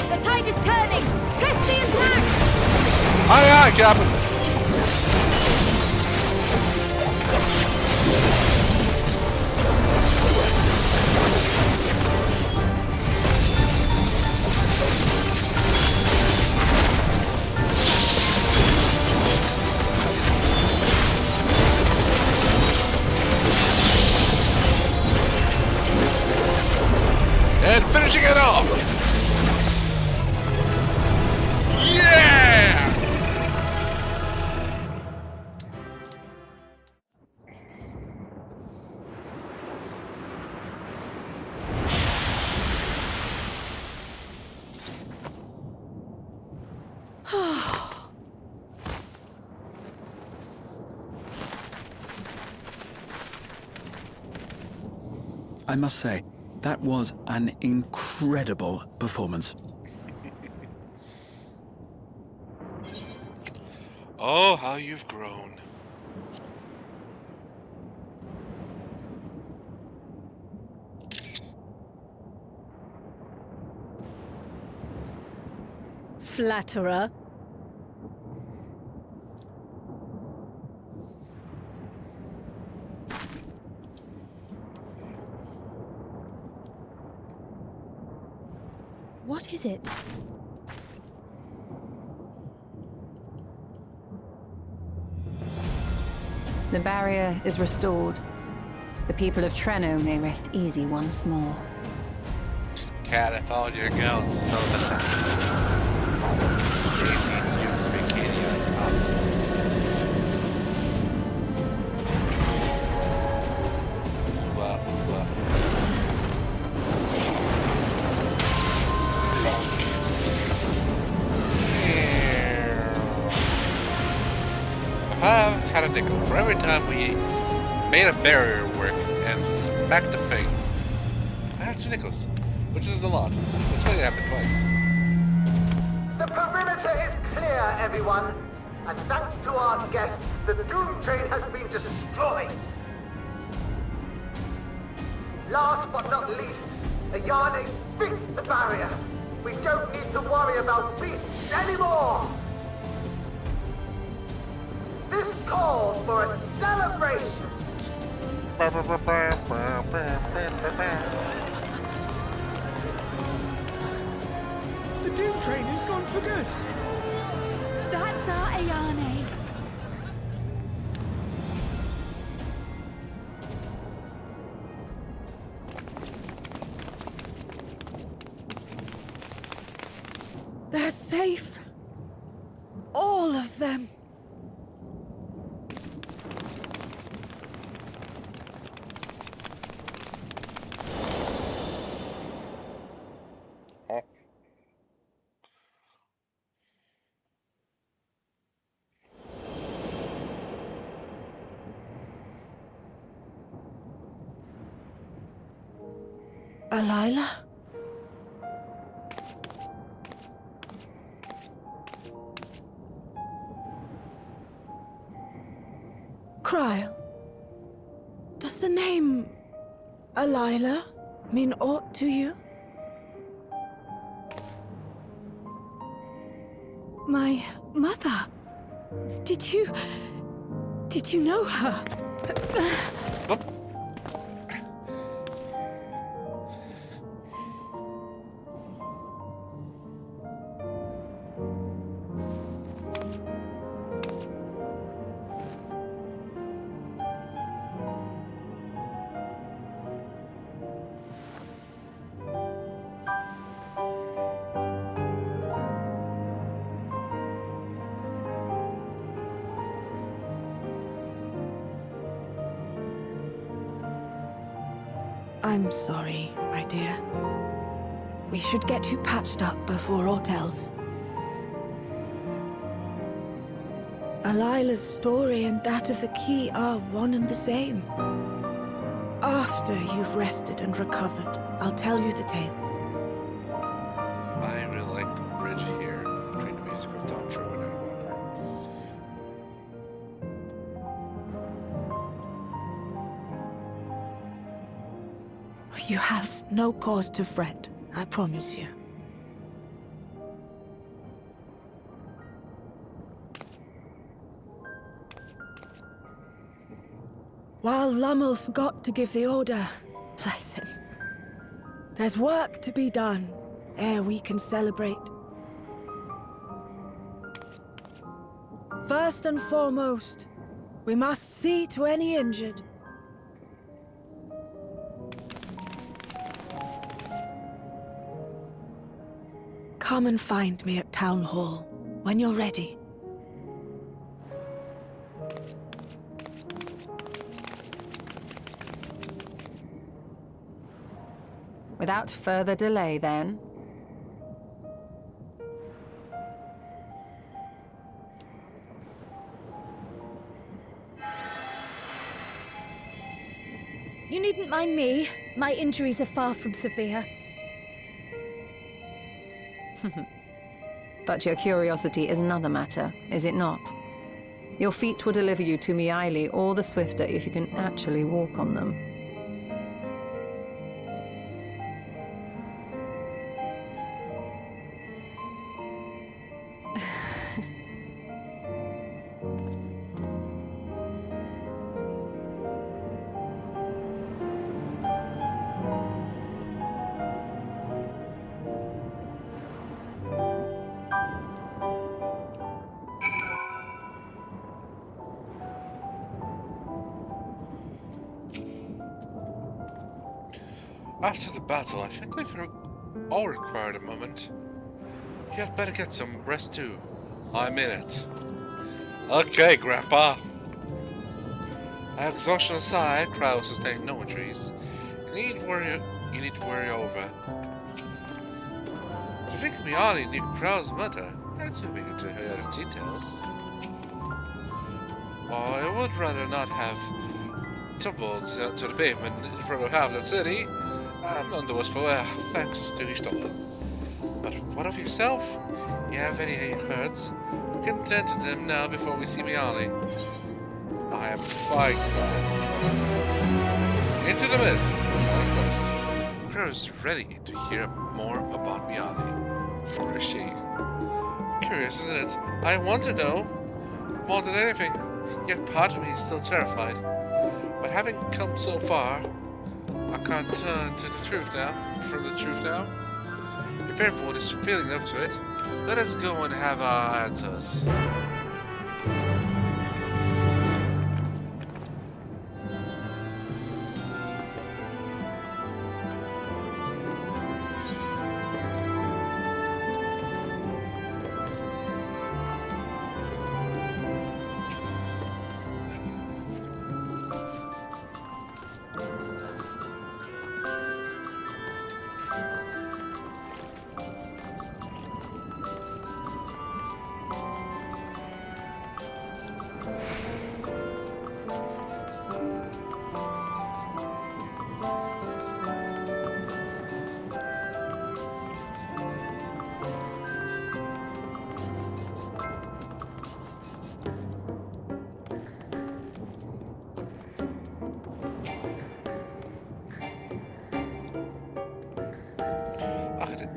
The tide is turning! Press the attack! Aye, aye, Captain. And finishing it off. Yeah! I must say, that was an incredible performance. Oh, how you've grown. Flatterer. What is it? The barrier is restored. The people of Treno may rest easy once more. California girls, so that easy to use bikini on top. I had a nickel for every time we made a barrier work and smacked the thing. I have 2 nickels, which isn't a lot. It's funny it happened twice. The perimeter perimeter is clear, everyone. And thanks to our guests, the Dawntrail has been destroyed. Last but not least, Ayane fixed the barrier. We don't need to worry about beasts anymore. This calls for a celebration. The Doom Train is gone for good. That's our Ayane. They're safe. All of them. Alila? Cryle, does the name Alila mean aught to you? My mother. Did you know her? I'm sorry, my dear. We should get you patched up before aught else. Alila's story and that of the key are one and the same. After you've rested and recovered, I'll tell you the tale. I really like the bridge here between the music of Dawntrail and Walker. You have no cause to fret, I promise you. While Lummel forgot to give the order, bless him, there's work to be done ere we can celebrate. First and foremost, we must see to any injured. Come and find me at Town Hall when you're ready. Without further delay, then. You needn't mind me. My injuries are far from severe. But your curiosity is another matter, is it not? Your feet will deliver you to Mrawa'a all the swifter if you can actually walk on them. After the battle, I think we've all required a moment. You had better get some rest too. I'm in it. Okay, Grandpa. Exhaustion aside, Crowd sustained no injuries. You need to worry over. To think Mrawa'a knew Crowd's mother, that's moving into her other details. While I would rather not have tumbled to the pavement in front of half the city, I'm none the worse for wear, thanks to Ishtola. But what of yourself? You have any hurts? We can tend to them now before we see Miali. I am fine. Into the mist. Quest. Crow's ready to hear more about Miali. Or is she? Curious, isn't it? I want to know more than anything. Yet part of me is still terrified. But having come so far, I can't turn to the truth now. From the truth now. If everyone is feeling up to it, let us go and have our answers.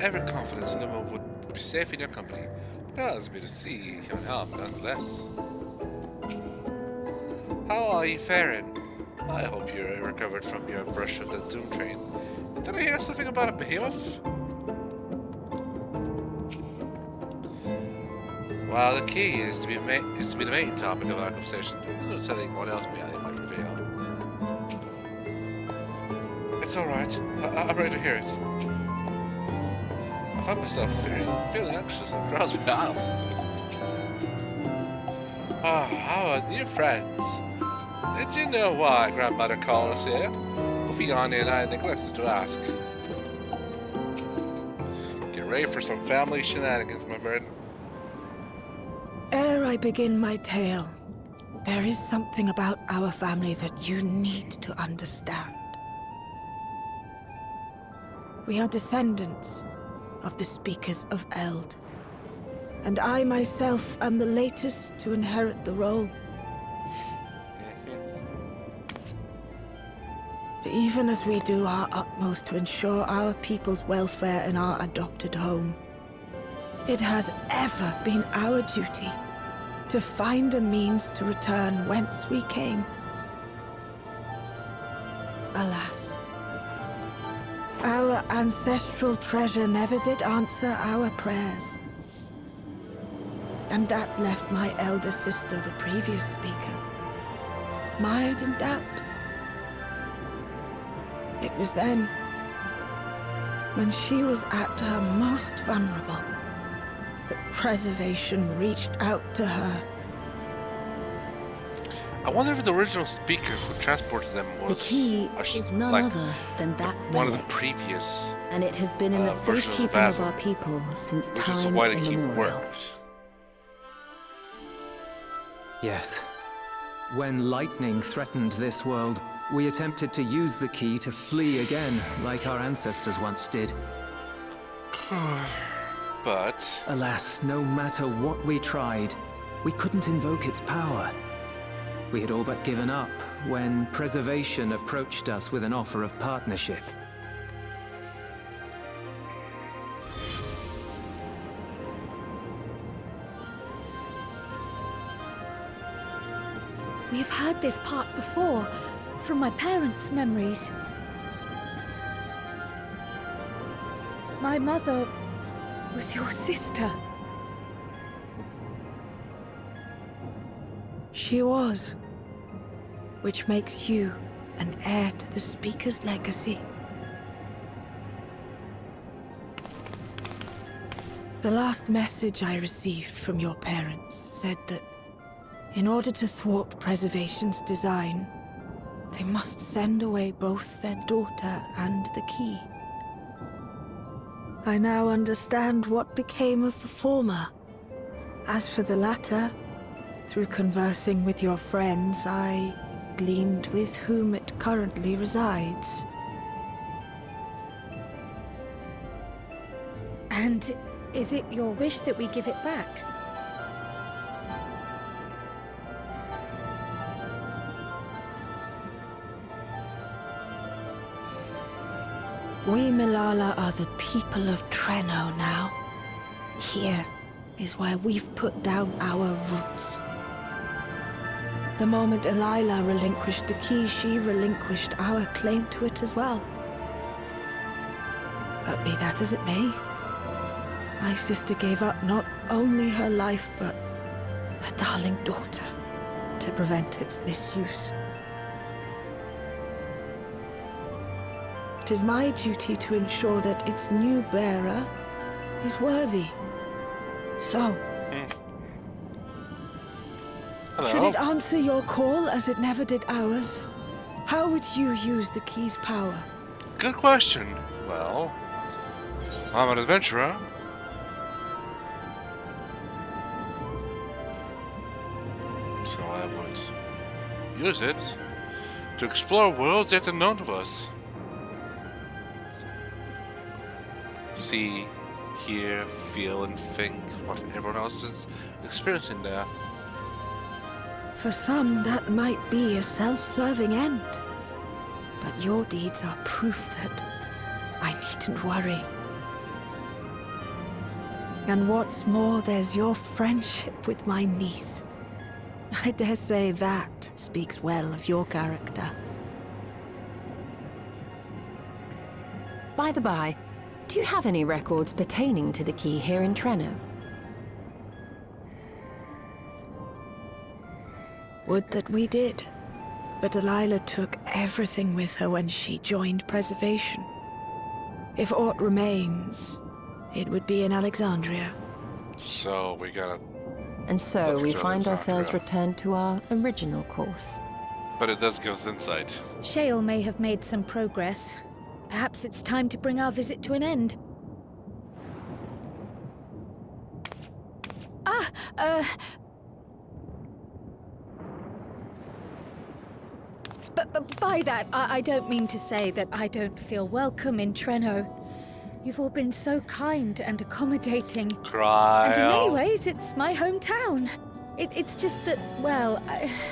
Every confidence Numa would be safe in your company. It allows me to see you can help nonetheless. How are you faring? I hope you're recovered from your brush with the Doom train. Did I hear something about a behemoth? Well, the key is to be the main topic of our conversation. There's no telling what else Miali might reveal. It's alright. I'm ready to hear it. I found myself feeling anxious on Crow's behalf. Our new friends. Did you know why Grandmother called us here? Ophiani and I neglected to ask. Get ready for some family shenanigans, my bird. Ere I begin my tale, there is something about our family that you need to understand. We are descendants of the Speakers of Eld, and I myself am the latest to inherit the role. Even as we do our utmost to ensure our people's welfare in our adopted home, it has ever been our duty to find a means to return whence we came. Alas, our ancestral treasure never did answer our prayers. And that left my elder sister, the previous speaker, mired in doubt. It was then, when she was at her most vulnerable, that preservation reached out to her. I wonder if the original speaker who transported them was the key is none other than that one of the relic, previous and it has been in the safekeeping of our people since time immemorial. Yes. When lightning threatened this world, we attempted to use the key to flee again, like our ancestors once did. But... alas, no matter what we tried, we couldn't invoke its power. We had all but given up when Preservation approached us with an offer of partnership. We've heard this part before, from my parents' memories. My mother was your sister. She was. Which makes you an heir to the Speaker's legacy. The last message I received from your parents said that in order to thwart Preservation's design, they must send away both their daughter and the key. I now understand what became of the former. As for the latter, through conversing with your friends, I gleaned with whom it currently resides. And is it your wish that we give it back? We Mrawa'a are the people of Treno now. Here is where we've put down our roots. The moment Delilah relinquished the key, she relinquished our claim to it as well. But be that as it may, my sister gave up not only her life, but her darling daughter, to prevent its misuse. It is my duty to ensure that its new bearer is worthy. So, Hello. should it answer your call as it never did ours, how would you use the key's power? Good question. Well, I'm an adventurer. So I would use it to explore worlds yet unknown to us. See, hear, feel, and think what everyone else is experiencing there. For some, that might be a self-serving end. But your deeds are proof that I needn't worry. And what's more, there's your friendship with my niece. I dare say that speaks well of your character. By the by, do you have any records pertaining to the key here in Treno? Would that we did. But Delilah took everything with her when she joined Preservation. If aught remains, it would be in Alexandria. So we gotta... And so we to find ourselves Alexandria. returned to our original course. But it does give us insight. Shale may have made some progress. Perhaps it's time to bring our visit to an end. But by that, I don't mean to say that I don't feel welcome in Treno. You've all been so kind and accommodating. Cry. And in many ways, it's my hometown. It's just that, well,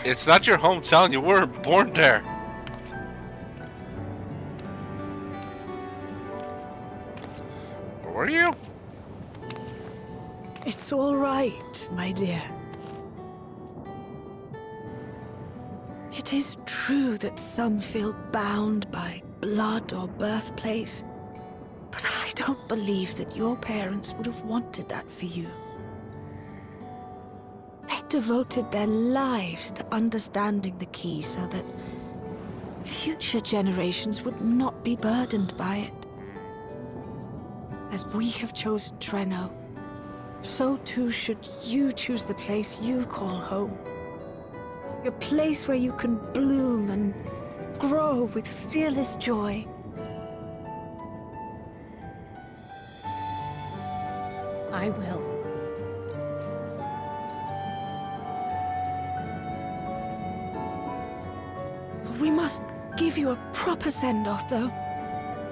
It's not your hometown. You weren't born there. Or were you? It's all right, my dear. It is true that some feel bound by blood or birthplace, but I don't believe that your parents would have wanted that for you. They devoted their lives to understanding the key so that future generations would not be burdened by it. As we have chosen Treno, so too should you choose the place you call home. A place where you can bloom and grow with fearless joy. I will. We must give you a proper send-off, though.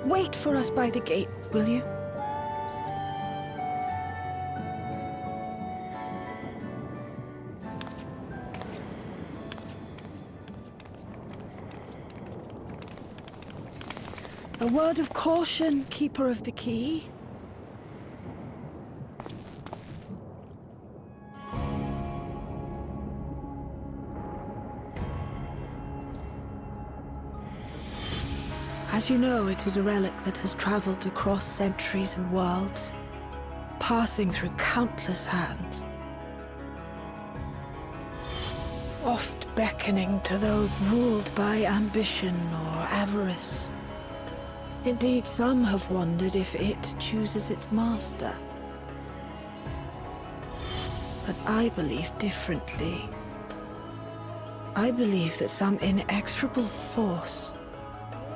Wait for us by the gate, will you? A word of caution, Keeper of the Key. As you know, it is a relic that has traveled across centuries and worlds, passing through countless hands. Oft beckoning to those ruled by ambition or avarice. Indeed, some have wondered if it chooses its master. But I believe differently. I believe that some inexorable force,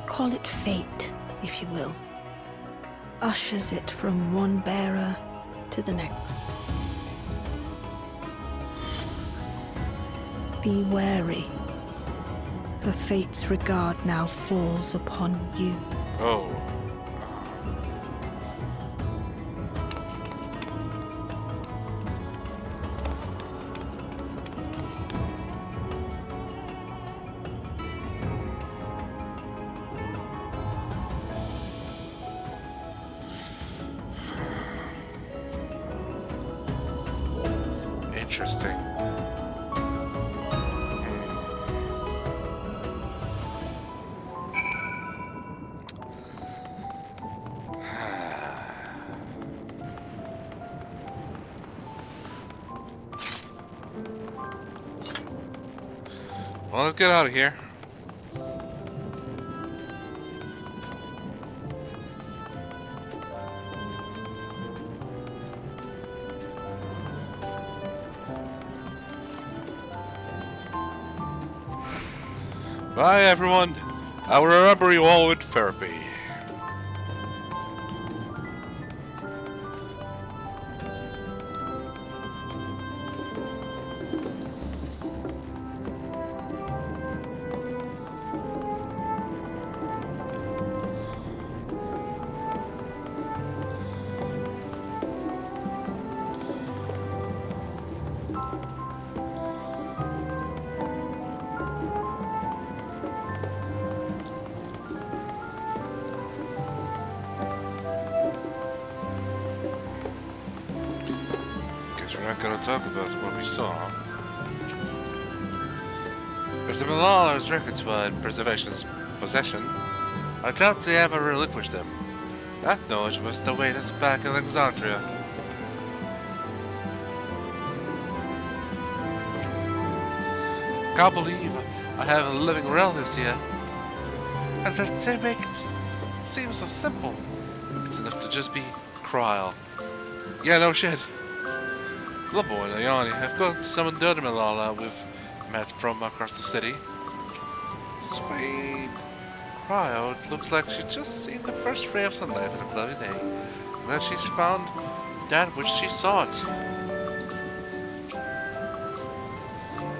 call it fate, if you will, ushers it from one bearer to the next. Be wary, for fate's regard now falls upon you. Oh. Interesting. Well, let's get out of here. Bye, everyone. I will remember you all with therapy. We're not going to talk about what we saw. If the Mrawa's records were in Preservation's possession, I doubt they ever relinquished them. That knowledge must await us back in Alexandria. Can't believe I have living relatives here, and that they make it seem so simple. It's enough to just be Kryl. Yeah, no shit. Lumbo and Ayani have gone to summon the other Mrawa'a we've met from across the city. Sweet Kryl, it looks like she just seen the first ray of sunlight on a cloudy day. I'm glad she's found that which she sought.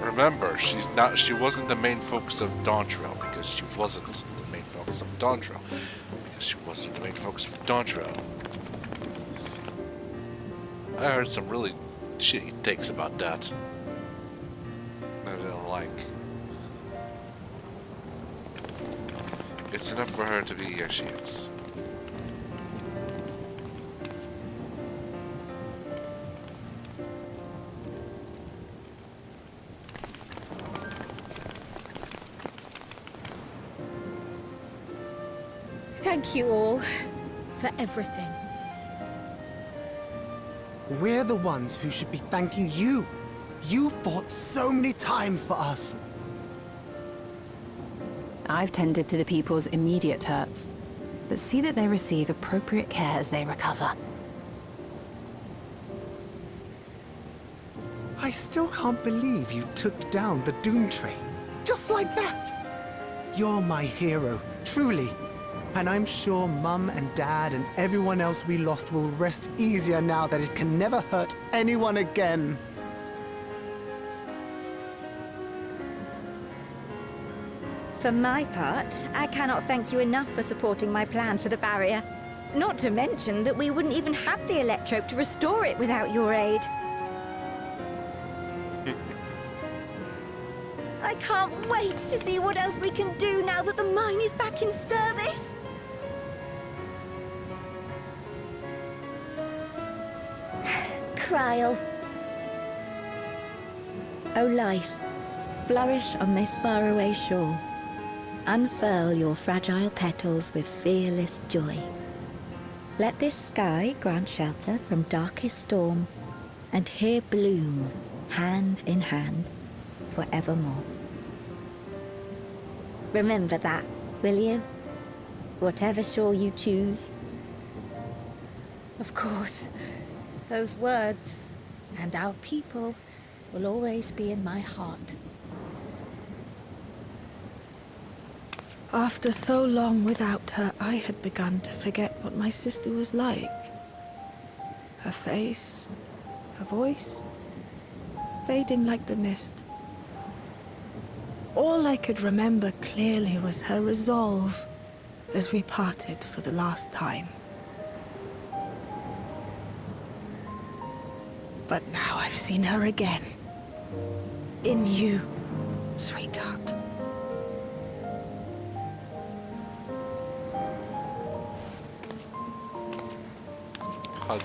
Remember, she wasn't the main focus of Dawntrail because she wasn't the main focus of Dawntrail. Because she wasn't the main focus of Dawntrail. I heard some really shitty takes about that. I don't like. It's enough for her to be as she is. Thank you all for everything. We're the ones who should be thanking you. You fought so many times for us. I've tended to the people's immediate hurts, but see that they receive appropriate care as they recover. I still can't believe you took down the Dawntrail. Just like that. You're my hero, truly. And I'm sure Mum and Dad and everyone else we lost will rest easier now that it can never hurt anyone again. For my part, I cannot thank you enough for supporting my plan for the barrier. Not to mention that we wouldn't even have the electrope to restore it without your aid. I can't wait to see what else we can do now that the mine is back in service. Kryl. O life, flourish on this faraway shore. Unfurl your fragile petals with fearless joy. Let this sky grant shelter from darkest storm, and here bloom, hand in hand, forevermore. Remember that, will you? Whatever shore you choose. Of course. Those words, and our people, will always be in my heart. After so long without her, I had begun to forget what my sister was like. Her face, her voice, fading like the mist. All I could remember clearly was her resolve as we parted for the last time. But now I've seen her again. In you, sweetheart. Hug.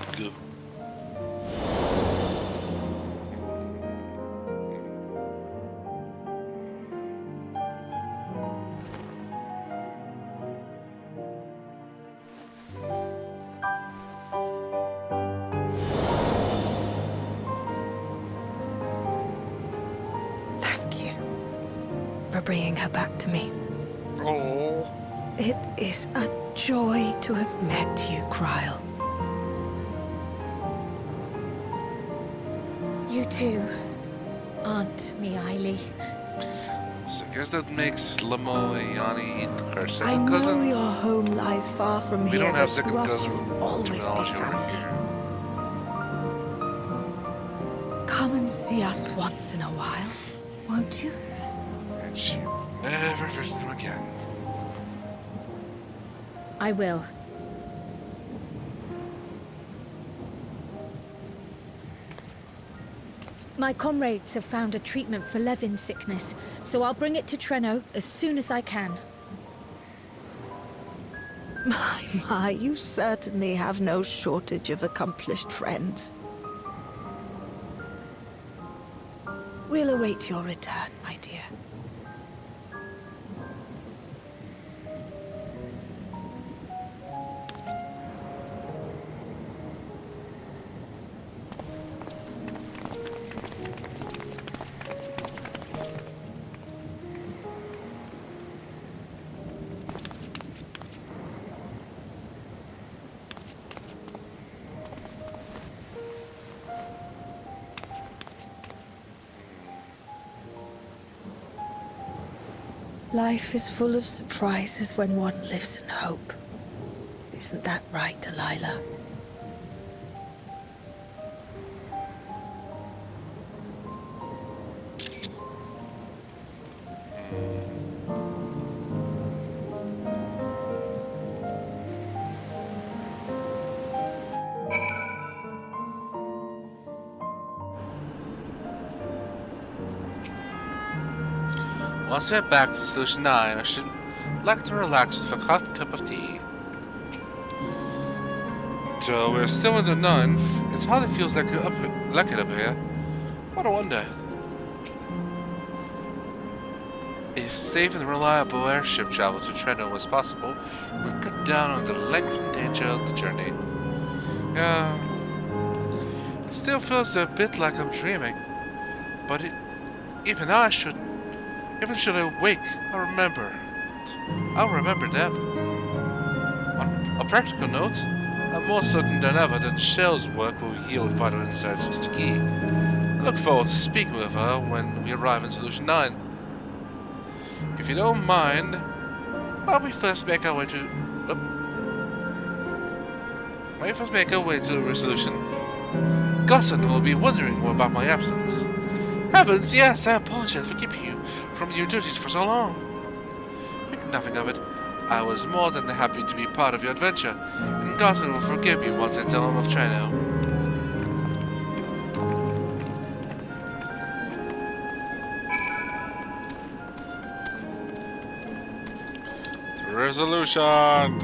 for bringing her back to me. Oh. It is a joy to have met you, Kryle. You too, Aunt Miaili. So I guess that makes Lamo and Yanni her I second know cousins. your home lies far from We here, don't have but second to us cousin you'll always be terminology over family. here. Come and see us once in a while, won't you? And she never visit them again. I will. My comrades have found a treatment for Levin sickness, so I'll bring it to Treno as soon as I can. My, you certainly have no shortage of accomplished friends. We'll await your return, my dear. Life is full of surprises when one lives in hope. Isn't that right, Delilah? Once we're back to Solution 9, I should like to relax with a hot cup of tea. So we're still in the 9th. It hardly feels like it up here. What a wonder. If safe and reliable airship travel to Treno was possible, it would cut down on the length and danger of the journey. Yeah, it still feels a bit like I'm dreaming, but even should I wake, I'll remember them. On a practical note, I'm more certain than ever that Shell's work will heal vital insights into the key. I look forward to speaking with her when we arrive in Solution 9. If you don't mind, while we first make our way to the resolution, Gosson will be wondering more about my absence. Heavens, yes, I apologize for keeping you from your duties for so long. Think nothing of it. I was more than happy to be part of your adventure, and Gosson will forgive me once I tell him of Treno. Resolution!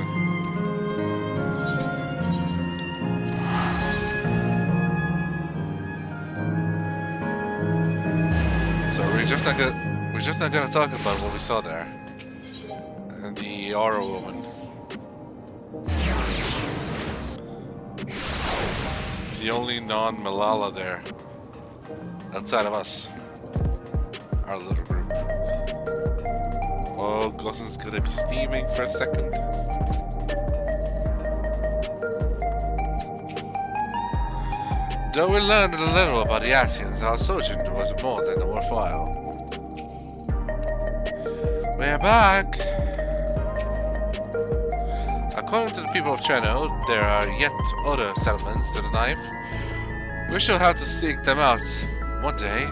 So we're just not gonna talk about what we saw there. And the Aura woman. The only non-Malala there. Outside of us. Our little group. Oh, Gosson's gonna be steaming for a second. Though we learned a little about the Asians, our sojourn was more than worthwhile. We're back! According to the people of Treno, there are yet other settlements to the knife. We shall have to seek them out one day.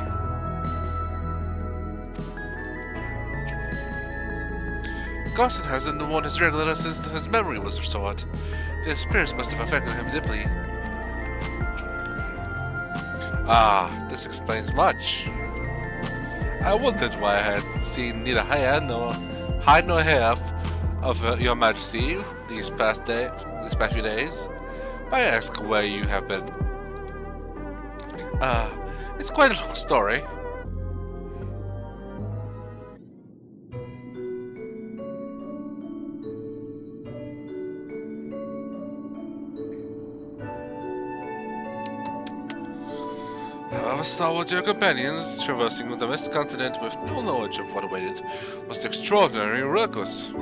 Gosson hasn't worn his regular since his memory was restored. The experience must have affected him deeply. Ah, this explains much. I wondered why I had seen neither hide nor hair of your Majesty these past few days. May I ask where you have been? It's quite a long story. a stalwart companions, traversing the vast continent with no knowledge of what awaited, was extraordinary and reckless.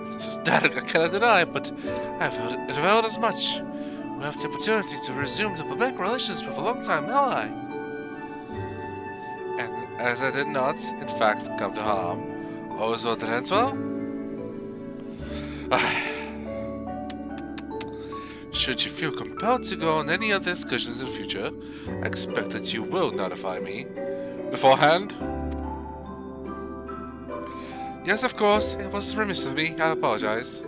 It's that I cannot deny, but I've heard as much. We have the opportunity to resume diplomatic relations with a long-time ally. And as I did not, in fact, come to harm, Oswald Ranswell? Should you feel compelled to go on any other excursions in the future, I expect that you will notify me beforehand. Yes, of course, it was remiss of me, I apologize.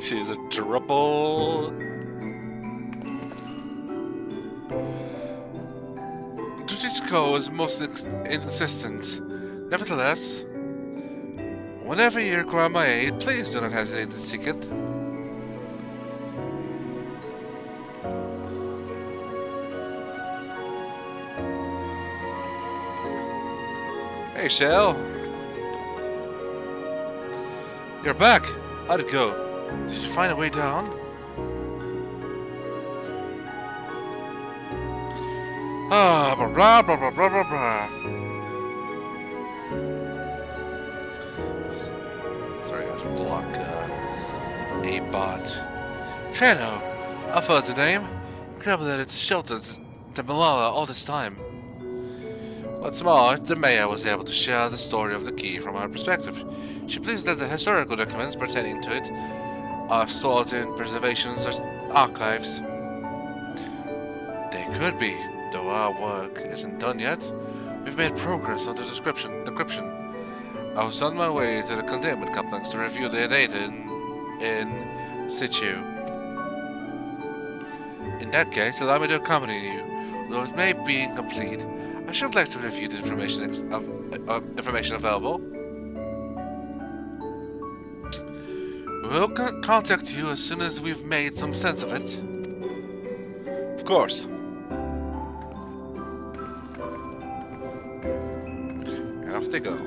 She's a trouble. Duty's call was most insistent. Nevertheless, whenever you require my aid, please do not hesitate to seek it. Hey, Shell. You're back. How'd it go? Did you find a way down? Ah, blah blah blah blah blah blah blah. Sorry, I have to block a bot. Trano, I've heard the name. Incredible that it's sheltered to Mrawa'a all this time. What's more, the mayor was able to share the story of the key from her perspective. She believes that the historical documents pertaining to it are stored in preservations or archives. They could be, though our work isn't done yet. We've made progress on the decryption. I was on my way to the containment complex to review the data in situ. In that case, allow me to accompany you. Though it may be incomplete, I should like to review the information available. We'll contact you as soon as we've made some sense of it. Of course. And off they go.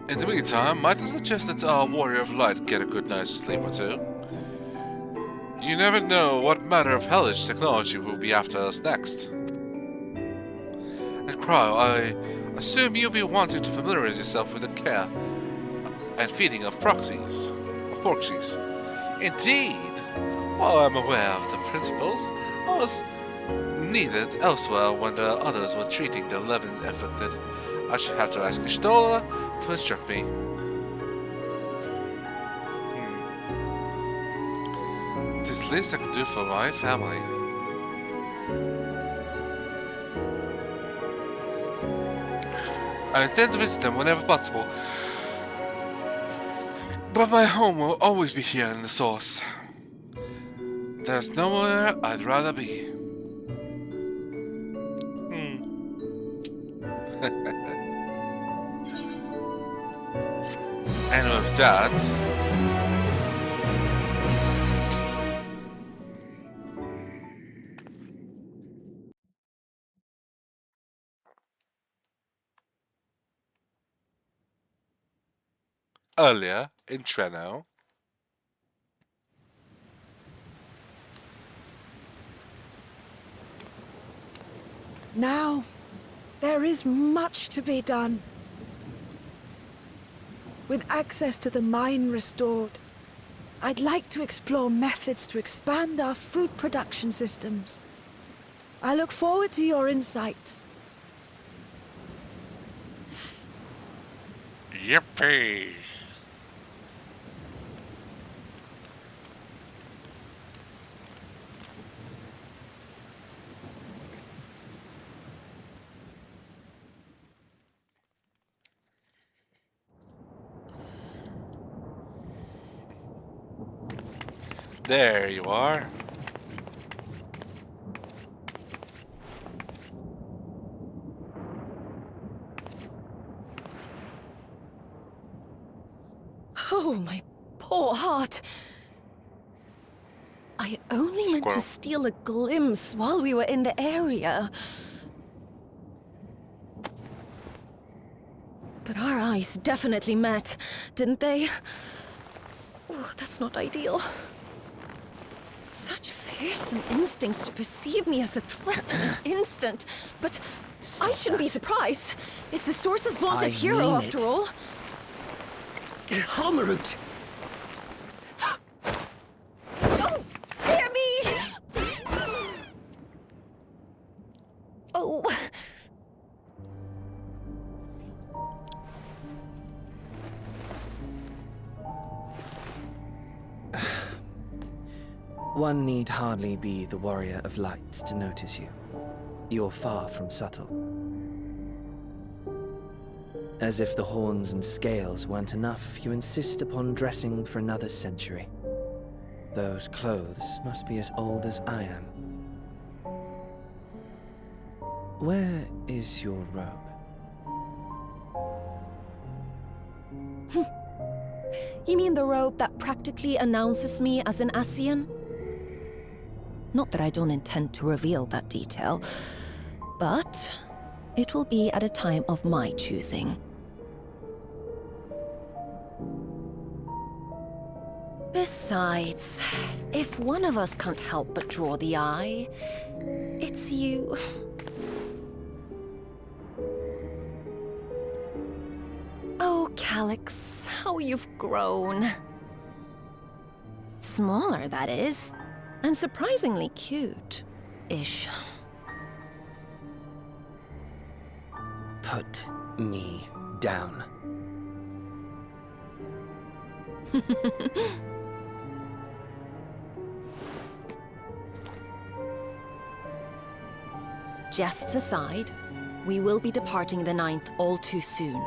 In the meantime, might I suggest that our Warrior of Light get a good night's sleep or two? You never know what matter of hellish technology will be after us next. And Cryo, I assume you'll be wanting to familiarize yourself with the care and feeding of porkies. Indeed! While I'm aware of the principles, I was needed elsewhere when the others were treating the leaven afflicted. I should have to ask Ishtola to instruct me. It is the least I can do for my family. I intend to visit them whenever possible, but my home will always be here in the source. There's nowhere I'd rather be. And with that, earlier in Treno, now, there is much to be done. With access to the mine restored, I'd like to explore methods to expand our food production systems. I look forward to your insights. Yippee! There you are. Oh, my poor heart. I only meant to steal a glimpse while we were in the area. But our eyes definitely met, didn't they? Oh, that's not ideal. Such fearsome instincts to perceive me as a threat in an instant. But I shouldn't be surprised. It's the Source's vaunted hero, after all. Halmarut! Oh, dear me! Oh. One need hardly be the warrior of light to notice you. You're far from subtle. As if the horns and scales weren't enough, you insist upon dressing for another century. Those clothes must be as old as I am. Where is your robe? You mean the robe that practically announces me as an Ascian? Not that I don't intend to reveal that detail, but it will be at a time of my choosing. Besides, if one of us can't help but draw the eye, it's you. Oh, Calyx, how you've grown. Smaller, that is. And surprisingly cute-ish. Put me down. Jests aside, we will be departing the 9th all too soon.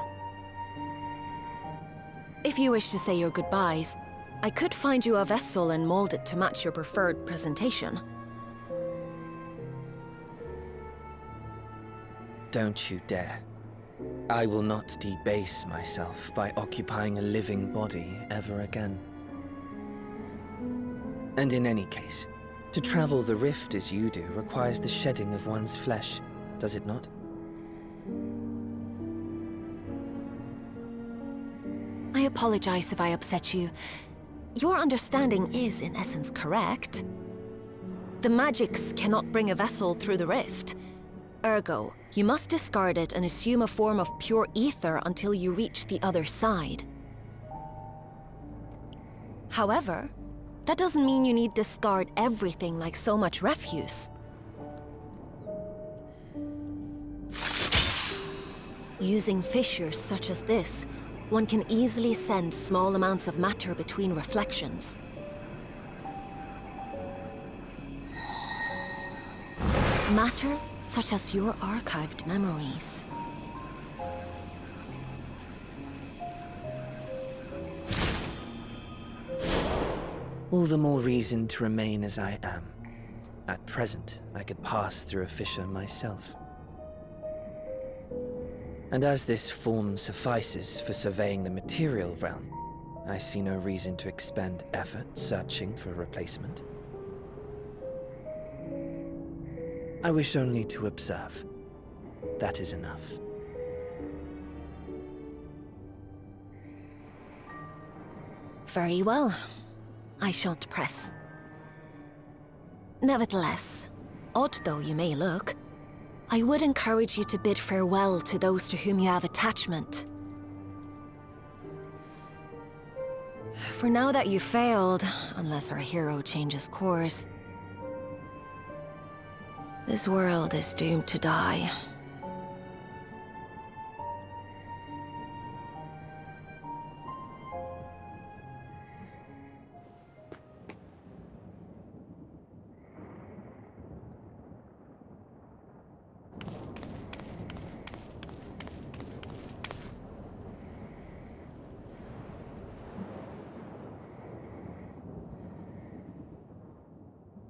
If you wish to say your goodbyes, I could find you a vessel and mold it to match your preferred presentation. Don't you dare. I will not debase myself by occupying a living body ever again. And in any case, to travel the rift as you do requires the shedding of one's flesh, does it not? I apologize if I upset you. Your understanding is, in essence, correct. The magics cannot bring a vessel through the rift. Ergo, you must discard it and assume a form of pure ether until you reach the other side. However, that doesn't mean you need discard everything like so much refuse. Using fissures such as this, one can easily send small amounts of matter between reflections. Matter such as your archived memories. All the more reason to remain as I am. At present, I could pass through a fissure myself. And as this form suffices for surveying the material realm, I see no reason to expend effort searching for a replacement. I wish only to observe. That is enough. Very well. I shan't press. Nevertheless, odd though you may look, I would encourage you to bid farewell to those to whom you have attachment. For now that you failed, unless our hero changes course, this world is doomed to die.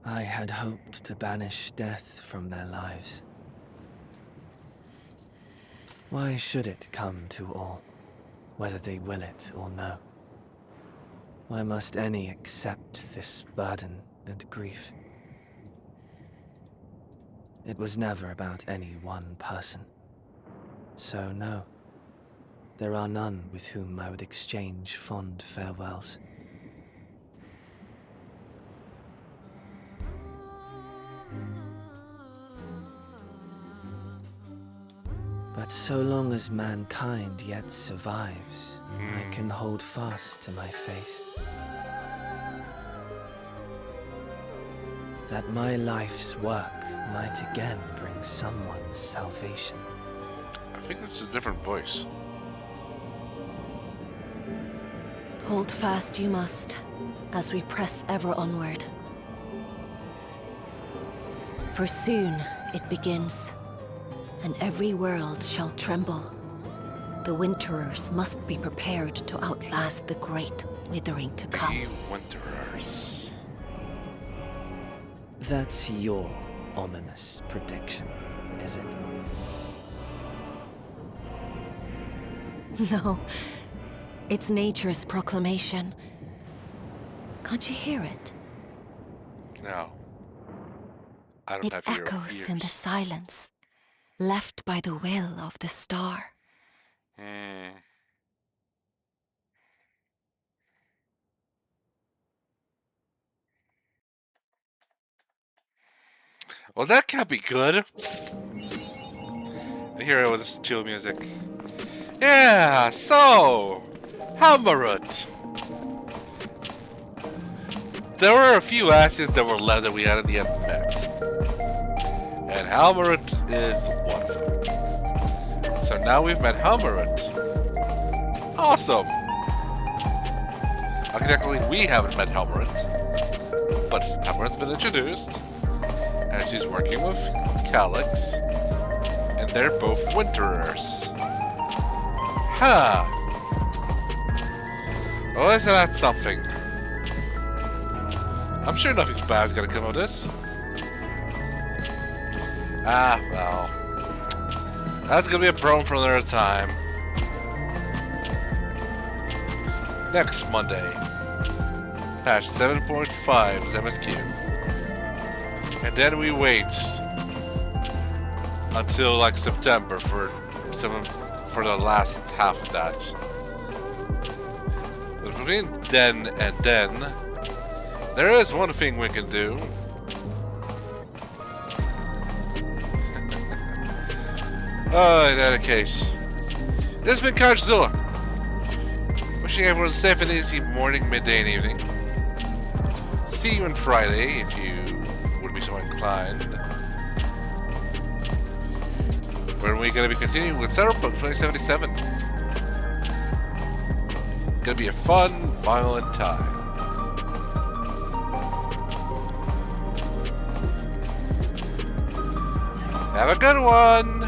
I had hoped to banish death from their lives. Why should it come to all, whether they will it or no? Why must any accept this burden and grief? It was never about any one person. So no, there are none with whom I would exchange fond farewells. But so long as mankind yet survives, I can hold fast to my faith. That my life's work might again bring someone salvation. I think it's a different voice. Hold fast you must, as we press ever onward. For soon it begins, and every world shall tremble. The Winterers must be prepared to outlast the great withering to come. The Winterers. That's your ominous prediction, is it? No, it's nature's proclamation. Can't you hear it? No. I don't It have echoes in the silence, left by the will of the star. Well, that can't be good. I hear it with this chill music. Yeah, so Hammerut. There were a few asses that were left that we hadn't yet met, and Hammerut is one of them. So now we've met Hammerut. Awesome. Technically, we haven't met Hammerut, but Hammerut's been introduced. And she's working with Calyx, and they're both Winterers. Huh. Oh, isn't that something? I'm sure nothing bad's gonna come of this. Ah, well. That's gonna be a problem for another time. Next Monday. Patch 7.5 is MSQ. And then we wait until like September for the last half of that. But between then and then, there is one thing we can do. Oh, in any case, this has been Kaiju-Z. Wishing everyone a safe and easy morning, midday, and evening. See you on Friday if you so inclined. Where are we going to be continuing with Cyberpunk 2077? Gonna be a fun, violent time. Have a good one!